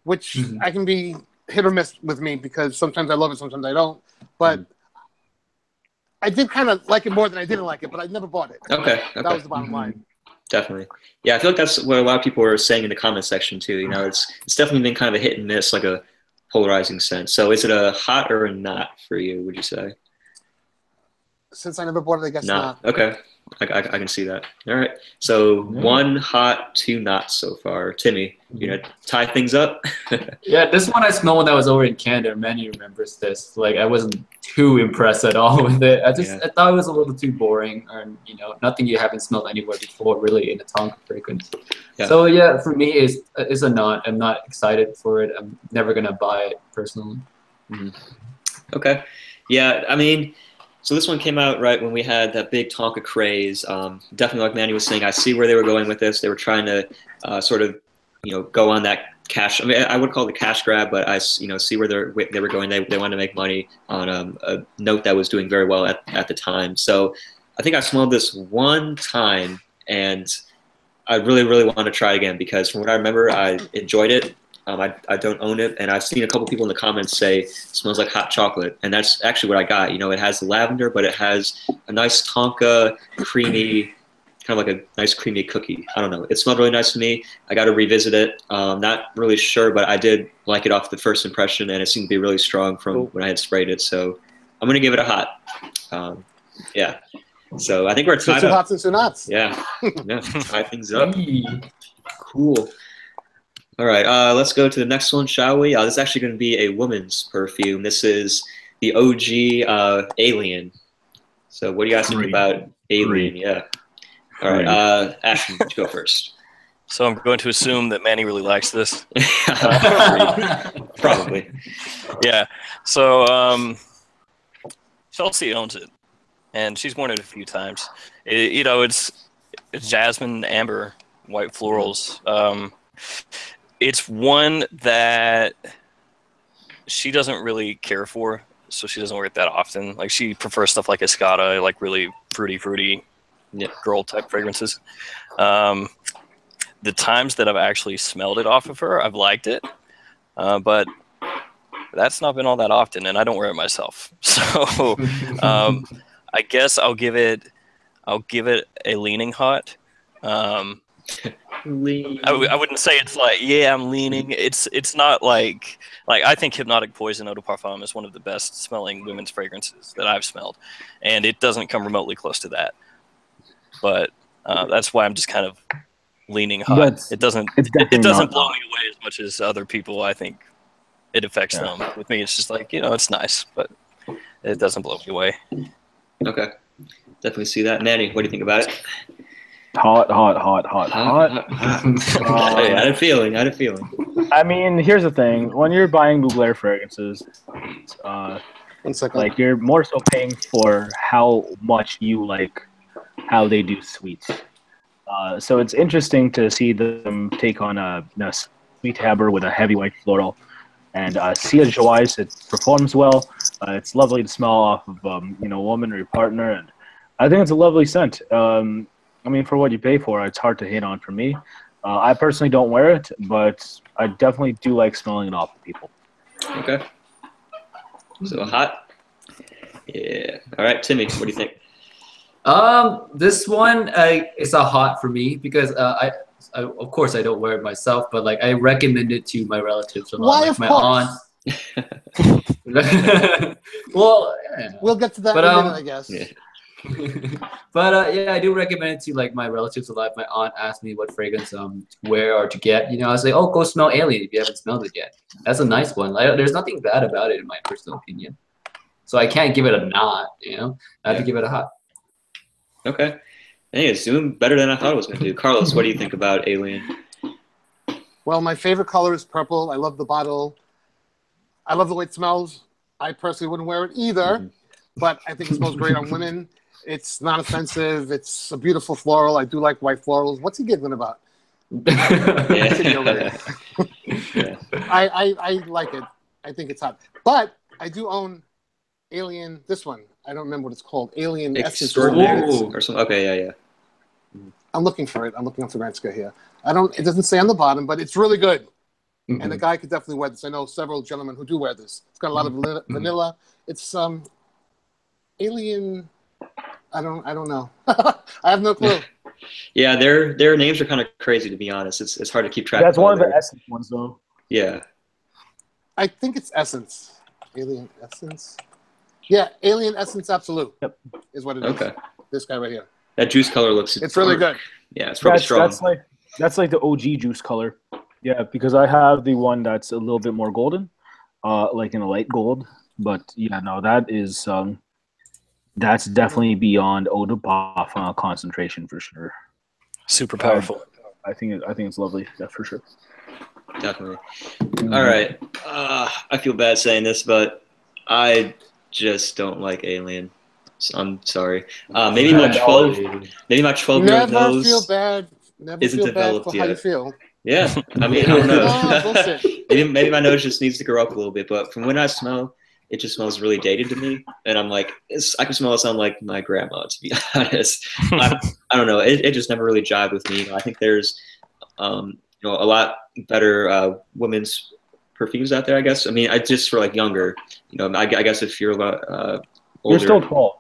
which I can be hit or miss with me because sometimes I love it, sometimes I don't. But I did kind of like it more than I didn't like it, but I never bought it. Okay. That was the bottom line. Definitely. Yeah, I feel like that's what a lot of people are saying in the comment section too. You know, it's definitely been kind of a hit and miss, like a polarizing scent. So is it a hot or a not for you, would you say? Since I never bought it, I guess not. Okay. I can see that. All right. So 1 hot, 2 not so far. Timmy, you know, tie things up? Yeah, this one I smelled when I was over in Canada. Manny remembers this. Like, I wasn't too impressed at all with it. I thought it was a little too boring, and you know, nothing you haven't smelled anywhere before, really, in a Tonka fragrance. Yeah. So yeah, for me, it's a not. I'm not excited for it. I'm never gonna buy it personally. Okay. Yeah, I mean. So this one came out right when we had that big Tonka craze. Definitely, like Manny was saying, I see where they were going with this. They were trying to sort of, you know, go on that cash. I mean, I would call it a cash grab, but I see where they were going. They wanted to make money on a note that was doing very well at the time. So I think I smelled this one time, and I really, really want to try it again because from what I remember, I enjoyed it. I don't own it, and I've seen a couple people in the comments say it smells like hot chocolate, and that's actually what I got. It has the lavender, but it has a nice tonka, creamy, kind of like a nice creamy cookie. I don't know. It smelled really nice to me. I got to revisit it. Not really sure, but I did like it off the first impression, and it seemed to be really strong from when I had sprayed it. So I'm gonna give it a hot. Yeah. So I think we're tied up. Two hots and two nots. Yeah. Yeah. Tie things up. Cool. All right, let's go to the next one, shall we? This is actually going to be a woman's perfume. This is the OG Alien. So what do you guys think about Alien? Yeah. All right, Ashton, you go first. So I'm going to assume that Manny really likes this. Probably. Yeah. So Chelsea owns it, and she's worn it a few times. It's jasmine, amber, white florals. It's one that she doesn't really care for, so she doesn't wear it that often. Like, she prefers stuff like Escada, like really fruity girl type fragrances. The times that I've actually smelled it off of her, I've liked it, but that's not been all that often, and I don't wear it myself. So I guess I'll give it a leaning hot. I wouldn't say it's like, yeah, I'm leaning. It's not like I think Hypnotic Poison Eau de Parfum is one of the best smelling women's fragrances that I've smelled, and it doesn't come remotely close to that. But that's why I'm just kind of leaning hot. It doesn't blow me away as much as other people. I think it affects them. With me, it's just like, it's nice, but it doesn't blow me away. Okay, definitely see that. Manny, what do you think about it? Hot. Hey, I had a feeling. I mean, here's the thing: when you're buying Mugler fragrances, like, you're more so paying for how much you like how they do sweets. So it's interesting to see them take on a sweet haber with a heavy white floral, and see it Joyce. It performs well. It's lovely to smell off of a woman or your partner, and I think it's a lovely scent. I mean, for what you pay for, it's hard to hit on for me. I personally don't wear it, but I definitely do like smelling it off of people. Okay. So hot. Yeah. All right, Timmy, what do you think? This one is a hot for me because I of course I don't wear it myself, but like I recommend it to my relatives a lot. Why, like my aunt. Well, we'll get to that in a minute, I guess. Yeah. But yeah, I do recommend it to like my relatives a lot. My aunt asked me what fragrance to wear or to get. I was like, oh, go smell Alien if you haven't smelled it yet. That's a nice one. There's nothing bad about it in my personal opinion. So I can't give it a not. I have to give it a hot. Okay. Hey, it's doing better than I thought it was going to do. Carlos, what do you think about Alien? Well, my favorite color is purple. I love the bottle. I love the way it smells. I personally wouldn't wear it either, but I think it smells great on women. It's not offensive. It's a beautiful floral. I do like white florals. What's he giggling about? Yeah. I like it. I think it's hot. But I do own Alien, this one. I don't remember what it's called. Alien Essence. Or something. Okay, yeah. I'm looking for it. I'm looking on Fragrantica here. It doesn't say on the bottom, but it's really good. Mm-hmm. And the guy could definitely wear this. I know several gentlemen who do wear this. It's got a lot of vanilla. It's Alien. I don't know. I have no clue. Yeah, their names are kind of crazy, to be honest. It's hard to keep track. That's one of the Essence ones, though. Yeah. I think it's Essence. Alien Essence. Yeah, Alien Essence Absolute. Yep. Is what it is. Okay. This guy right here. That juice color looks. It's really good. Yeah, it's probably strong. That's like the OG juice color. Yeah, because I have the one that's a little bit more golden, like in a light gold. But yeah, no, that is that's definitely beyond eau de parfum concentration for sure. Super powerful. I think it's lovely. That's for sure. Definitely. All right. I feel bad saying this, but I just don't like Alien. So I'm sorry. Maybe my 12-year-old nose feel bad. Never isn't feel bad developed for yet. how you feel. Yeah, I mean, I don't know. Bullshit. maybe my nose just needs to grow up a little bit, but from when I smell, it just smells really dated to me, and I'm like, I can smell it sound like my grandma, to be honest. I don't know. It just never really jived with me. I think there's, you know, a lot better women's perfumes out there, I guess. I mean, I just for like younger, you know, I guess if you're a lot older. You're still 12.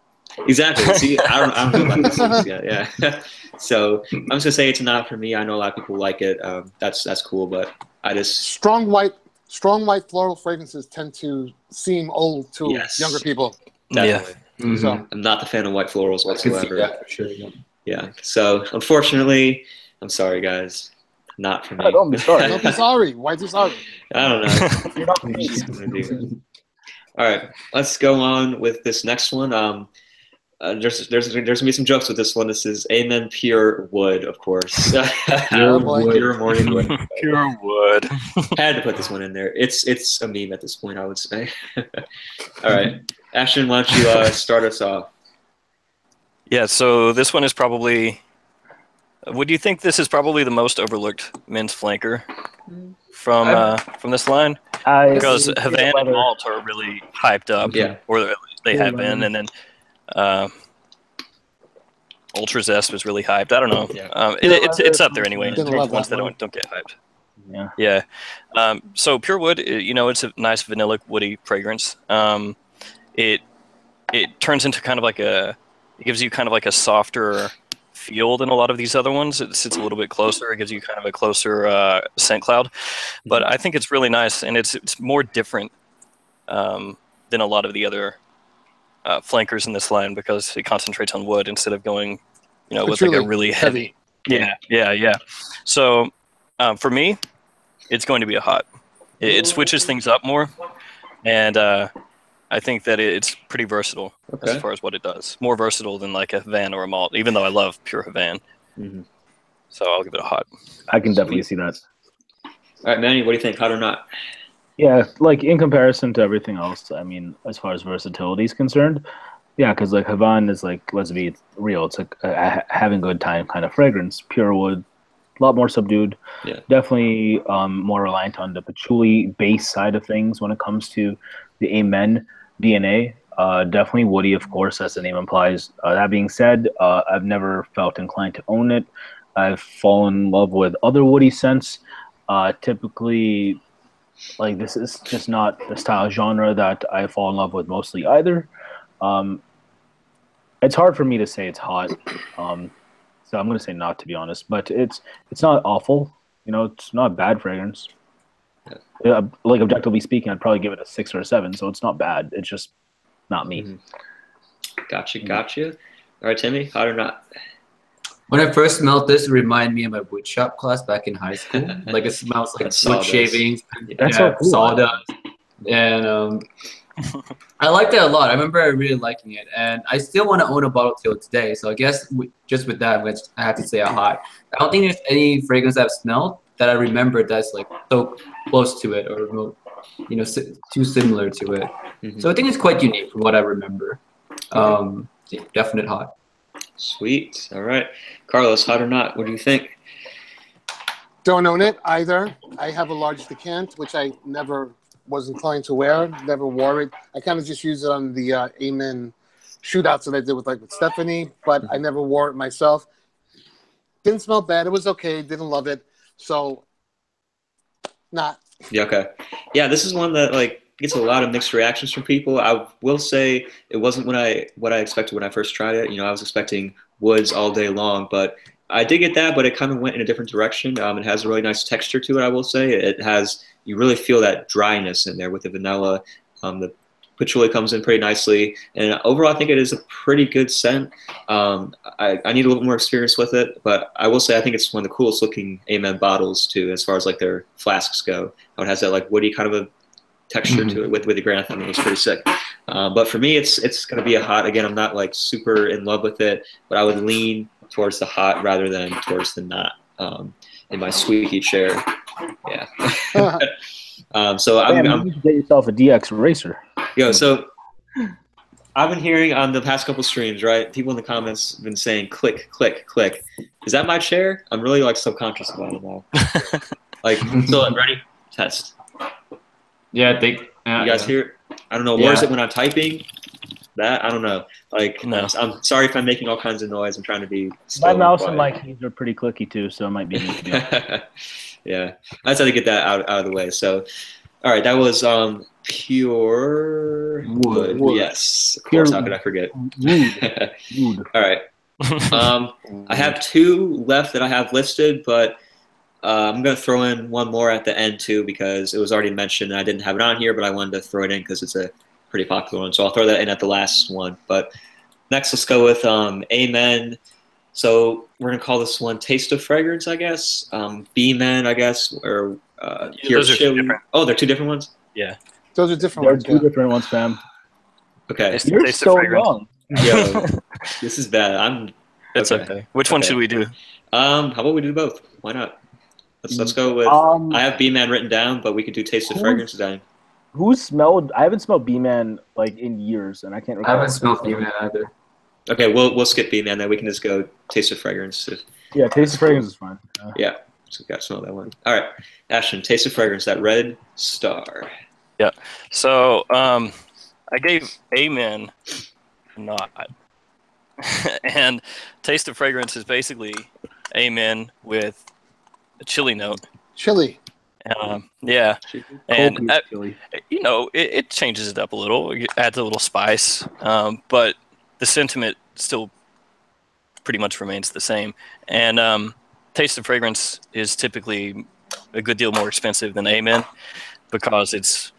Exactly. See, I don't know about this yet. Yeah. So I'm just gonna say it's not for me. I know a lot of people like it. That's cool, but I just strong white floral fragrances tend to seem old to younger people. Definitely. Yeah. Mm-hmm. So I'm not the fan of white florals whatsoever. Yeah, for sure. Yeah. So unfortunately, I'm sorry, guys. Not for me. Don't be sorry. don't be sorry. Why be sorry? I don't know. You're not me. All right, let's go on with this next one. There's gonna be some jokes with this one. This is Amen Pure Wood, of course. Pure wood. Pure morning wood. Pure wood. Had to put this one in there. It's a meme at this point, I would say. All right, Ashton, why don't you start us off? Yeah, so this one is probably. Would you think this is probably the most overlooked men's flanker from this line? Because Havana and Malt are really hyped up, or at least they have been, and then Ultra Zest was really hyped. I don't know. It's up there anyway. It's ones that don't get hyped. Yeah. So Pure Wood, you know, it's a nice vanilla woody fragrance. It turns into kind of like it gives you kind of like a softer feel than a lot of these other ones. It sits a little bit closer. It gives you kind of a closer scent cloud. But I think it's really nice, and it's more different than a lot of the other flankers in this line because it concentrates on wood instead of going, you know, with like a really heavy. Yeah. So for me, it's going to be a hot. It switches things up more, and I think that it's pretty versatile as far as what it does. More versatile than like a Havana or a Malt, even though I love pure Havana. So I'll give it a hot. I can definitely see that. All right, Manny, what do you think? Hot or not? Yeah, like in comparison to everything else, I mean, as far as versatility is concerned, yeah, because like Havana is like, let's be real, it's like a having good time kind of fragrance. Pure Wood, a lot more subdued. Yeah. Definitely more reliant on the patchouli base side of things when it comes to the Amen DNA. Definitely woody, of course, as the name implies. That being said, I've never felt inclined to own it. I've fallen in love with other woody scents. Typically, like this is just not the style genre that I fall in love with mostly either. It's hard for me to say it's hot. So I'm going to say not, to be honest. But it's not awful. You know, it's not a bad fragrance. Like objectively speaking, I'd probably give it a 6 or a 7. So it's not bad. It's just not me. Gotcha. All right, Timmy, hot or not? When I first smelled this, it reminded me of my wood shop class back in high school. Like it smells like wood shavings, so cool. sawdust, and I liked it a lot. I remember really liking it, and I still want to own a bottle till today. So I guess just with that, I have to say a hot. I don't think there's any fragrance I've smelled that I remember that's like so close to it, or you know, too similar to it. So I think it's quite unique from what I remember. Definite hot. Sweet. All right, Carlos, hot or not? What do you think? Don't own it either. I have a large decant, which I never was inclined to wear. Never wore it. I kind of just used it on the Amen shootouts that I did with Stephanie, but I never wore it myself. Didn't smell bad. It was okay. Didn't love it. So, not. Yeah. Okay. Yeah, this is one that like gets a lot of mixed reactions from people. I will say it wasn't what I expected when I first tried it. You know, I was expecting woods all day long, but I did get that, but it kind of went in a different direction. It has a really nice texture to it, I will say. It has, you really feel that dryness in there with the vanilla. The patchouli comes in pretty nicely. And overall, I think it is a pretty good scent. I need a little more experience with it, but I will say I think it's one of the coolest looking Amen bottles too, as far as like their flasks go. How it has that like woody kind of a texture to it with the granite. It was pretty sick. But for me, it's going to be a hot. Again, I'm not like super in love with it, but I would lean towards the hot rather than towards the not in my squeaky chair. Yeah. So I'm you need to get yourself a DX Racer. So I've been hearing on the past couple streams, right? People in the comments have been saying click, click, click. Is that my chair? I'm really like subconscious about it now. Like, so ready? Test. Yeah, I think. You guys hear it? I don't know. Where is it when I'm typing? That I don't know. Like, no. I'm sorry if I'm making all kinds of noise. I'm trying to be. My mouse and my keys are pretty clicky too, so it might be. Yeah, I just had to get that out of the way. So, all right, that was pure wood. Yes, of course. How could I forget? Wood. All right. I have 2 left that I have listed, but I'm going to throw in one more at the end too because it was already mentioned and I didn't have it on here, but I wanted to throw it in because it's a pretty popular one. So I'll throw that in at the last one. But next, let's go with Amen. So we're going to call this one Taste of Fragrance, I guess. B-Man, I guess, or those are 2 different. Oh, they're 2 different ones? Yeah. Those are different ones. They're 2 different ones, fam. Okay. You're so wrong. Yo, this is bad. It's okay. Which one should we do? How about we do both? Why not? Let's go with. I have B-Man written down, but we could do Taste of Fragrance then. I haven't smelled B-Man like in years, and I can't recall. I haven't smelled B-Man either. Okay, we'll skip B-Man then. We can just go Taste of Fragrance. Yeah, Taste of Fragrance is fine. Yeah, so we got to smell that one. All right, Ashton, Taste of Fragrance, that red star. Yeah. So I gave Amen a nod. And Taste of Fragrance is basically Amen with a chili note. Chili. Yeah. And, chili. you know, it changes it up a little. It adds a little spice. But the sentiment still pretty much remains the same. And Taste of Fragrance is typically a good deal more expensive than Amen because it's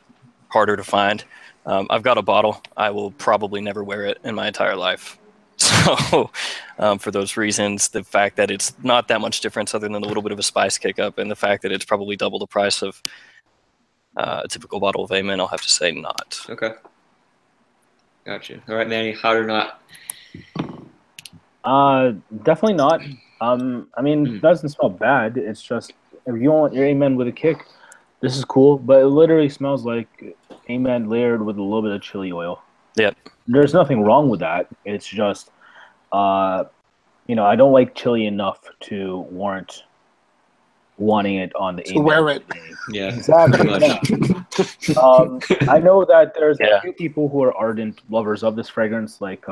harder to find. I've got a bottle. I will probably never wear it in my entire life. So for those reasons, the fact that it's not that much difference other than a little bit of a spice kick up, and the fact that it's probably double the price of a typical bottle of Amen, I'll have to say not. Okay. Gotcha. All right, Manny, hot or not? Definitely not. I mean, it doesn't smell bad. It's just if you want your Amen with a kick, this is cool. But it literally smells like Amen layered with a little bit of chili oil. Yep. There's nothing wrong with that. It's just, you know, I don't like chili enough to warrant wanting it on the to wear it. Yeah, exactly. I know that there's a few people who are ardent lovers of this fragrance, like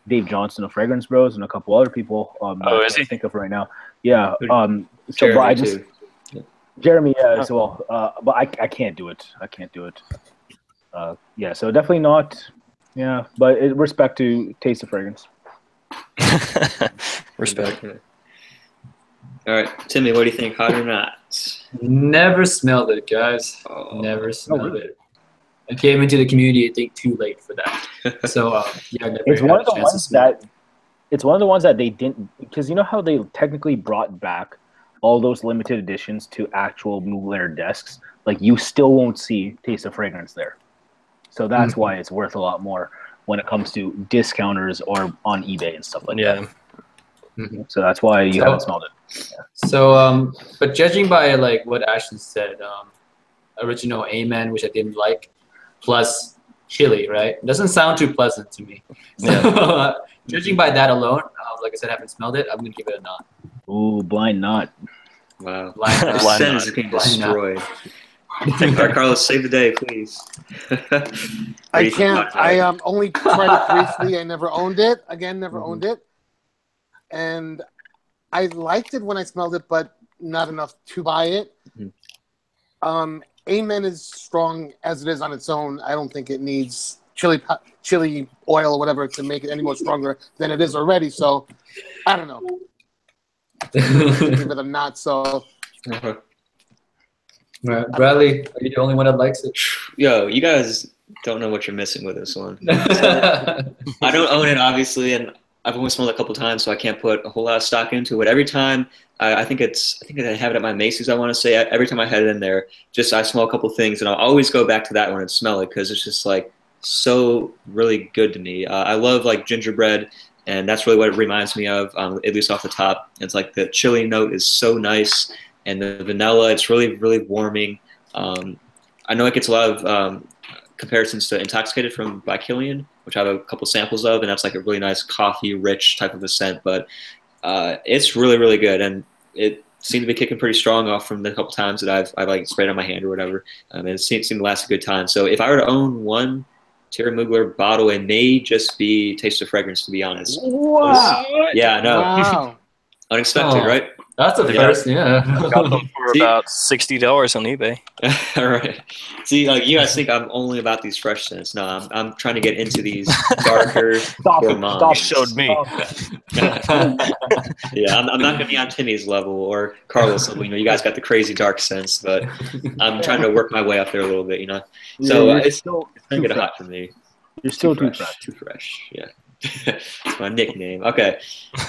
Dave Johnson of Fragrance Bros, and a couple other people. Is he? Think of right now. Yeah. Jeremy, but I just Jeremy, as well. But I can't do it. I can't do it. Yeah. So definitely not. Yeah, but respect to Taste of Fragrance. Respect. All right, Timmy, what do you think? Hot or not? Never smelled it, guys. Oh. Never smelled it. I came into the community, I think, too late for that. So yeah, never it's one of the had a chance to ones smell it. that it's one of the ones that they didn't, because you know how they technically brought back all those limited editions to actual Mugler desks. Like you still won't see Taste of Fragrance there. So that's why it's worth a lot more when it comes to discounters or on eBay and stuff like that. So that's why you haven't smelled it. Yeah. So, but judging by like what Ashton said, original Amen, which I didn't like, plus chili, right? It doesn't sound too pleasant to me. So, judging by that alone, like I said, I haven't smelled it. I'm gonna give it a nod. Ooh, blind nod. Wow. Blind Scent is being destroyed. All right, Carlos, save the day, please. I can't. I only tried it briefly. I never owned it. Again, never owned it. And I liked it when I smelled it, but not enough to buy it. Amen is strong as it is on its own. I don't think it needs chili oil or whatever to make it any more stronger than it is already. So I don't know. Give it a not so. Bradley, are you the only one that likes it? Yo, you guys don't know what you're missing with this one. I don't own it, obviously, and I've only smelled it a couple times, so I can't put a whole lot of stock into it. Every time, I think I have it at my Macy's, I want to say. Every time I head in there, I smell a couple things, and I'll always go back to that one and smell it because it's just like so really good to me. I love like gingerbread, and that's really what it reminds me of, at least off the top. It's like the chili note is so nice, and the vanilla, it's really, really warming. I know it gets a lot of comparisons to Intoxicated by Killian, which I have a couple samples of, and that's like a really nice coffee-rich type of a scent. But it's really, really good, and it seemed to be kicking pretty strong off from the couple times that I've like sprayed on my hand or whatever. And it seemed to last a good time. So if I were to own one Thierry Mugler bottle, it may just be Taste of Fragrance, to be honest. Wow. Yeah, I know. Wow. Unexpected, right? That's a first, yeah. Got them for about $60 on eBay. All right. See, like you guys think I'm only about these fresh scents. No, I'm trying to get into these darker gourmands. You showed me. Yeah, I'm not gonna be on Timmy's level or Carlos level. You know, you guys got the crazy dark scents, but I'm trying to work my way up there a little bit. You know, so it's still gonna get hot for me. You're still too fresh. Too fresh. Yeah, it's my nickname. Okay.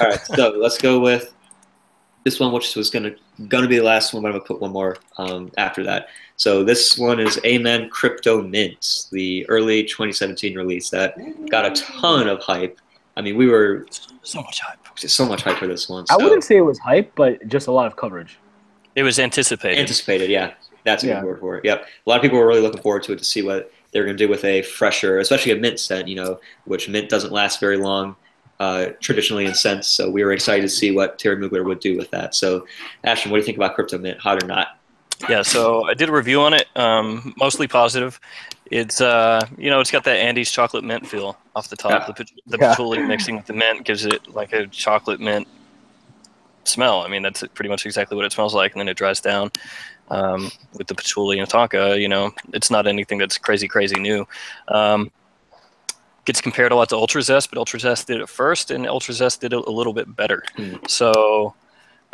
All right. So let's go with this one, which was gonna be the last one, but I'm gonna put one more after that. So this one is Amen Crypto Mint, the early 2017 release that got a ton of hype. I mean, we were so much hype for this one. So. I wouldn't say it was hype, but just a lot of coverage. It was anticipated. Anticipated, yeah. That's a good word for it. Yep. A lot of people were really looking forward to it to see what they're going to do with a fresher, especially a mint scent, you know, which mint doesn't last very long traditionally in scents. So we were excited to see what Thierry Mugler would do with that. So, Ashton, what do you think about Crypto Mint, hot or not? Yeah, so I did a review on it, mostly positive. It's you know, it's got that Andes chocolate mint feel off the top. Yeah. The patchouli mixing with the mint gives it like a chocolate mint smell. I mean, that's pretty much exactly what it smells like, and then it dries down with the patchouli and tonka. You know, it's not anything that's crazy new. Gets compared a lot to Ultra Zest, but Ultra Zest did it first, and Ultra Zest did it a little bit better. So.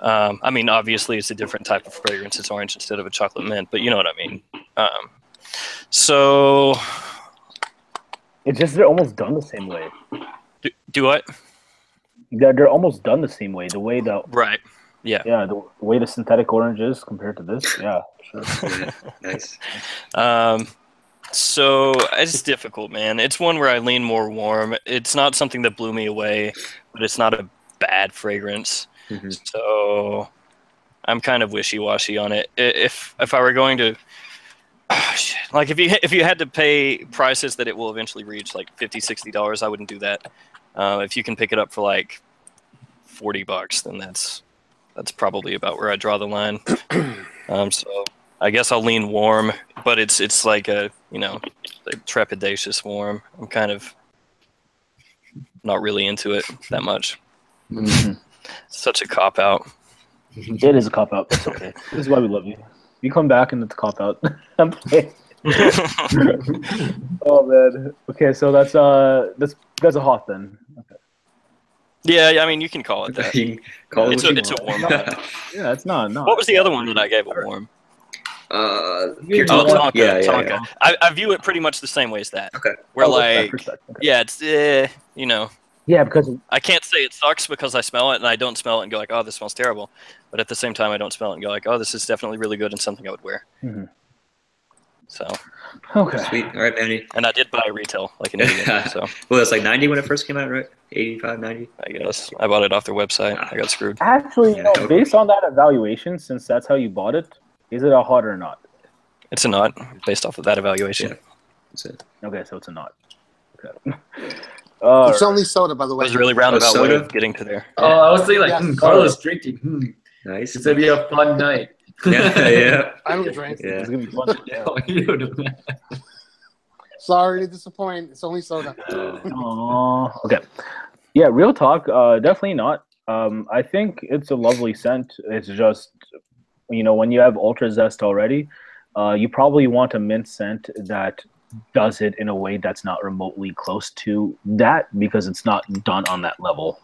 I mean, obviously, it's a different type of fragrance. It's orange instead of a chocolate mint, but you know what I mean. So it's just they're almost done the same way. Do what? They're almost done the same way. The way the yeah, the way the synthetic orange is compared to this, sure. Nice. So it's difficult, man. It's one where I lean more warm. It's not something that blew me away, but it's not a bad fragrance. So I'm kind of wishy-washy on it. If I were going to, like, if you had to pay prices that it will eventually reach, like $50-$60, I wouldn't do that. If you can pick it up for like $40, then that's probably about where I draw the line. So I guess I'll lean warm, but it's like a, you know, a trepidatious warm. I'm kind of not really into it that much. Such a cop-out. It is a cop-out. It's okay. This is why we love you. You come back and it's a cop-out. I'm playing. Oh, man. Okay, so that's a hot then. Okay. Yeah, I mean, you can call it that. It's a warm. Yeah, it's not. What was the other one that I gave a warm? Tonka. Tonka. I view it pretty much the same way as that. Okay. Where yeah, it's you know. Yeah, because I can't say it sucks because I smell it and I don't smell it and go like, oh, this smells terrible. But at the same time, I don't smell it and go like, oh, this is definitely really good and something I would wear. So. Okay. Sweet. All right, Manny. And I did buy retail like an idiot. So. Well, it's like 90 when it first came out, right? 85, 90? I guess. I bought it off their website. I got screwed. Actually, you know, based on that evaluation, since that's how you bought it, is it a hot or not? It's a not, based off of that evaluation. Yeah. That's it. Okay, so it's a not. Okay. It's only soda, by the way. It was a really roundabout way of getting to there. Oh, I was thinking like, Carlos drinking. Nice. It's going to be a fun night. Yeah. I don't drink. Yeah. It's going to be fun. Yeah. Sorry to disappoint. It's only soda. Okay. Yeah, real talk. Definitely not. I think it's a lovely scent. It's just, you know, when you have Ultra Zest already, you probably want a mint scent that does it in a way that's not remotely close to that because it's not done on that level.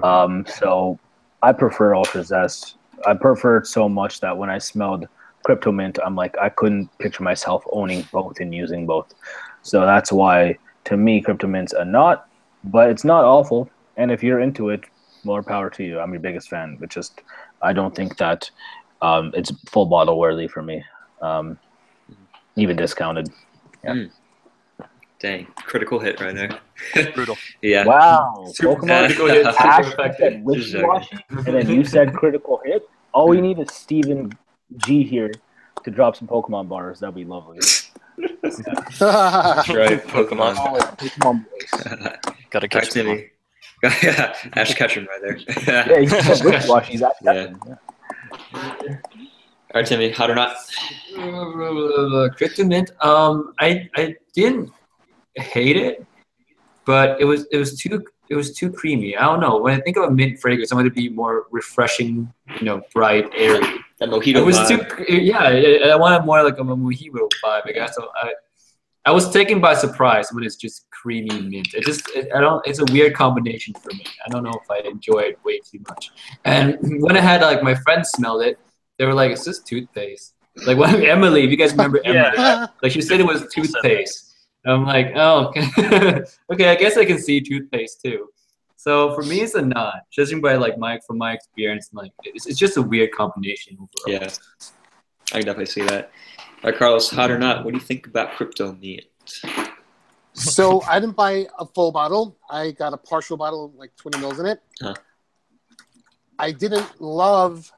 So I prefer Ultra Zest. I prefer it so much that when I smelled Crypto Mint, I'm like, I couldn't picture myself owning both and using both. So that's why, to me, Crypto Mint's a not, but it's not awful. And if you're into it, more power to you. I'm your biggest fan, but just I don't think that it's full bottle worthy for me, even discounted. Yeah. Dang, critical hit right there. Brutal. Yeah. Wow. Pokemon critical hit. Said wishy-washy, and then you said critical hit. All we need is Steven G here to drop some Pokemon bars. That'd be lovely. That's right, Pokemon. Come on, boys. Gotta catch him. Timmy. Ash Ketchum right there. Yeah, he's so wishy-washy. He's Ash Ketchum. All right, Timmy, hot or not? Crypto Mint. I didn't hate it, but it was too creamy. I don't know. When I think of a mint fragrance, I want it to be more refreshing, bright, airy. That mojito It was vibe. I wanted more like a mojito vibe, I guess. So I was taken by surprise when it's just creamy mint. It's a weird combination for me. I don't know if I enjoy it way too much. And when I had my friends smelled it, they were like, "It's just toothpaste." Like when Emily, if you guys remember Emily, like she said it was toothpaste. And I'm like, oh, okay. Okay, I guess I can see toothpaste too. So for me, it's a nod, judging by from my experience. It's just a weird combination overall. Yeah, I can definitely see that. All right, Carlos, hot or not? What do you think about Crypto Mint? So I didn't buy a full bottle. I got a partial bottle, like 20 mils in it. Huh. I didn't love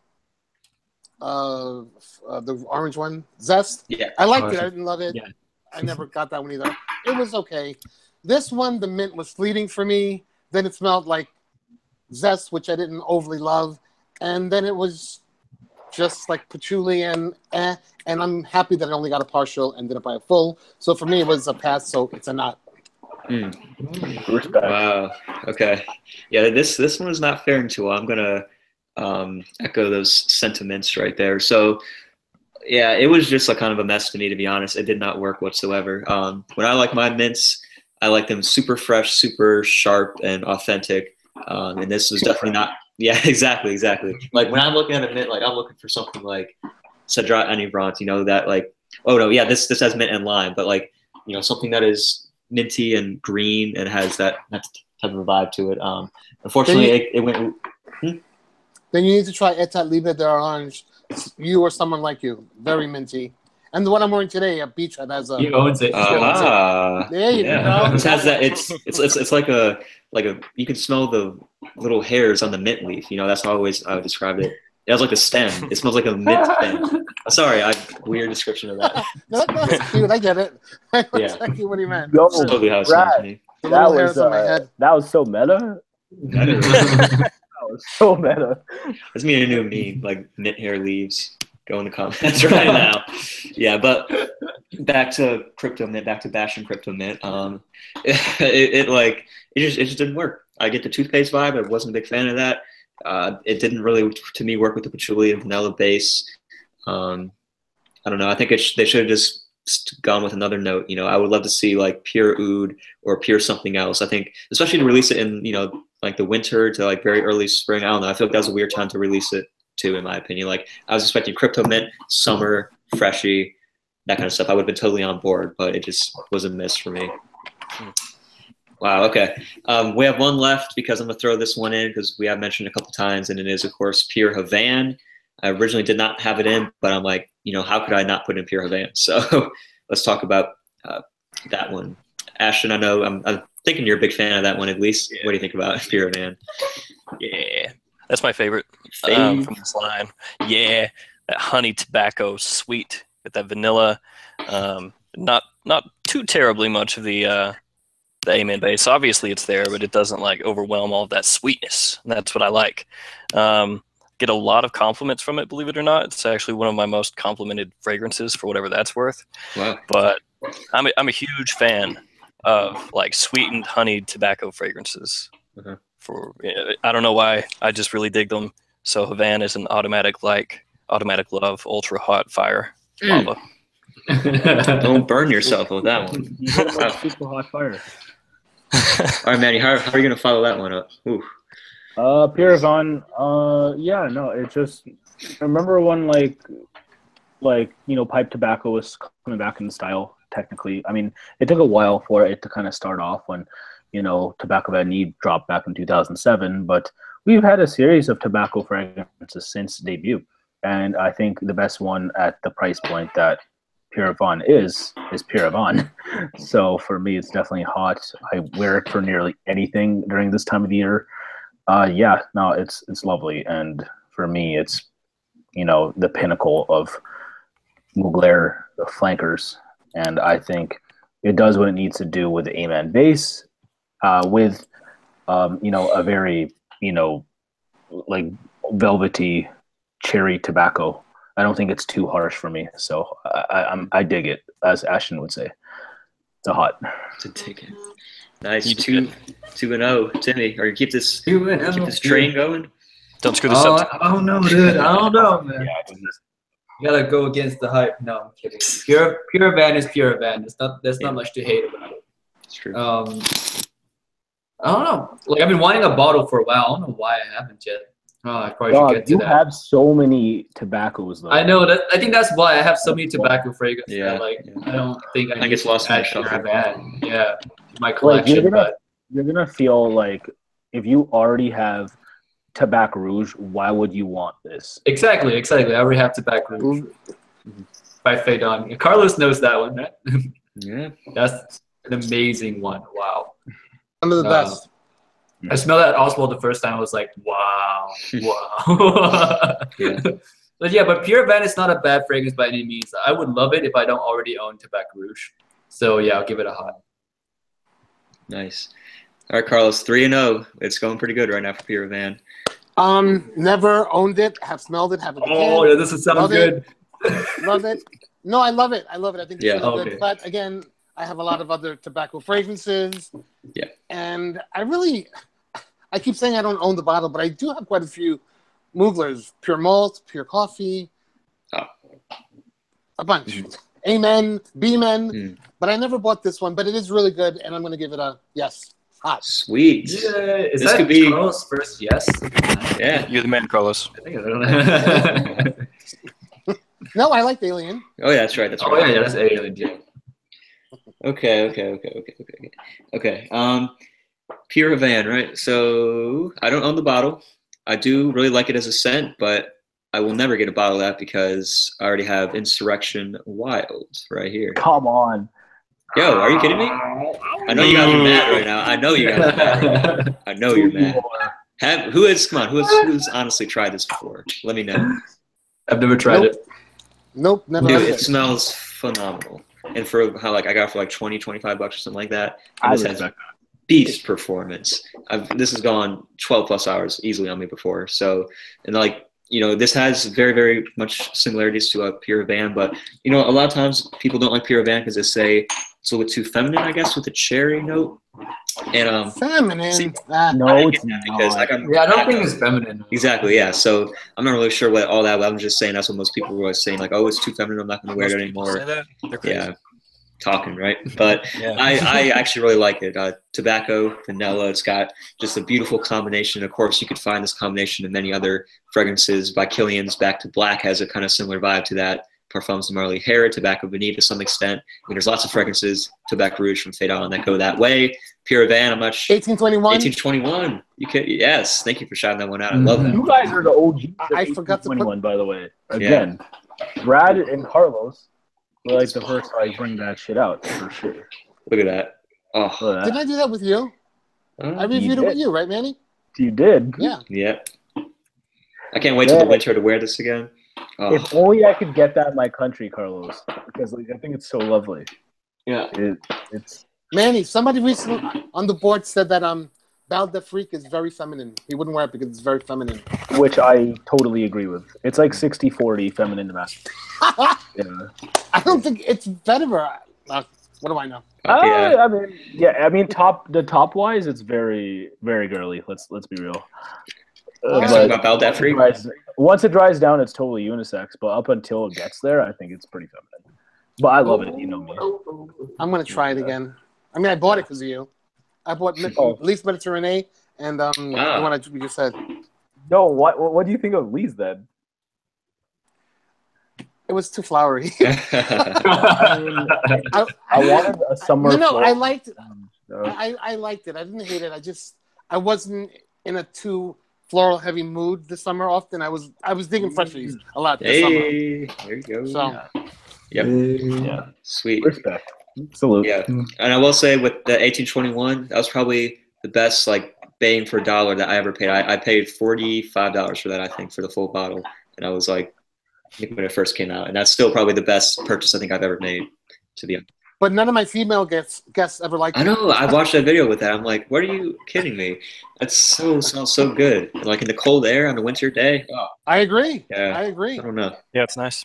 the orange one, Zest. Yeah, I liked it. I didn't love it. Yeah. I never got that one either. It was okay. This one, the mint was fleeting for me. Then it smelled like Zest, which I didn't overly love. And then it was just like patchouli and I'm happy that I only got a partial and didn't buy a full. So for me, it was a pass, so it's a not. Respect. Wow. Okay. Yeah, this one is not faring too well. I'm going to echo those sentiments right there. So, yeah, it was just kind of a mess to me, to be honest. It did not work whatsoever. When I like my mints, I like them super fresh, super sharp, and authentic. And this was definitely not. Yeah, exactly. Like when I'm looking at a mint, I'm looking for something like Cedrat Enivrant, that oh no, yeah, this has mint and lime, but something that is minty and green and has that type of a vibe to it. Unfortunately, it went. Then you need to try Etat Libre d'Orange. You or someone like you, very minty. And the one I'm wearing today, a Beachhead, has a. He owns it. There you go. It has that. It's like a you can smell the little hairs on the mint leaf. That's how I would describe it. It has like a stem. It smells like a mint stem. Sorry, weird description of that. That's cute. I get it. I know Yeah. exactly what he meant. Yo, That's totally how it sounds to me. The little hairs on my head. That was so meta. That was so meta. That's me a new meme, like mint hair leaves. Go in the comments right now. Yeah, but back to Crypto Mint, back to bashing Crypto Mint. It just didn't work. I get the toothpaste vibe. I wasn't a big fan of that. It didn't really, to me, work with the patchouli and vanilla base. I don't know. I think they should have just gone with another note. I would love to see pure oud or pure something else. I think, especially to release it in the winter to very early spring. I don't know. I feel like that was a weird time to release it too, in my opinion. I was expecting Crypto Mint, summer, freshy, that kind of stuff. I would have been totally on board, but it just was a miss for me. Wow. Okay. We have one left because I'm gonna throw this one in because we have mentioned a couple times, and it is of course Pure Havane. I originally did not have it in, but I'm like, how could I not put in Pure Havane? So let's talk about that one. Ashton, I know I'm thinking you're a big fan of that one at least. Yeah. What do you think about Pure Havane? Yeah, that's my favorite from this line. Yeah, that honey tobacco sweet with that vanilla. Not too terribly much of the Amen base. Obviously it's there, but it doesn't overwhelm all of that sweetness. And that's what I like. Get a lot of compliments from it, believe it or not. It's actually one of my most complimented fragrances for whatever that's worth. Wow. But I'm a huge fan of sweetened honeyed tobacco fragrances. I don't know why, I just really dig them. So Havane is an automatic love, ultra hot fire lava. Don't burn yourself with that one. Super hot fire. All right, Manny, how are you gonna follow that one up? Ooh. Pure Havane, yeah, no, it just, I remember when pipe tobacco was coming back in style, technically. I mean, it took a while for it to kind of start off when, Tobacco Vanille dropped back in 2007, but we've had a series of tobacco fragrances since debut. And I think the best one at the price point that Pure Havane is Pure Havane. So for me, it's definitely hot. I wear it for nearly anything during this time of the year. Yeah, no, it's lovely. And for me, it's, the pinnacle of Mugler flankers. And I think It does what it needs to do with the A-Man base, with a very like velvety cherry tobacco. I don't think it's too harsh for me, so I dig it, as Ashton would say. It's a hot. To take it. Nice. 2-0, Timmy. Or you keep this train going. Don't screw this up. I don't know, dude. I don't know, man. You gotta go against the hype. No, I'm kidding. Pure Van is Pure Van. There's not much to hate about it. It's true. I don't know. Like, I've been wanting a bottle for a while. I don't know why I haven't yet. Oh, I probably should get to that. You have so many tobaccos, though. I know that. I think that's why I have so many tobacco fragrances. I don't think I get lost in the shuffle. Yeah, my collection. You're gonna feel like if you already have Tobacco Rouge, why would you want this? Exactly. I already have Tobacco Rouge by Faydon. Carlos knows that one, right? Yeah. That's an amazing one. Wow. One of the best. I smelled that Oswald the first time. I was like, wow. Yeah. But Pure Van is not a bad fragrance by any means. I would love it if I don't already own Tobacco Rouge. So, yeah, I'll give it a hot. Nice. All right, Carlos, 3-0. It's going pretty good right now for Pure Van. Never owned it. Have smelled it. Have it. Oh, yeah, this sounds good. Love it. No, I love it. I think it's really good. But again, I have a lot of other tobacco fragrances. Yeah. And I keep saying I don't own the bottle, but I do have quite a few Muglers. Pure Malt, Pure Coffee. Oh. A bunch. Amen, B-Men. But I never bought this one, but it is really good, and I'm going to give it a yes. Hot. Sweet. Yeah. Is this that could be Carlos' first yes? Yeah. You're the man, Carlos. No, I like Alien. Oh, yeah, that's right. Oh, yeah, that's Alien. Yeah. Okay. Pure Van, right? So I don't own the bottle. I do really like it as a scent, but I will never get a bottle of that because I already have Insurrection Wild right here. Come on. Yo, are you kidding me? I know you guys are mad right now. I know you guys are mad. I know you're mad. Who's honestly tried this before? Let me know. I've never tried it. Nope, never. Dude, it smells phenomenal. And for how I got for like $20, $25 or something like that. This has beast performance. This has gone 12 plus hours easily on me before. So, and this has very, very much similarities to a Pure Van, but a lot of times people don't like Pure Van because they say it's a little bit too feminine, I guess, with the cherry note. And feminine? No, it's not. Because I don't think it's feminine. Exactly, yeah. So I'm not really sure what all that. I'm just saying that's what most people were always saying, like, oh, it's too feminine. I'm not going to wear it anymore. Say that? They're crazy. Yeah. Talking, right? But I actually really like it. Tobacco, vanilla, it's got just a beautiful combination. Of course, you could find this combination in many other fragrances. By Killian's Back to Black has a kind of similar vibe to that. Parfums de Marly Hair, Tobacco Vanille to some extent. I mean, there's lots of fragrances, Tobacco Rouge from Faydon that go that way. Pure Van, I'm not sure. 1821? 1821. You could, yes. Thank you for shouting that one out. I love that. You guys are the OGs. I forgot to put... by the way. Again, Brad and Carlos were like the first I bring that shit out for sure. Look at that. Oh. Didn't I do that with you? I reviewed it with you, right, Manny? You did. Yeah. Yeah. I can't wait till the winter to wear this again. Oh. If only I could get that in my country, Carlos, because I think it's so lovely. Yeah. It's Manny, somebody recently on the board said that Bal de Freak is very feminine. He wouldn't wear it because it's very feminine. Which I totally agree with. It's like 60-40 feminine to masculine. Yeah. I don't think it's better. What do I know? I mean, top wise, it's very, very girly. Let's be real. About Bal de Freak? Once it dries down, it's totally unisex. But up until it gets there, I think it's pretty feminine. But I love it. You know me. I'm gonna try it again. I mean, I bought it because of you. I bought Least Mediterranean and the one we just said. No, what do you think of Lee's then? It was too flowery. I wanted a summer. No, I liked it. I liked it. I didn't hate it. I wasn't in a too floral heavy mood this summer. Often I was digging freshies a lot this summer. There you go. So, yeah, sweet. Respect. Salute. Yeah, and I will say with the 1821, that was probably the best bang for $1 that I ever paid. I paid $45 for that, I think, for the full bottle, and I was like, I think when it first came out, and that's still probably the best purchase I think I've ever made. To be honest. But none of my female guests ever liked it. I know. I watched that video with that. I'm like, what are you kidding me? That smells so good. Like in the cold air on a winter day. Oh. I agree. Yeah. I agree. I don't know. Yeah, it's nice.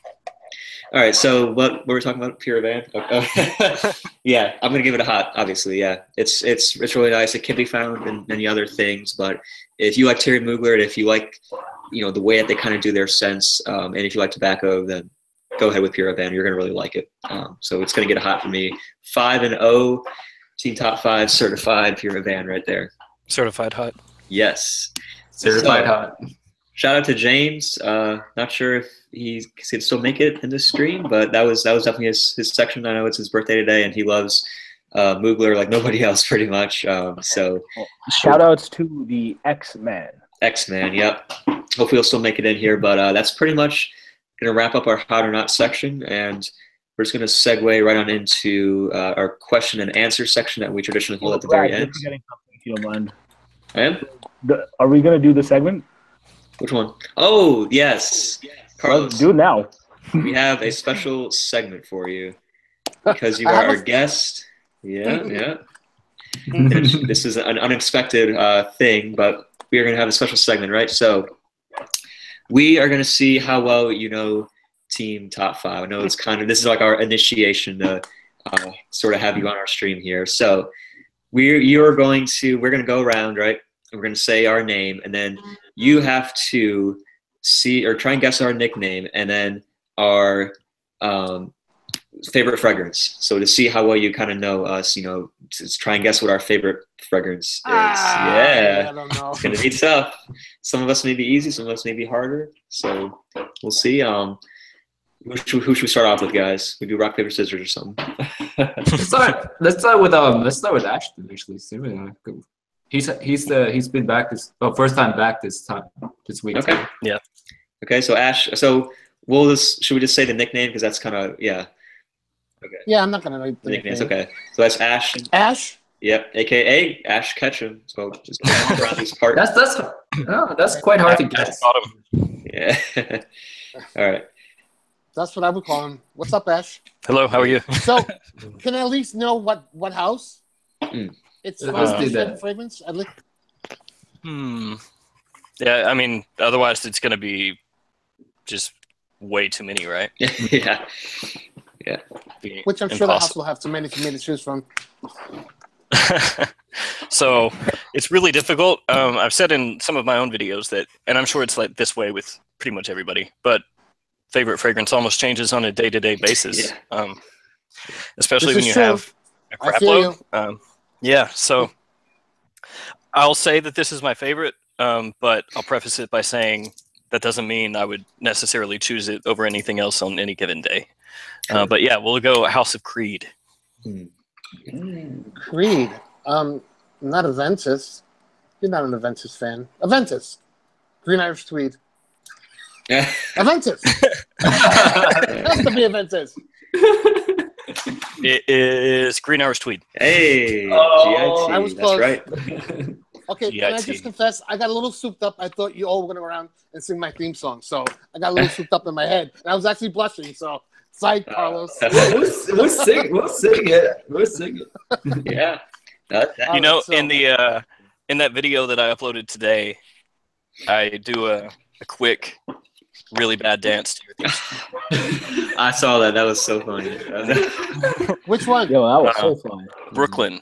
All right. So what were we talking about? Pure Van. Okay. Yeah, I'm gonna give it a hot. Obviously, yeah. It's really nice. It can be found in many other things, but if you like Thierry Mugler, and if you like, the way that they kind of do their scents, and if you like tobacco, then go ahead with Pure Van. You're gonna really like it. So it's gonna get a hot for me. 5-0, team top 5 certified Pure Van right there. Certified hot. Yes. Certified hot. Shout out to James. Not sure if he could still make it in this stream, but that was definitely his section. I know it's his birthday today, and he loves Mugler like nobody else, pretty much. So shout outs to the X-Man. X-Man, yep. Hopefully he'll still make it in here, but that's pretty much going to wrap up our hot or not section, and we're just going to segue right on into our question and answer section that we traditionally hold at the very end. Forgetting something, if you don't mind. I am? Are we going to do the segment? Which one? Oh, yes. Carlos, let's do it now. We have a special segment for you because you are our guest. Yeah. This is an unexpected thing, but we are going to have a special segment, right? So we are going to see how well you know Team Top 5. I know it's this is like our initiation to sort of have you on our stream here. So we're going to go around, right? We're going to say our name, and then you have to see or try and guess our nickname, and then our favorite fragrance. So to see how well you kind of know us, to try and guess what our favorite fragrance is. Yeah, I don't know. It's gonna be tough. Some of us may be easy, some of us may be harder. So we'll see. Who should we start off with, guys? We do rock paper scissors or something. Let's start with Ashton actually. He's been back first time back this week. Okay. Too. Yeah. Okay, so Ash. So should we just say the nickname because that's kind of yeah. Okay. Yeah, I'm not gonna know the nicknames. Okay, so that's Ash. Ash. Yep, AKA Ash Ketchum. So just around these parts. That's quite hard to guess. Yeah. All right. That's what I would call him. What's up, Ash? Hello, how are you? So, can I at least know what house? It's that fragrance. I'd like. Yeah, I mean, otherwise it's going to be just way too many, right? Yeah. Which I'm sure the house will have too many for me to choose from. So it's really difficult. I've said in some of my own videos that, and I'm sure it's like this way with pretty much everybody, but favorite fragrance almost changes on a day-to-day basis. Yeah. Especially when you have a crap load. Yeah, so I'll say that this is my favorite, but I'll preface it by saying that doesn't mean I would necessarily choose it over anything else on any given day. But yeah, we'll go House of Creed. Creed. Not Aventus. You're not an Aventus fan. Aventus. Green Irish Tweed. Aventus. It has to be Aventus. It is Green Irish Tweed. Hey, GIT. I was close. That's right. Okay, GIT. can I just confess? I got a little souped up. I thought you all were going to go around and sing my theme song. So I got a little souped up in my head. And I was actually blushing. So, side Carlos. We'll sing it. We'll sing it. Yeah. You know, in that video that I uploaded today, I do a quick, really bad dance to your theme song. I saw that. That was so funny. Which one? Yo, that was so fun. Brooklyn.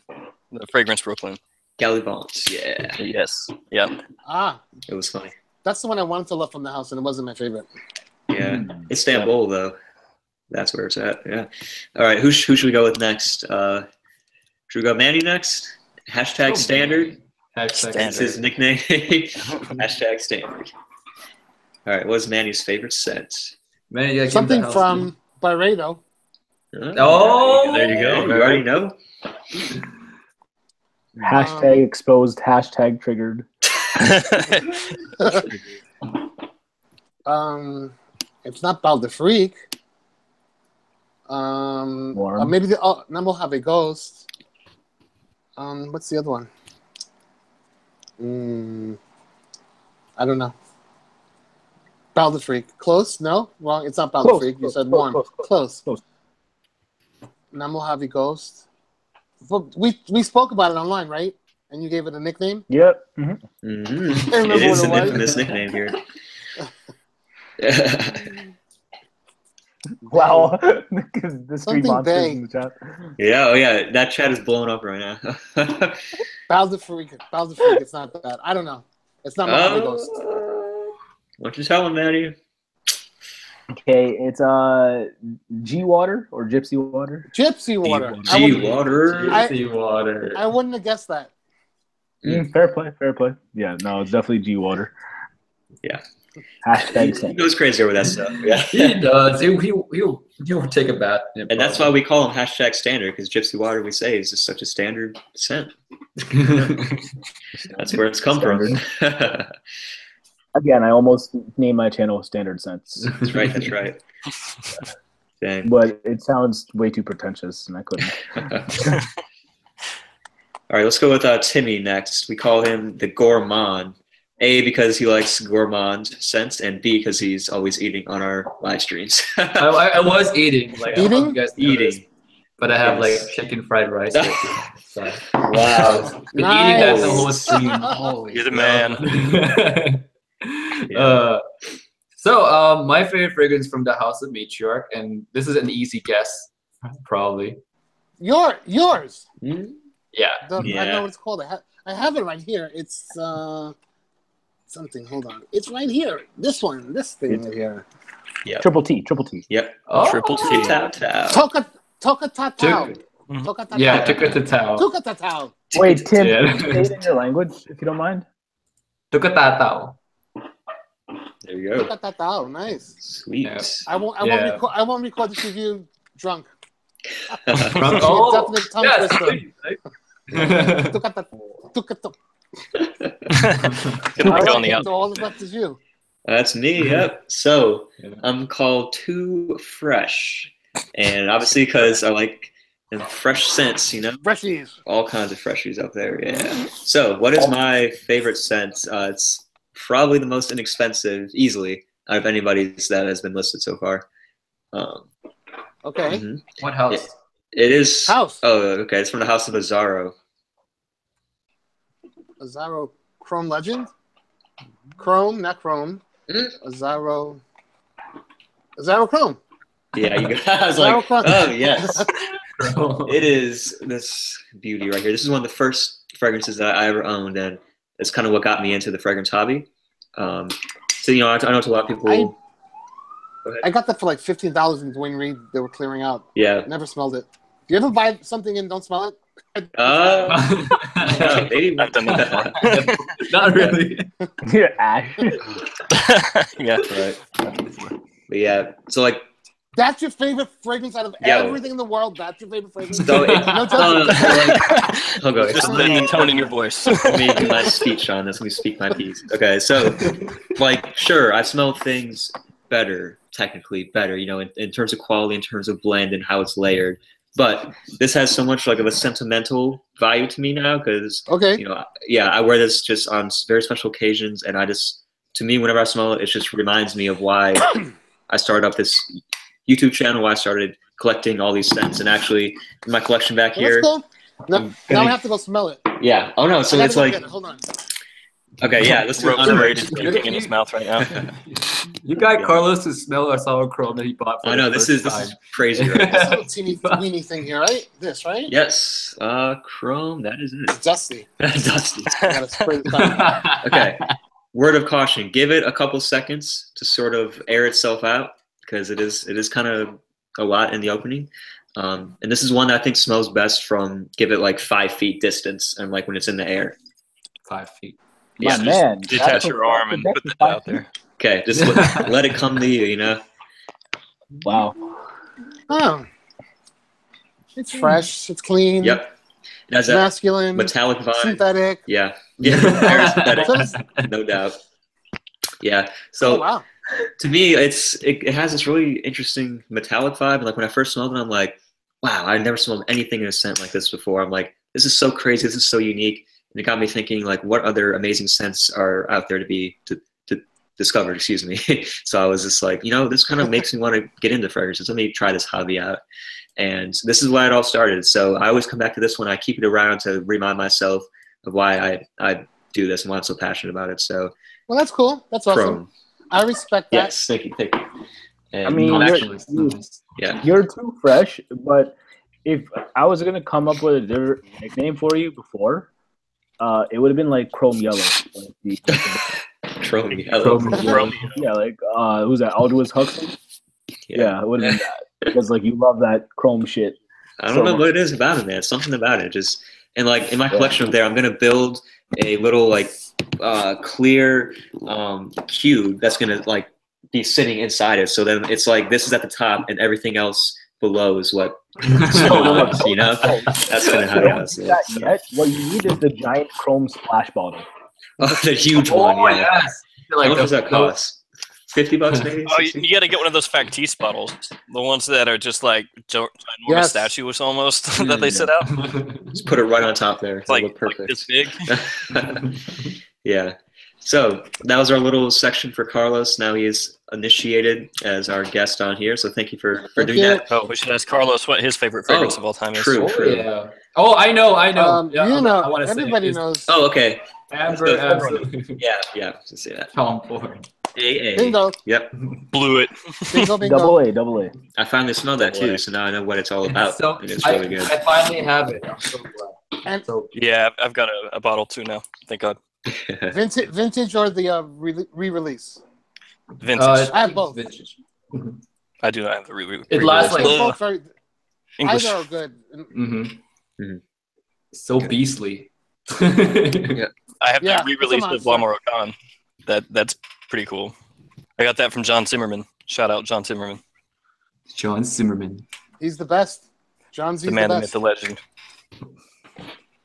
The fragrance Brooklyn. Galavant. Yeah. Yes. Yep. It was funny. That's the one I wanted to love from the house, and it wasn't my favorite. Yeah. Istanbul, though. That's where it's at. Yeah. All right. Who should we go with next? Should we go Manny next? Hashtag standard. Hashtag That's his nickname. Hashtag standard. All right. What's Manny's favorite scent? Manny, something from Byredo. Oh, there you go. You already know. Hashtag exposed. Hashtag triggered. It's not Bal de Freak. Maybe then we'll have a ghost. What's the other one? I don't know. Bal de Freak. Close? No? Wrong. It's not Bal de Freak. You said warm. Close. Mojave Ghost. We spoke about it online, right? And you gave it a nickname? Yep. It is an infamous nickname here. Wow. The street monsters big. in the chat. Yeah, oh yeah, that chat is blowing up right now. Bowser Freak, it's not that. I don't know. It's not Mojave Ghost. What you telling, Maddie? Okay, it's G water or Gypsy water. Gypsy water. Gypsy water. I wouldn't have guessed that. Fair play, fair play. Yeah, no, it's definitely G water. Yeah. Hashtag he goes crazy over that stuff. Yeah. He does. He'll take a bath. And that's why we call him hashtag standard, because Gypsy water, we say, is just such a standard scent. That's where it's come from. Again, I almost named my channel Standard Scents. That's right, that's right. Dang. But it sounds way too pretentious, and I couldn't. All right, let's go with Timmy next. We call him the Gourmand. A, because he likes gourmand scents, and B, because he's always eating on our live streams. I was eating. Like, eating? You guys eating. But I have like chicken fried rice. So. Wow. Been eating that the whole stream. Holy You're the man. So my favorite fragrance from the House of Matriarch, and this is an easy guess, probably. Yours. Yeah. I don't know what it's called. I have it right here. It's something. Hold on. It's right here. This thing right here. Yeah. Triple T. Yep. Oh. Triple T. Toka tatao. Yeah, Tukatatao. Tukatatao. Wait, Tim, say it in your language, if you don't mind. Tukatatao. There you go. Tukatatao. Nice. Sweet. Yeah. I won't record this review drunk. Drunk? Oh, Definite tongue yes, twister. please. Tukatatao. On the So all that's left is you. That's me, yep. So I'm called Too Fresh. And obviously because I like fresh scents, you know? Freshies. All kinds of freshies up there, yeah. So what is my favorite scent? It's probably the most inexpensive, easily, out of anybody's that has been listed so far. Okay. What house? It is... House. Oh, okay. It's from the House of Azzaro. Azzaro Chrome Legend? Chrome, not Chrome. Azzaro Chrome. Yeah, you guys. I was like, oh, yes. It is this beauty right here. This is one of the first fragrances that I ever owned, and it's kind of what got me into the fragrance hobby. So, you know, I know it's a lot of people... I got that for like $15 in Dwayne Reed. They were clearing out. Yeah. Never smelled it. Do you ever buy something and don't smell it? No, maybe. I've done that before. Not really. Yeah, Ash. Yeah. Right. But yeah, so like... That's your favorite fragrance out of everything in the world? That's your favorite fragrance? So No judgment. Okay, Just the tone in your voice. Let me do my speech on this. Let me speak my piece. Okay, so, like, sure, I smell things better, technically better, you know, in terms of quality, in terms of blend and how it's layered. But this has so much like of a sentimental value to me now because, you know, yeah, I wear this just on very special occasions, and to me, whenever I smell it, it just reminds me of why I started up this YouTube channel, why I started collecting all these scents, and actually in my collection back here. That's cool. Now I have to go smell it. Yeah. Oh no. So it's like. Hold on. Okay. Yeah. Let's do it. Just puking in his mouth right now. You got Carlos to smell our sour chrome that he bought. For I know this is crazy. Right? This little teeny weeny thing here, right? This, right? Yes. Chrome. That is it. It's dusty. Dusty. Gotta spray the time. Okay. Word of caution: give it a couple seconds to sort of air itself out, because it is kind of a lot in the opening. And this is one that I think smells best from give it like 5 feet distance and like when it's in the air. 5 feet. Yeah, man. Detach your arm and put that out there. Okay, just let it come to you, you know? Wow. Oh. It's fresh. It's clean. Yep. It has that masculine, metallic vibe. Synthetic. Yeah. Yeah, very synthetic. No doubt. Yeah. So wow. To me, it has this really interesting metallic vibe. And like when I first smelled it, I'm like, wow, I've never smelled anything in a scent like this before. I'm like, this is so crazy. This is so unique. And it got me thinking, like, what other amazing scents are out there to discovered, excuse me. So I was just like, you know, this kind of makes me want to get into fragrances. Let me try this hobby out. And this is why it all started. So I always come back to this one. I keep it around to remind myself of why I do this and why I'm so passionate about it. So, well, that's cool. That's awesome. Chrome. I respect that. Yes, thank you. And I mean, you're too fresh, but if I was going to come up with a different nickname for you before, it would have been like Chrome Yellow. Like Chrome Yellow. Yeah, like, who's that? Aldous Huxley? Yeah, it would have been that. Because, like, you love that Chrome shit. I don't know what it is about it, man. Something about it. Just, and like in my collection up there, I'm going to build a little like clear cube that's going to like be sitting inside it. So then it's like this is at the top and everything else below is what you know? That's kind of how it is. So. What you need is the giant Chrome splash bottle. Oh, the huge one, yeah. Yes. How much does that cost? $50 maybe? Oh, you got to get one of those Factice bottles. The ones that are just like ginormous statues almost that they sit out. Just put it right on top there. It's like perfect. Like this big. Yeah. So that was our little section for Carlos. Now he is initiated as our guest on here. So thank you for doing that. Oh, we should ask Carlos what his favorite fragrance of all time is. True. Yeah. Oh, I know. Yeah, you know, everybody knows. Oh, okay. Amber. Yeah. Just say that. Tom Ford. AA. Bingo. Yep. Blew it. Bingo, bingo. Double A. I finally smelled that too, so now I know what it's all about. So and it's really good. I finally have it. I'm so glad. Yeah, I've got a bottle too now. Thank God. Vintage or the re-release? Vintage. I have both. Vintage. I do not have the re-release. It lasts like both are, English. either are good. So beastly. Yeah. I have the re-release of La monster. Moroccan. That's pretty cool. I got that from John Zimmerman. Shout out John Zimmerman. John Zimmerman. He's the best. John's the man, the myth, the legend.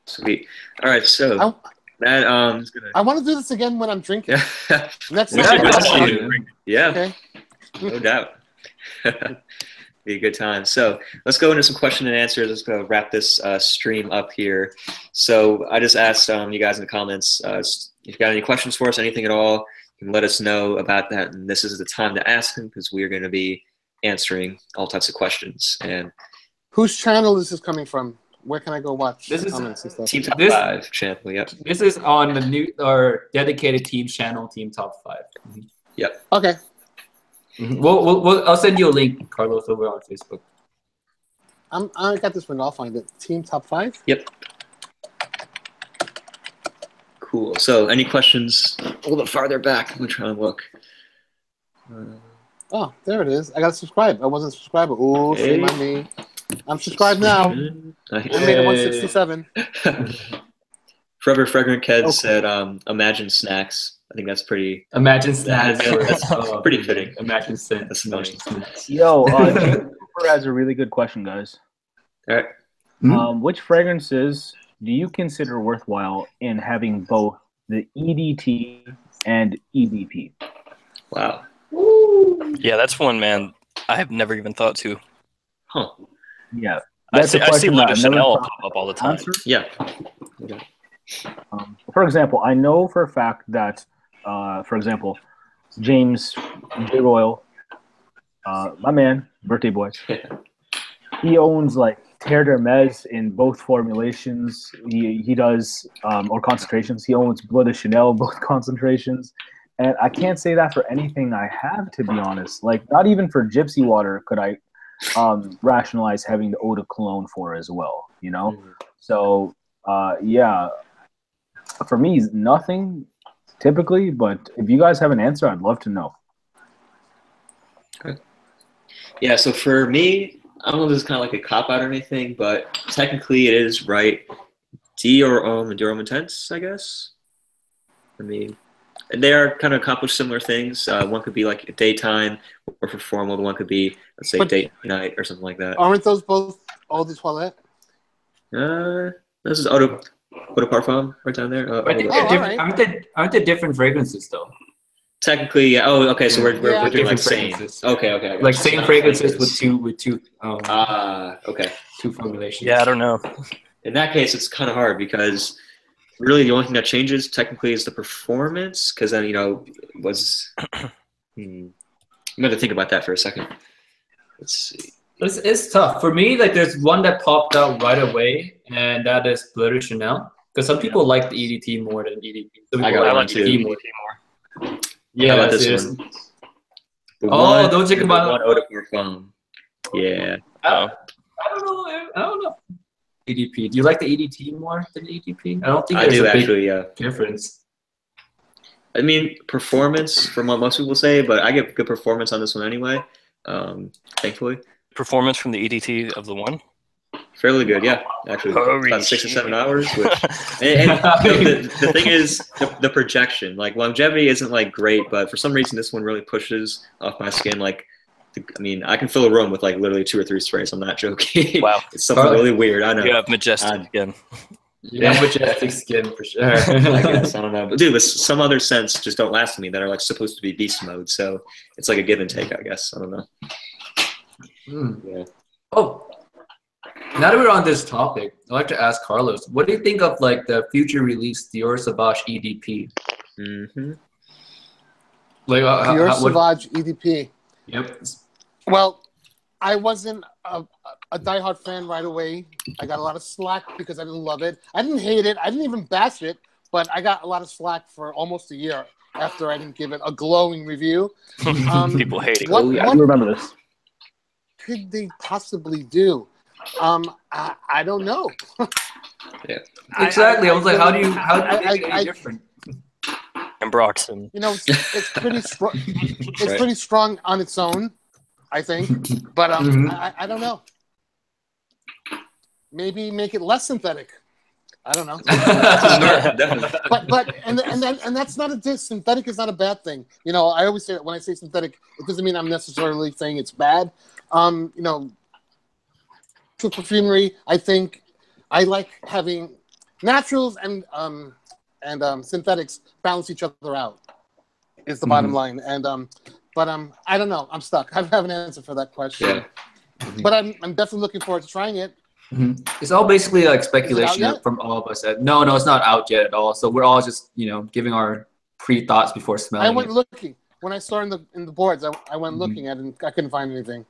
Sweet. All right, so that is gonna. I want to do this again when I'm drinking. Next time. Yeah. Okay. No doubt. Be a good time. So let's go into some question and answers. Let's go wrap this stream up here. So I just asked you guys in the comments if you've got any questions for us, anything at all, you can let us know about that. And this is the time to ask them because we're going to be answering all types of questions. And whose channel is this coming from? Where can I go watch this comments and stuff? Team Top 5 channel. Yep. This is on the new or dedicated team channel, Team Top 5. Yep. Okay. I'll send you a link, Carlos, over on Facebook. I got this one. I'll find it. Team Top 5? Yep. Cool. So any questions a little bit farther back? I'm trying to look. Oh, there it is. I got to subscribe. I wasn't subscribed. Oh, shame on me. I'm subscribed now. I made it 167. Forever Fragrant Ked said, imagine snacks. I think that's pretty. Imagine snacks. That's pretty fitting. Imagine snacks. Yo, Cooper has a really good question, guys. All right. Which fragrances do you consider worthwhile in having both the EDT and EDP? Wow. Yeah, that's one, man. I have never even thought to. Huh. Yeah. I see Luna Chanel pop up all the time. Yeah. For example, I know for a fact that, for example, James J-ROYL, my man, birthday boy, he owns like Terre d'Hermes in both formulations. He does, or concentrations. He owns Bleu de Chanel, both concentrations. And I can't say that for anything I have, to be honest. Like, not even for Gypsy Water could I rationalize having the eau de cologne for as well, you know? So, yeah, for me, nothing typically, but if you guys have an answer, I'd love to know. Okay. Yeah, so for me, I don't know if this is kind of like a cop-out or anything, but technically it is right. Dior Homme and Dior Homme Intense, I guess. I mean, they are kind of accomplish similar things. One could be like a daytime or for formal. The one could be, let's say, date night or something like that. Aren't those both eau de toilette? This is eau de parfum right down there. Aren't they different fragrances though? Technically, yeah. Oh, okay. So we're doing like same. Okay. Like same fragrances with two. Okay. Two formulations. Yeah, I don't know. In that case, it's kind of hard because really the only thing that changes technically is the performance. Because then was. I'm going to think about that for a second. Let's see. It's tough for me. Like, there's one that popped out right away, and that is Bleu de Chanel. Because some people like the EDT more than EDP. Some people I like got EDT more. Yeah, how about this one? Don't think about one eau de parfum. Yeah. I don't know. EDP. Do you like the EDT more than EDP? I don't think there's a big difference. I mean, performance from what most people say, but I get good performance on this one anyway. Thankfully. Performance from the EDT of the one? Fairly good, yeah. Actually, about 6 or 7 hours. Which, and the thing is, the projection. Like, longevity isn't like great, but for some reason, this one really pushes off my skin. Like, I mean, I can fill a room with like literally 2 or 3 sprays. I'm not joking. Wow, it's something really weird. I know. You have majestic skin. Yeah, majestic skin for sure. I guess I don't know, but dude, with some other scents just don't last to me that are like supposed to be beast mode. So it's like a give and take, I guess. I don't know. Yeah. Oh. Now that we're on this topic, I'd like to ask Carlos, what do you think of like the future release Dior Sauvage EDP? Like Dior Sauvage EDP. Yep. Well, I wasn't a diehard fan right away. I got a lot of slack because I didn't love it. I didn't hate it. I didn't even bash it, but I got a lot of slack for almost a year after I didn't give it a glowing review. People hate it. What remember this? Could they possibly do? I don't know. Yeah, exactly. I was like, how do you make it different? And Broxton. You know, it's pretty strong. It's pretty strong on its own, I think. But I don't know. Maybe make it less synthetic. I don't know. but that's not a diss. Synthetic is not a bad thing. You know, I always say that when I say synthetic, it doesn't mean I'm necessarily saying it's bad. You know, to perfumery, I think I like having naturals and synthetics balance each other out. Is the bottom line. And but I don't know. I'm stuck. I don't have an answer for that question. Yeah. But I'm definitely looking forward to trying it. It's all basically like speculation from all of us. No, it's not out yet at all. So we're all just giving our pre-thoughts before smelling. I went looking when I saw in the boards. I went looking at it and I couldn't find anything.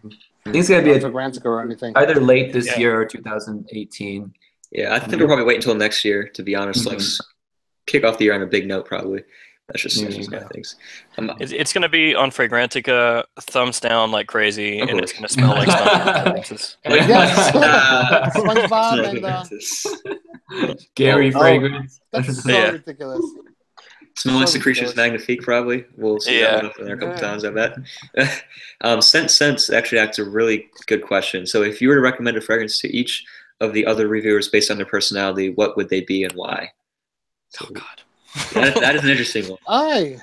I think it's gonna be a Fragrantica or anything. Either late this year or 2018. Yeah, I think we'll probably wait until next year. To be honest, like kick off the year on a big note. Probably. That's just my things. It's going to be on Fragrantica, thumbs down like crazy, and it's going to smell like SpongeBob. Yes, SpongeBob and Gary fragrance. That's so ridiculous. Smell like Secretions Magnifique, probably. We'll see that one up there a couple times, I bet. CascadeScents actually asks a really good question. So if you were to recommend a fragrance to each of the other reviewers based on their personality, what would they be and why? Oh, God. That is an interesting one.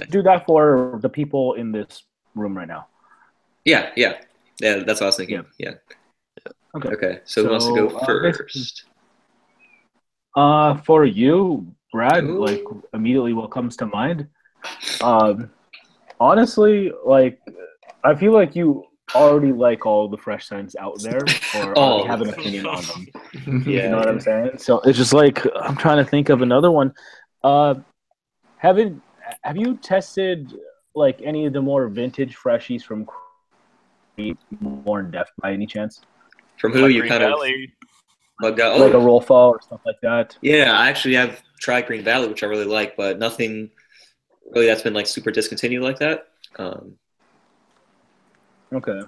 Do that for the people in this room right now. Yeah, that's what I was thinking. Yeah. Okay. So who wants to go first? For you, Brad, like immediately what comes to mind? Honestly, like I feel like you already like all the fresh scents out there, or already have an opinion on them. You know what I'm saying? So it's just like I'm trying to think of another one. Have you tested like any of the more vintage freshies from more in depth by any chance? From who you kind of like a Rolfa or stuff like that? Yeah, I actually have tried Green Valley, which I really like, but nothing really that's been like super discontinued like that. Okay.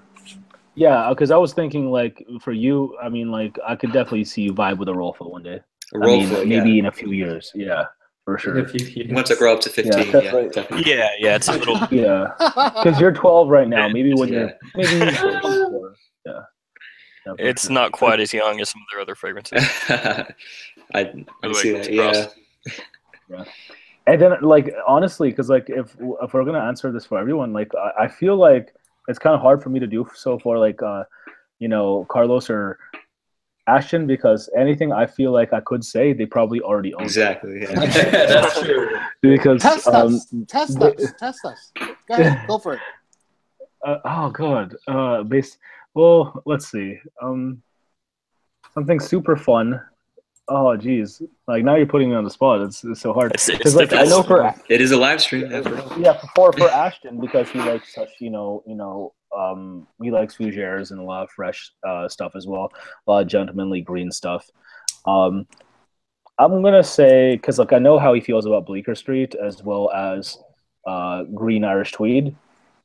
Yeah, because I was thinking like for you, I mean, like I could definitely see you vibe with a Rolfa one day. Maybe in a few years. Yeah, for sure. Once I grow up to 15, definitely. Yeah, it's a little. Yeah, because you're 12 right now. Maybe when you're It's not quite as young as some of their other fragrances. I see that. Yeah. And then, like, honestly, because like if we're gonna answer this for everyone, like I feel like it's kind of hard for me to do so for like Carlos or Ashton, because anything I feel like I could say they probably already own. Exactly. Yeah. That's true. Because test us. Go ahead, go for it. Oh God. Well, let's see. Something super fun. Oh, geez. Like, now you're putting me on the spot. It's so hard. It's Like, I know for it is a live stream. for Ashton, because he likes such, he likes fougères and a lot of fresh stuff as well, a lot of gentlemanly green stuff. I'm gonna say, because I know how he feels about Bleecker Street as well as Green Irish Tweed,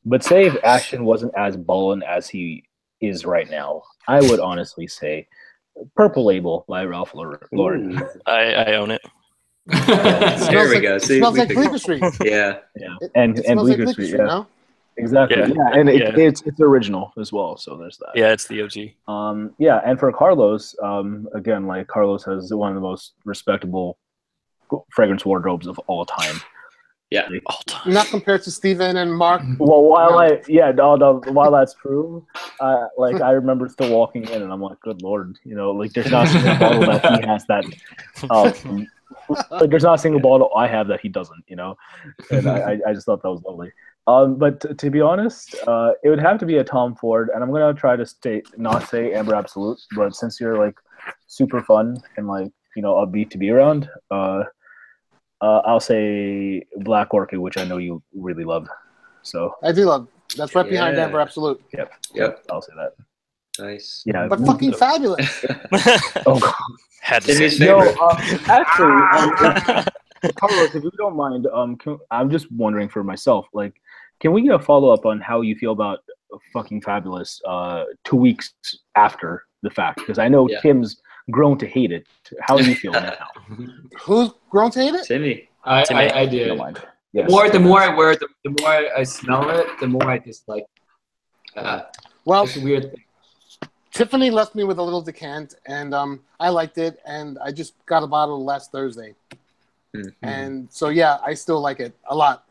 but say if Ashton wasn't as ballin' as he is right now, I would honestly say Purple Label by Ralph Lauren. I own it. There we go. It smells like Bleecker Street. Yeah. And Bleecker Bleecker Street, Street, no? Exactly. Yeah, and it's original as well, so there's that. Yeah, it's the OG. Yeah, and for Carlos, again, like, Carlos has one of the most respectable fragrance wardrobes of all time. Yeah, all time. Not compared to Steven and Mark. Well, while that's true, like, I remember still walking in and I'm like, good Lord, like, there's not a single bottle that he has that, like, there's not a single bottle I have that he doesn't, and I just thought that was lovely. But to be honest, it would have to be a Tom Ford, and I'm gonna try to not say Amber Absolute, but since you're like super fun and like upbeat to be around, I'll say Black Orchid, which I know you really love. So I do love. That's right behind Amber Absolute. Yep. I'll say that. Nice. Yeah, but fucking fabulous. Oh God. Had to say. Yo, actually, Carlos, if you don't mind, I'm just wondering for myself, like, can we get a follow up on how you feel about fucking fabulous 2 weeks after the fact? Because I know Tim's grown to hate it. How do you feel now? Who's grown to hate it? Timmy. I did. Yes. The more I wear it, the more I smell it, the more I dislike. Well, it's a weird thing. Tiffany left me with a little decant, and I liked it, and I just got a bottle last Thursday. Mm-hmm. And so, yeah, I still like it a lot.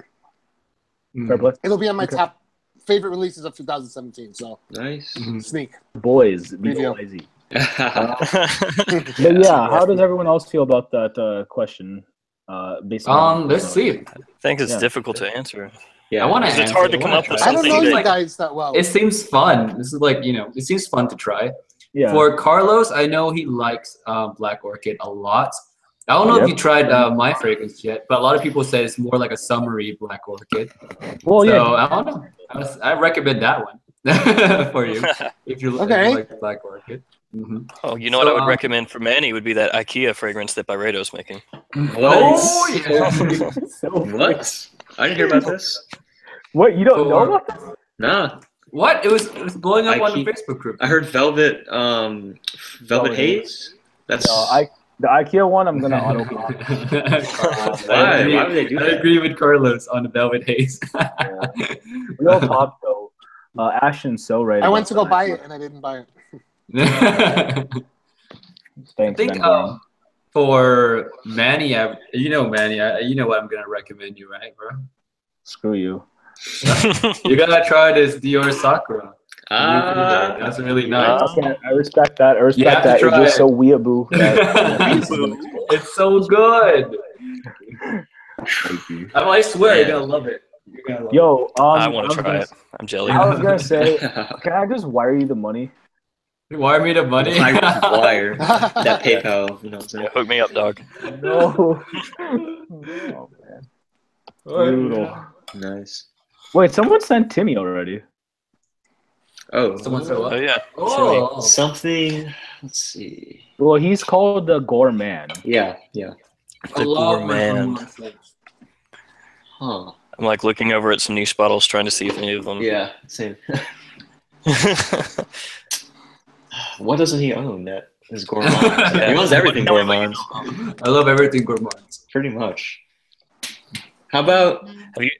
It'll be on my top favorite releases of 2017. So nice. Sneak. Boys, be lazy. But yeah, how does everyone else feel about that question? Let's see. I think it's difficult to answer. Yeah, I want to. It's hard to come up with I something. don't know you guys that well. It seems fun. This is like it seems fun to try. Yeah. For Carlos, I know he likes Black Orchid a lot. I don't know if you tried my fragrance yet, but a lot of people say it's more like a summery Black Orchid. Well, so, I don't know. I recommend that one for you if you're looking like Black Orchid. Oh, you know what I would recommend for Manny would be that IKEA fragrance that Byredo's making. Oh, yeah. What? I didn't hear about this. What? You don't know about this? Nah. What? It was blowing up on the Facebook group. I heard Velvet Haze. That's the IKEA one. I'm gonna auto. Why would they do that? I agree with Carlos on the Velvet Haze. We all talked though. Ashton's so right. I went to go buy it and I didn't buy it. Thanks, I think for Manny, Manny, you know what I'm gonna recommend you, right, bro? Screw you. You gotta try this Dior Sakura. That's really nice. I respect that. I respect that. It's just so weeaboo. It's so good. I swear you're gonna love it. Yo, I want to try it. I'm jelly. I was gonna say, can I just wire you the money? Wire me the money? Wire that PayPal. You know what I'm saying? Yeah, hook me up, dog. No. Oh man. Brutal. Nice. Wait, someone sent Timmy already. Oh. Someone said what? Oh yeah. Oh. Something. Let's see. Well, he's called the Gourmand. Yeah. The Gourmand. Huh. I'm like looking over at some niche bottles, trying to see if any of them. Yeah. Same. What doesn't he own that is gourmand? He owns everything gourmand. I love everything gourmand. Pretty much. How about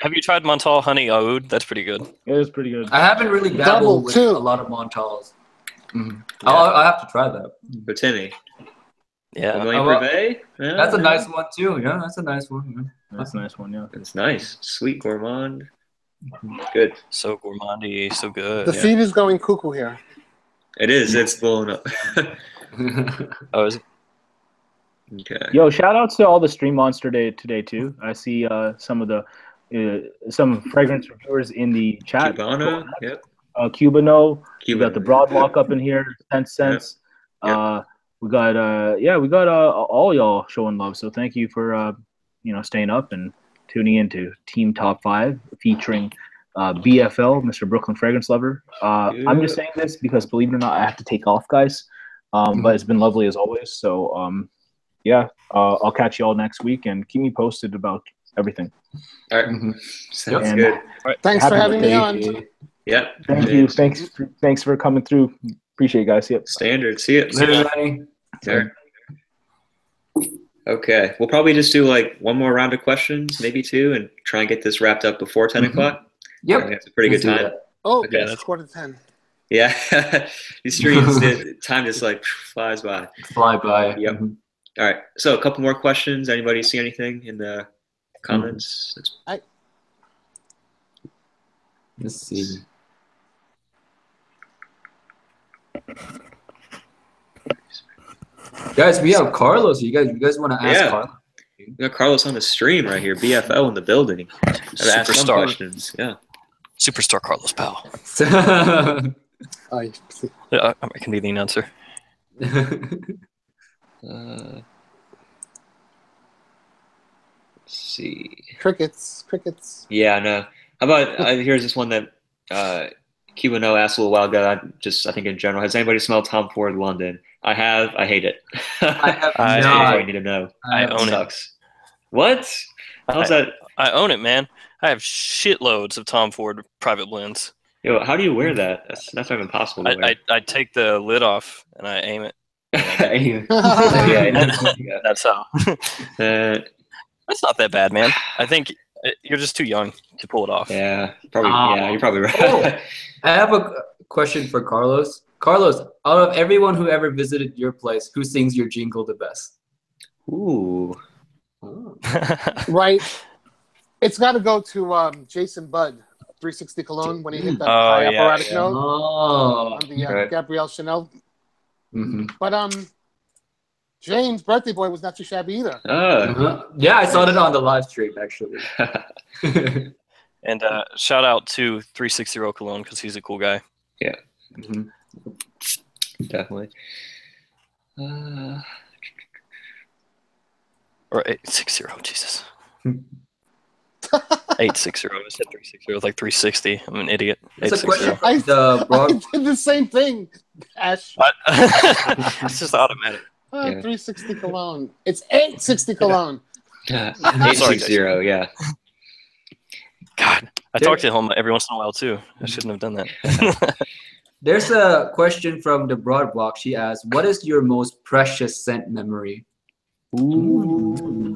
have you tried Montal Honey Oud? That's pretty good. It is pretty good. I haven't really dabbled with a lot of Montals. I'll have to try that. But Timmy. Yeah. That's a nice one too. Yeah, that's a nice one. Yeah. That's a nice one. Yeah. It's nice. Sweet gourmand. Good. So gourmandy, so good. The feed is going cuckoo here. It is. It's blowing up. Oh, is it? Okay. Yo, shout outs to all the Stream Monster today too. I see some of the some fragrance reviewers in the chat. Cubano, yep. Cubano. You got the Broadwalk up in here. Scents. Yep. we got all y'all showing love. So thank you for staying up and tuning into Team Top 5 featuring BFL, Mr. Brooklyn Fragrance Lover. I'm just saying this because, believe it or not, I have to take off, guys. But it's been lovely as always. So I'll catch you all next week and keep me posted about everything. All right. Sounds good. All right. Thanks for having me on. Yeah. Thank you. Thanks for coming through. Appreciate it, guys. Yep. Standard. See you. Later. Okay. We'll probably just do like one more round of questions, maybe two, and try and get this wrapped up before 10 o'clock. Yep. That's a pretty good time. Oh, okay, it's 9:45. Yeah. These streams, time just like flies by. Fly by. Yep. All right. So a couple more questions. Anybody see anything in the comments? Let's see. Guys, we have Carlos. You guys want to ask Carlos? We got Carlos on the stream right here. BFL in the building. Ask some questions. Yeah. Superstar Carlos Powell. I can be the announcer. Let's see. Crickets. Yeah, I know. How about here's this one that Q&O asked a little while ago. I think in general, has anybody smelled Tom Ford London? I have. I hate it. I have That's not. all I need to know. I own it. What? How's that? I own it, man. I have shitloads of Tom Ford private blends. Yo, how do you wear that? That's not even possible to wear. I take the lid off and I aim it. That's how. That's not that bad, man. I think you're just too young to pull it off. Yeah, probably. Yeah, you're probably right. Oh, I have a question for Carlos. Carlos, out of everyone who ever visited your place, who sings your jingle the best? Ooh. Right. It's got to go to Jason Budd, 360 Cologne, when he hit that high operatic note on the Gabrielle Chanel. But James' Birthday Boy was not too shabby either. Yeah, I saw it on the live stream, actually. And shout out to 360 Cologne because he's a cool guy. Yeah. Definitely. Or 860, Jesus. 860. I said 360. It was like 360. I'm an idiot. I did the same thing, Ash. It's just automatic. 360 Cologne. It's 860 Cologne. 860, yeah. God, I talk to him every once in a while too. I shouldn't have done that. There's a question from the Broad Block. She asks, "What is your most precious scent memory?" Ooh,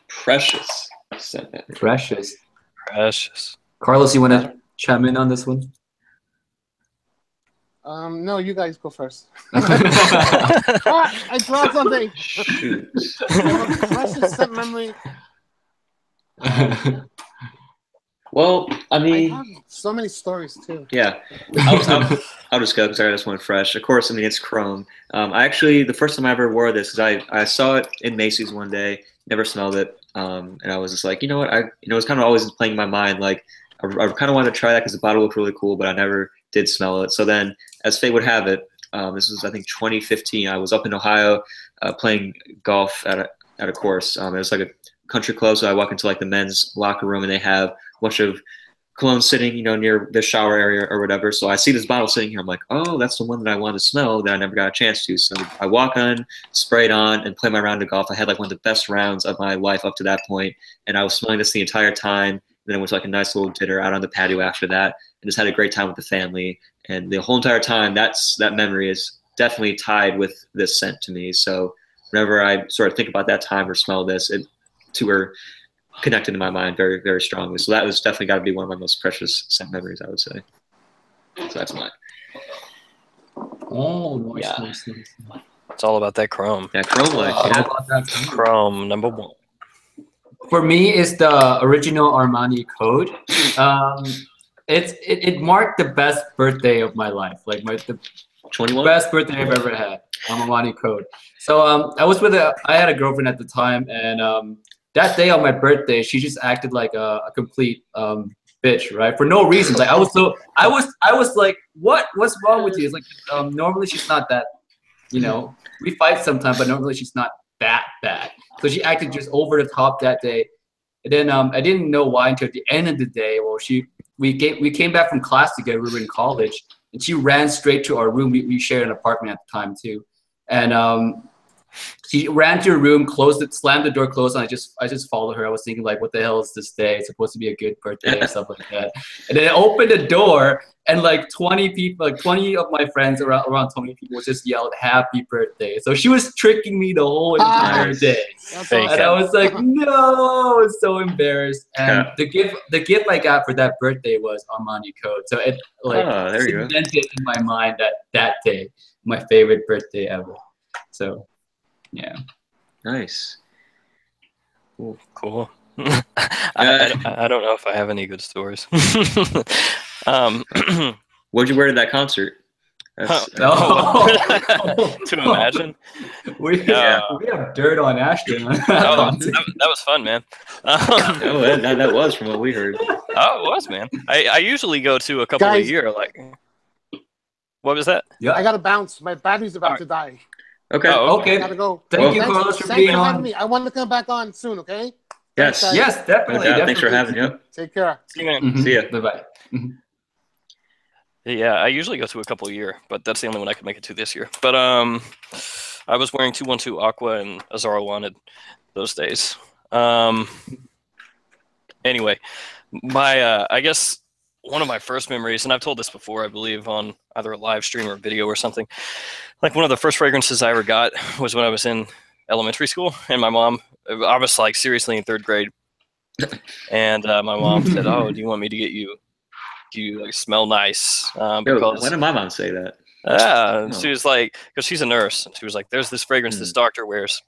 precious scent memory. Precious. Carlos, you want to chime in on this one? No, you guys go first. I draw something. Shoot. Precious scent memory. Well, I mean, I have so many stories too. Yeah, I'll just go because I got this one fresh. Of course, I mean it's Chrome. I actually the first time I ever wore this is I saw it in Macy's one day, never smelled it, and I was just like, you know what, it was kind of always playing in my mind. Like I kind of wanted to try that because the bottle looked really cool, but I never did smell it. So then, as fate would have it, this was I think 2015. I was up in Ohio playing golf at a course. It was like a country club, so I walk into like the men's locker room and they have a bunch of cologne sitting, near the shower area or whatever. So I see this bottle sitting here. I'm like, oh, that's the one that I wanted to smell that I never got a chance to. So I walk on, spray it on, and play my round of golf. I had like one of the best rounds of my life up to that point, and I was smelling this the entire time. And then it was like a nice little dinner out on the patio after that, and just had a great time with the family. And the whole entire time, that memory is definitely tied with this scent to me. So whenever I sort of think about that time or smell this, two are connected in my mind very, very strongly. So that was definitely got to be one of my most precious scent memories, I would say. So that's mine. Oh, nice. It's all about that Chrome. Yeah, Chrome Chrome #1. For me, it's the original Armani Code. It marked the best birthday of my life, like the 21? best birthday I've ever had. Armani Code. So I had a girlfriend at the time, and that day on my birthday, she just acted like a complete bitch, right? For no reason. Like I was like, what's wrong with you? It's like normally she's not that you know, we fight sometimes, but normally she's not that bad. So she acted just over the top that day. And then I didn't know why until the end of the day. Well, we came back from class together. We were in college, and she ran straight to our room. We shared an apartment at the time too, and she ran to her room, closed it, slammed the door closed, and I just followed her. I was thinking like, what the hell is this day? It's supposed to be a good birthday or stuff like that. And then I opened the door, and like 20 people, like 20 of my friends, around 20 people just yelled happy birthday. So she was tricking me the whole entire day. And I was like, no, I was so embarrassed. And the gift I got for that birthday was Armani Code. So it like cemented in my mind that day, my favorite birthday ever. So yeah. Nice. Cool. I don't know if I have any good stories. What'd you wear to that concert? To imagine. We have dirt on Ashton. That was fun, man. That was from what we heard. Oh, it was, man. I usually go to a couple a year. Like, what was that? Yeah, I gotta bounce. My battery's about to die. Okay. Okay. I gotta go. Thank you, Carlos, for being on. Me. I want to come back on soon. Okay. Yes. Yes, definitely. Thanks for having me. Take care. See you, man. See ya. Bye-bye. Yeah, I usually go to a couple a year, but that's the only one I could make it to this year. But I was wearing 212 Aqua and Azara Wanted those days. Anyway, my I guess one of my first memories, and I've told this before, I believe, on either a live stream or a video or something. Like one of the first fragrances I ever got was when I was in elementary school, and my mom, I was like seriously in 3rd grade, and my mom said, "Oh, do you want me to get you? Do you like smell nice?" Because when did my mom say that? She was like, because she's a nurse, and she was like, "There's this fragrance this doctor wears,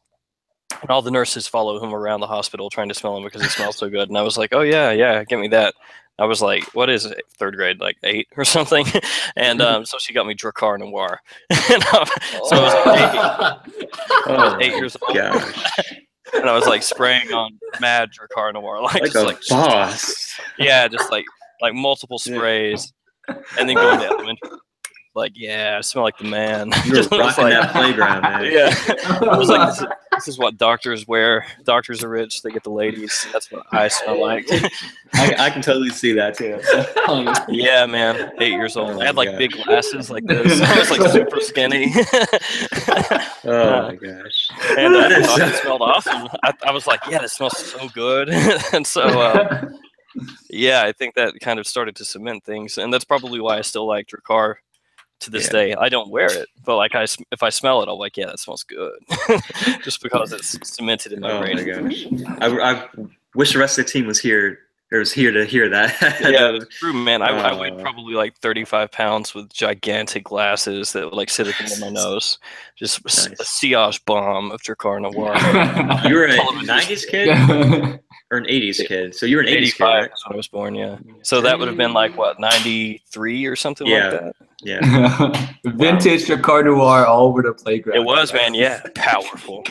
and all the nurses follow him around the hospital trying to smell him because he smells so good." And I was like, "Oh yeah, get me that." I was like, what is it, 3rd grade, like 8 or something? And so she got me Dracar Noir. So I was like 8 years old. And I was like spraying on mad Dracar Noir. Like just, a boss. Yeah, just like multiple sprays. And then going to elementary. Like, yeah, I smell like the man. You were rocking that playground, man. Yeah. I was like, this is what doctors wear. Doctors are rich. They get the ladies. That's what I smell like. I can totally see that, too. Yeah, man. 8 years old. I had, like, big glasses like this. I was, like, super skinny. Oh, my gosh. And I thought it smelled awesome. I was like, yeah, this smells so good. And so, yeah, I think that kind of started to cement things. And that's probably why I still like Dracar to this day. I don't wear it, but like if I smell it, I'll like, yeah, that smells good. Just because it's cemented in my brain. Oh my gosh. I wish the rest of the team was here. Or was here to hear that. Yeah, it's true, man. I weighed probably like 35 pounds with gigantic glasses that would like sit at the end of my nose. Just a Siage bomb of Dracar Noir. You were a 90s kid? Or an 80s kid? So you were an 80s kid, right? That's when I was born, yeah. So that would have been like, what, 93 or something like that? Yeah. Vintage Dracar Noir all over the playground. It was, man, yeah. Powerful.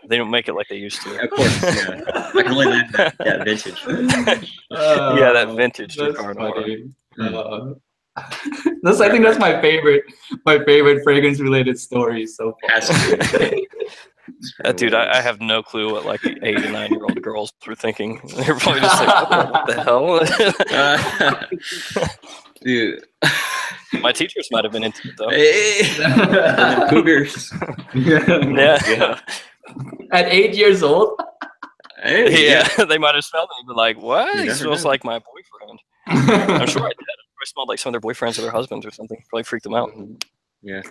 They don't make it like they used to. Of course, yeah. I can only imagine that vintage. Yeah, that vintage Dracar Noir. I think that's my favorite fragrance-related story so far. Dude, I have no clue what like 8 and 9-year-old girls were thinking. They're probably just like, what the hell? Dude. My teachers might have been into it, though. Cougars. Yeah. At 8 years old? Yeah, they might have smelled it and been like, what? He smells like my boyfriend. I'm sure I did. I smelled like some of their boyfriends or their husbands or something. Probably freaked them out. Yeah.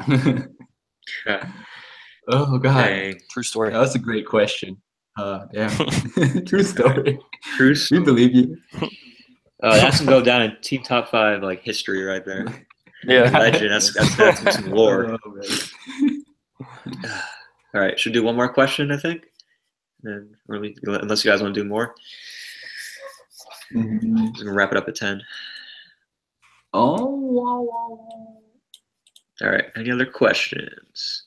Oh, God. Dang. True story. That was a great question. Yeah. True story. We believe you. That's gonna go down in team top 5 like history right there. Yeah. Legend. That's some lore. All right, should we do one more question, I think? And unless you guys want to do more. We're gonna wrap it up at 10. Oh. All right. Any other questions?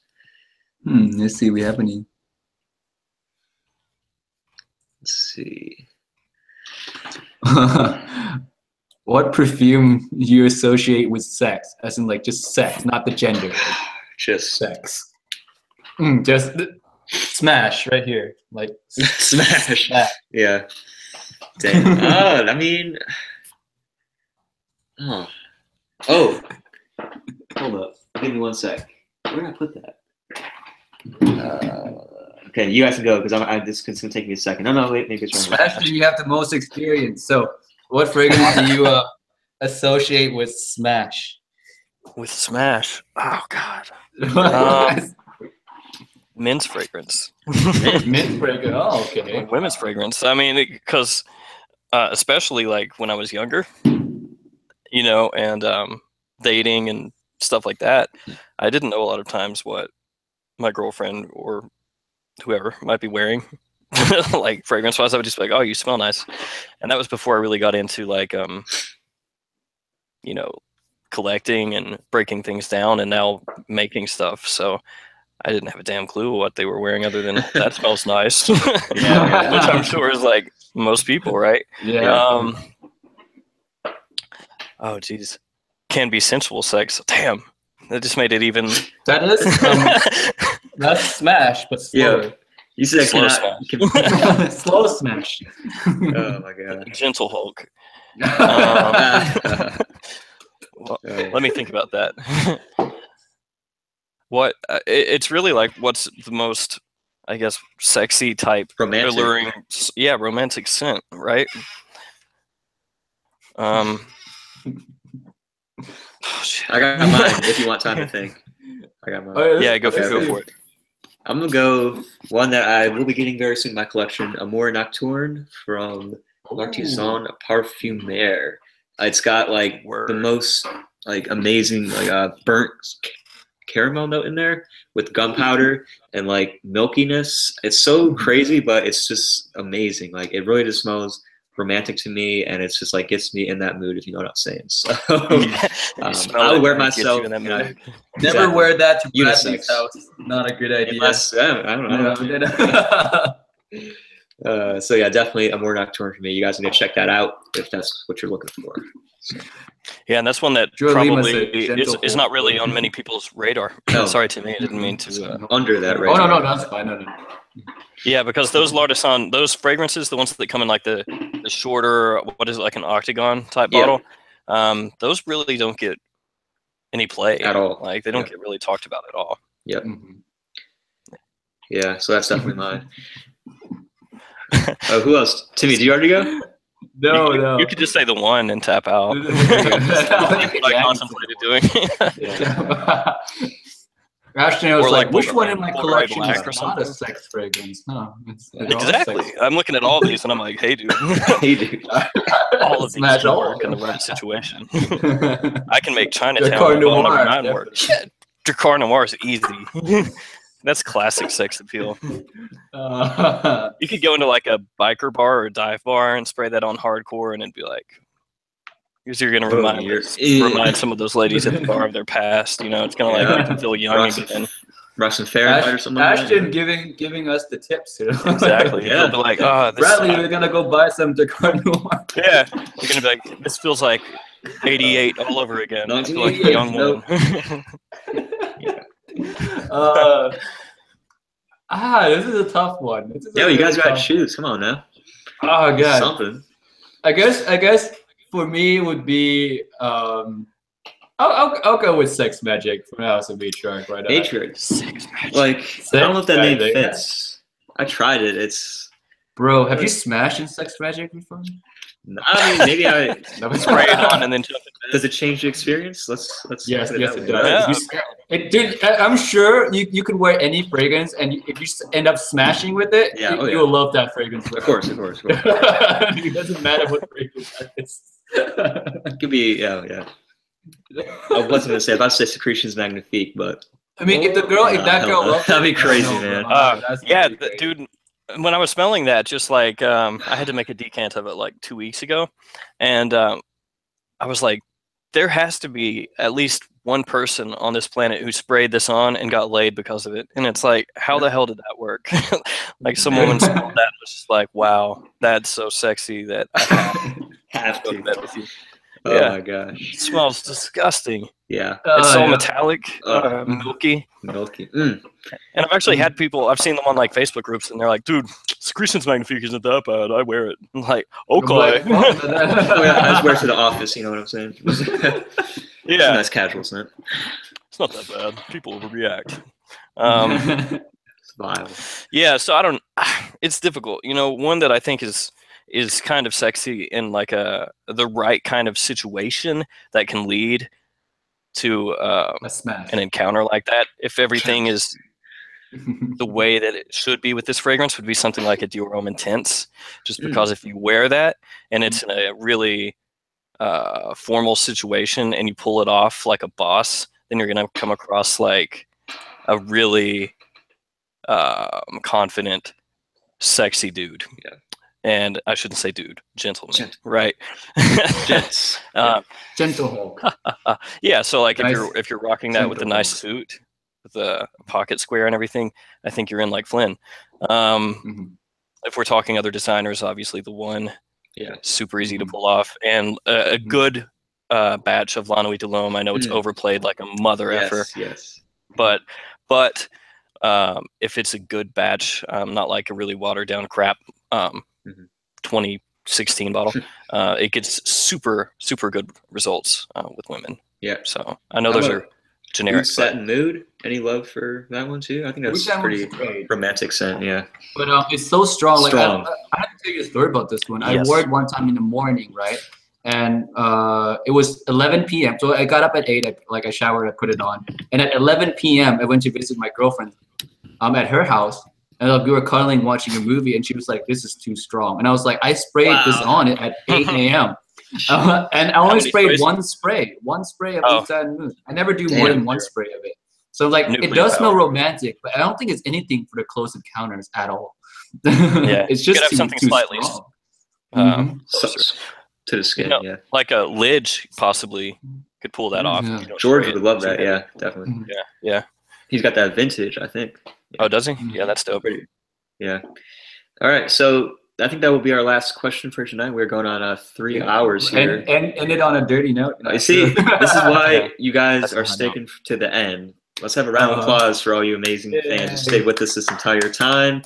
Let's see. We have any. Let's see. What perfume you associate with sex? As in, like, just sex, not the gender. just sex. Just smash right here, like smash. Yeah. Damn. Oh, I mean, oh, hold up. Give me 1 sec. Where did I put that? Okay, you guys can go because this is gonna take me a second. No, wait, maybe it's wrong. Smash. You have the most experience. So, what fragrance do you associate with smash? With smash, oh god, men's fragrance. Men's fragrance. Oh, okay. Women's fragrance. I mean, because especially like when I was younger, you know, and dating and stuff like that, I didn't know a lot of times what my girlfriend or whoever might be wearing, like fragrance wise. I would just be like, oh, you smell nice. And that was before I really got into like, you know, collecting and breaking things down and now making stuff. So I didn't have a damn clue what they were wearing other than that smells nice. Yeah. Which I'm sure is like most people, right? Yeah. Oh geez. Can be sensual sex. Damn. That just made it even. That is that's smash, but slower. Yeah. You said slow smash. Slow smash. Oh my god. Gentle Hulk. Well, let me think about that. What it's really like? What's the most, I guess, sexy type, romantic, alluring? Yeah, romantic scent, right? Oh, I got mine. If you want time to think, I got mine. Yeah, go for it. I'm gonna go one that I will be getting very soon in my collection. Amour Nocturne from L'Artisan Parfumeur. It's got like the most like amazing like burnt caramel note in there with gunpowder and like milkiness. It's so crazy, but it's just amazing. Like it really just smells romantic to me, and it's just like gets me in that mood, if you know what I'm saying. So I would wear myself. Never wear that to Bradley's house. Not a good idea. Unless, I don't know. So yeah, definitely Amour Nocturne for me. You guys need to check that out if that's what you're looking for. So. Yeah, and that's one that probably is not really on many people's radar. No. Sorry, Timmy, I didn't mean to. Under that radar. Oh no, that's fine. No. Yeah, because those L'Artisan, those fragrances, the ones that come in like the shorter, what is it, like an octagon type bottle, those really don't get any play at all. Like they don't get really talked about at all. Yep. Yeah, so that's definitely mine. Who else? Timmy, do you already go? No. You could just say the one and tap out. I contemplated doing. Ashton was like, which one in my collection is not a sex fragrance? Huh? Exactly. I'm looking at all these and I'm like, hey, dude. Hey, dude. All of these work in the right situation. I can make Chinatown number 9 work. Dracar Noir is easy. That's classic sex appeal. You could go into like a biker bar or a dive bar and spray that on hardcore and it'd be like, because you're going to remind some of those ladies at the bar of their past. You know, it's going to like make them feel young. Russian Fahrenheit or something. Ashton giving us the tips. You know? Exactly. Yeah. They'll be like, oh, Bradley, we're going to go buy some Dracar Noir. Yeah. You're going to be like, this feels like 88 all over again. I feel like a young woman. This is a tough one. You guys got to choose. Come on now. Oh god. Something. I guess for me it would be I'll go with Sex Magic from House of Matriarch right now. Matriarch. Sex Magic. Like I don't know if that name fits. I tried it. It's bro. Have you smashed in Sex Magic before? No, I mean, maybe I spray it on and then jump in bed. Does it change the experience? Let's yes, it does. Yeah. Dude, I'm sure you could wear any fragrance, and if you end up smashing with it, you'll love that fragrance. Of course. It doesn't matter what fragrance that is. It could be, yeah. I wasn't gonna say. I was about to say Secretions Magnifique, but I mean, if that girl loves that'd be crazy, man. Dude. When I was smelling that, just like I had to make a decant of it like 2 weeks ago, and I was like, there has to be at least one person on this planet who sprayed this on and got laid because of it. And it's like, how the hell did that work? Like some woman smelled that and was just like, wow, that's so sexy that I have to go to bed with you. Oh my gosh. It smells disgusting. Yeah. It's so metallic, milky. Milky. And I've actually had people, I've seen them on like Facebook groups, and they're like, dude, Secretions Magnifique isn't that bad. I wear it. I'm like, okay. Oh, yeah, I just wear it to the office, you know what I'm saying? Yeah. It's a nice casual scent. It's not that bad. People overreact. It's vile. Yeah, so I don't, it's difficult. You know, one that I think is kind of sexy in like the right kind of situation that can lead to a smash. an encounter like that. If everything is the way that it should be with this fragrance, would be something like a Dior Homme Intense, just because if you wear that and it's in a really formal situation and you pull it off like a boss, then you're gonna come across like a really confident, sexy dude. Yeah. And I shouldn't say dude, gentleman, right? Gents. Gentle Hulk. Yeah, so like Nice. if you're rocking that with a nice suit, with a pocket square and everything, I think you're in like Flynn. If we're talking other designers, obviously the one, super easy to pull off, and a good batch of La Nuit de l'Homme. I know it's overplayed like a mother effer, but if it's a good batch, not like a really watered down crap 2016 bottle, it gets super good results with women. Yeah. So I know those are generic. Set and Mood. Any love for that one too? I think that's pretty romantic scent. Yeah. But it's so strong. Like Strong. I have to tell you a story about this one. Yes. I wore it one time in the morning, right? And it was 11 p.m. So I got up at 8. I showered, I put it on, and at 11 p.m. I went to visit my girlfriend. At her house, and we were cuddling, watching a movie, and she was like, "This is too strong." And I was like, "I sprayed this on it at 8 a.m. And I only sprayed one spray of East Side Moon. I never do more than one spray of it. So like, it does smell romantic, but I don't think it's anything for the close encounters at all. Yeah, it's just have something slightly to the skin. You know, like a Lidge possibly could pull that off. Yeah. George would love that. Yeah, definitely. Yeah. He's got that vintage, I think. Oh, does he? Yeah, that's dope. Yeah. All right. So I think that will be our last question for tonight. We're going on 3 hours here. And end it on a dirty note. You see, this is why you guys are sticking to the end. Let's have a round of applause for all you amazing fans who stayed with us this entire time,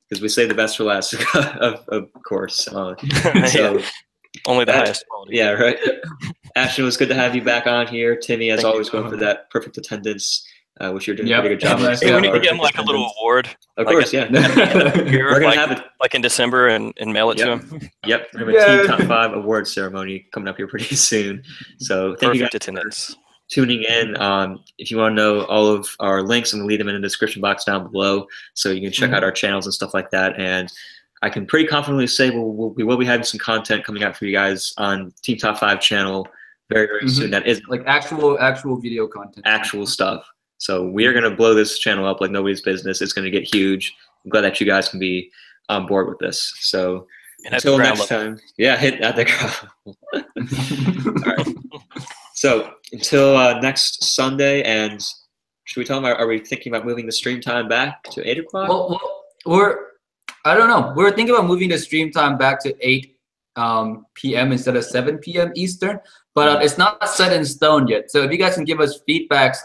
because we say the best for last, of course. So only the highest quality. Yeah, right. Ashton, it was good to have you back on here. Timmy, as always, going for that perfect attendance. Which you're doing a pretty good job. Hey, we need to get him like a little award. Of course, yeah. We're gonna have it like in December and mail it to him. Yep, we have a Team Top 5 award ceremony coming up here pretty soon. So thank you guys for tuning in. If you want to know all of our links, I'm gonna leave them in the description box down below, so you can check out our channels and stuff like that. And I can pretty confidently say we will be having some content coming out for you guys on Team Top 5 channel very soon. That is like actual video content, actual stuff. So we are going to blow this channel up like nobody's business. It's going to get huge. I'm glad that you guys can be on board with this. So until next time, hit at the ground. All right. So until next Sunday, and should we tell them, are we thinking about moving the stream time back to 8 o'clock? Well, I don't know. We're thinking about moving the stream time back to 8 p.m. instead of 7 p.m. Eastern, but it's not set in stone yet. So if you guys can give us feedbacks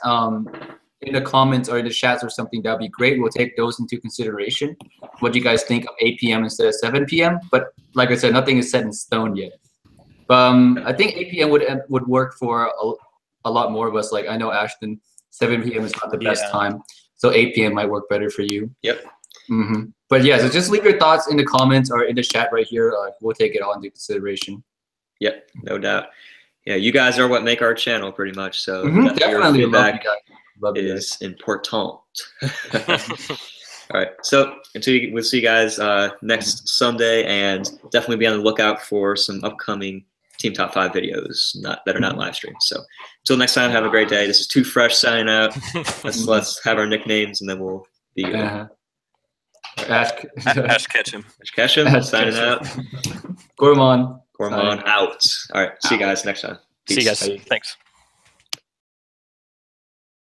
in the comments or in the chats or something, that'd be great. We'll take those into consideration. What do you guys think of 8 p.m. instead of 7 p.m.? But like I said, nothing is set in stone yet. I think 8 p.m. would work for a lot more of us. Like I know Ashton, 7 p.m. is not the best time, so 8 p.m. might work better for you. Yep. But yeah, so just leave your thoughts in the comments or in the chat right here. We'll take it all into consideration. Yep, no doubt. Yeah, you guys are what make our channel pretty much. So definitely your feedback love is important. All right, so we'll see you guys next Sunday, and definitely be on the lookout for some upcoming Team Top 5 videos that are not live streamed. So until next time, have a great day. This is Too Fresh signing out. Let's have our nicknames, and then we'll be Ash Ketchum. Ash Ketchum signing out. Gorman out. All right, see you guys next time. Peace. See you guys. Thanks.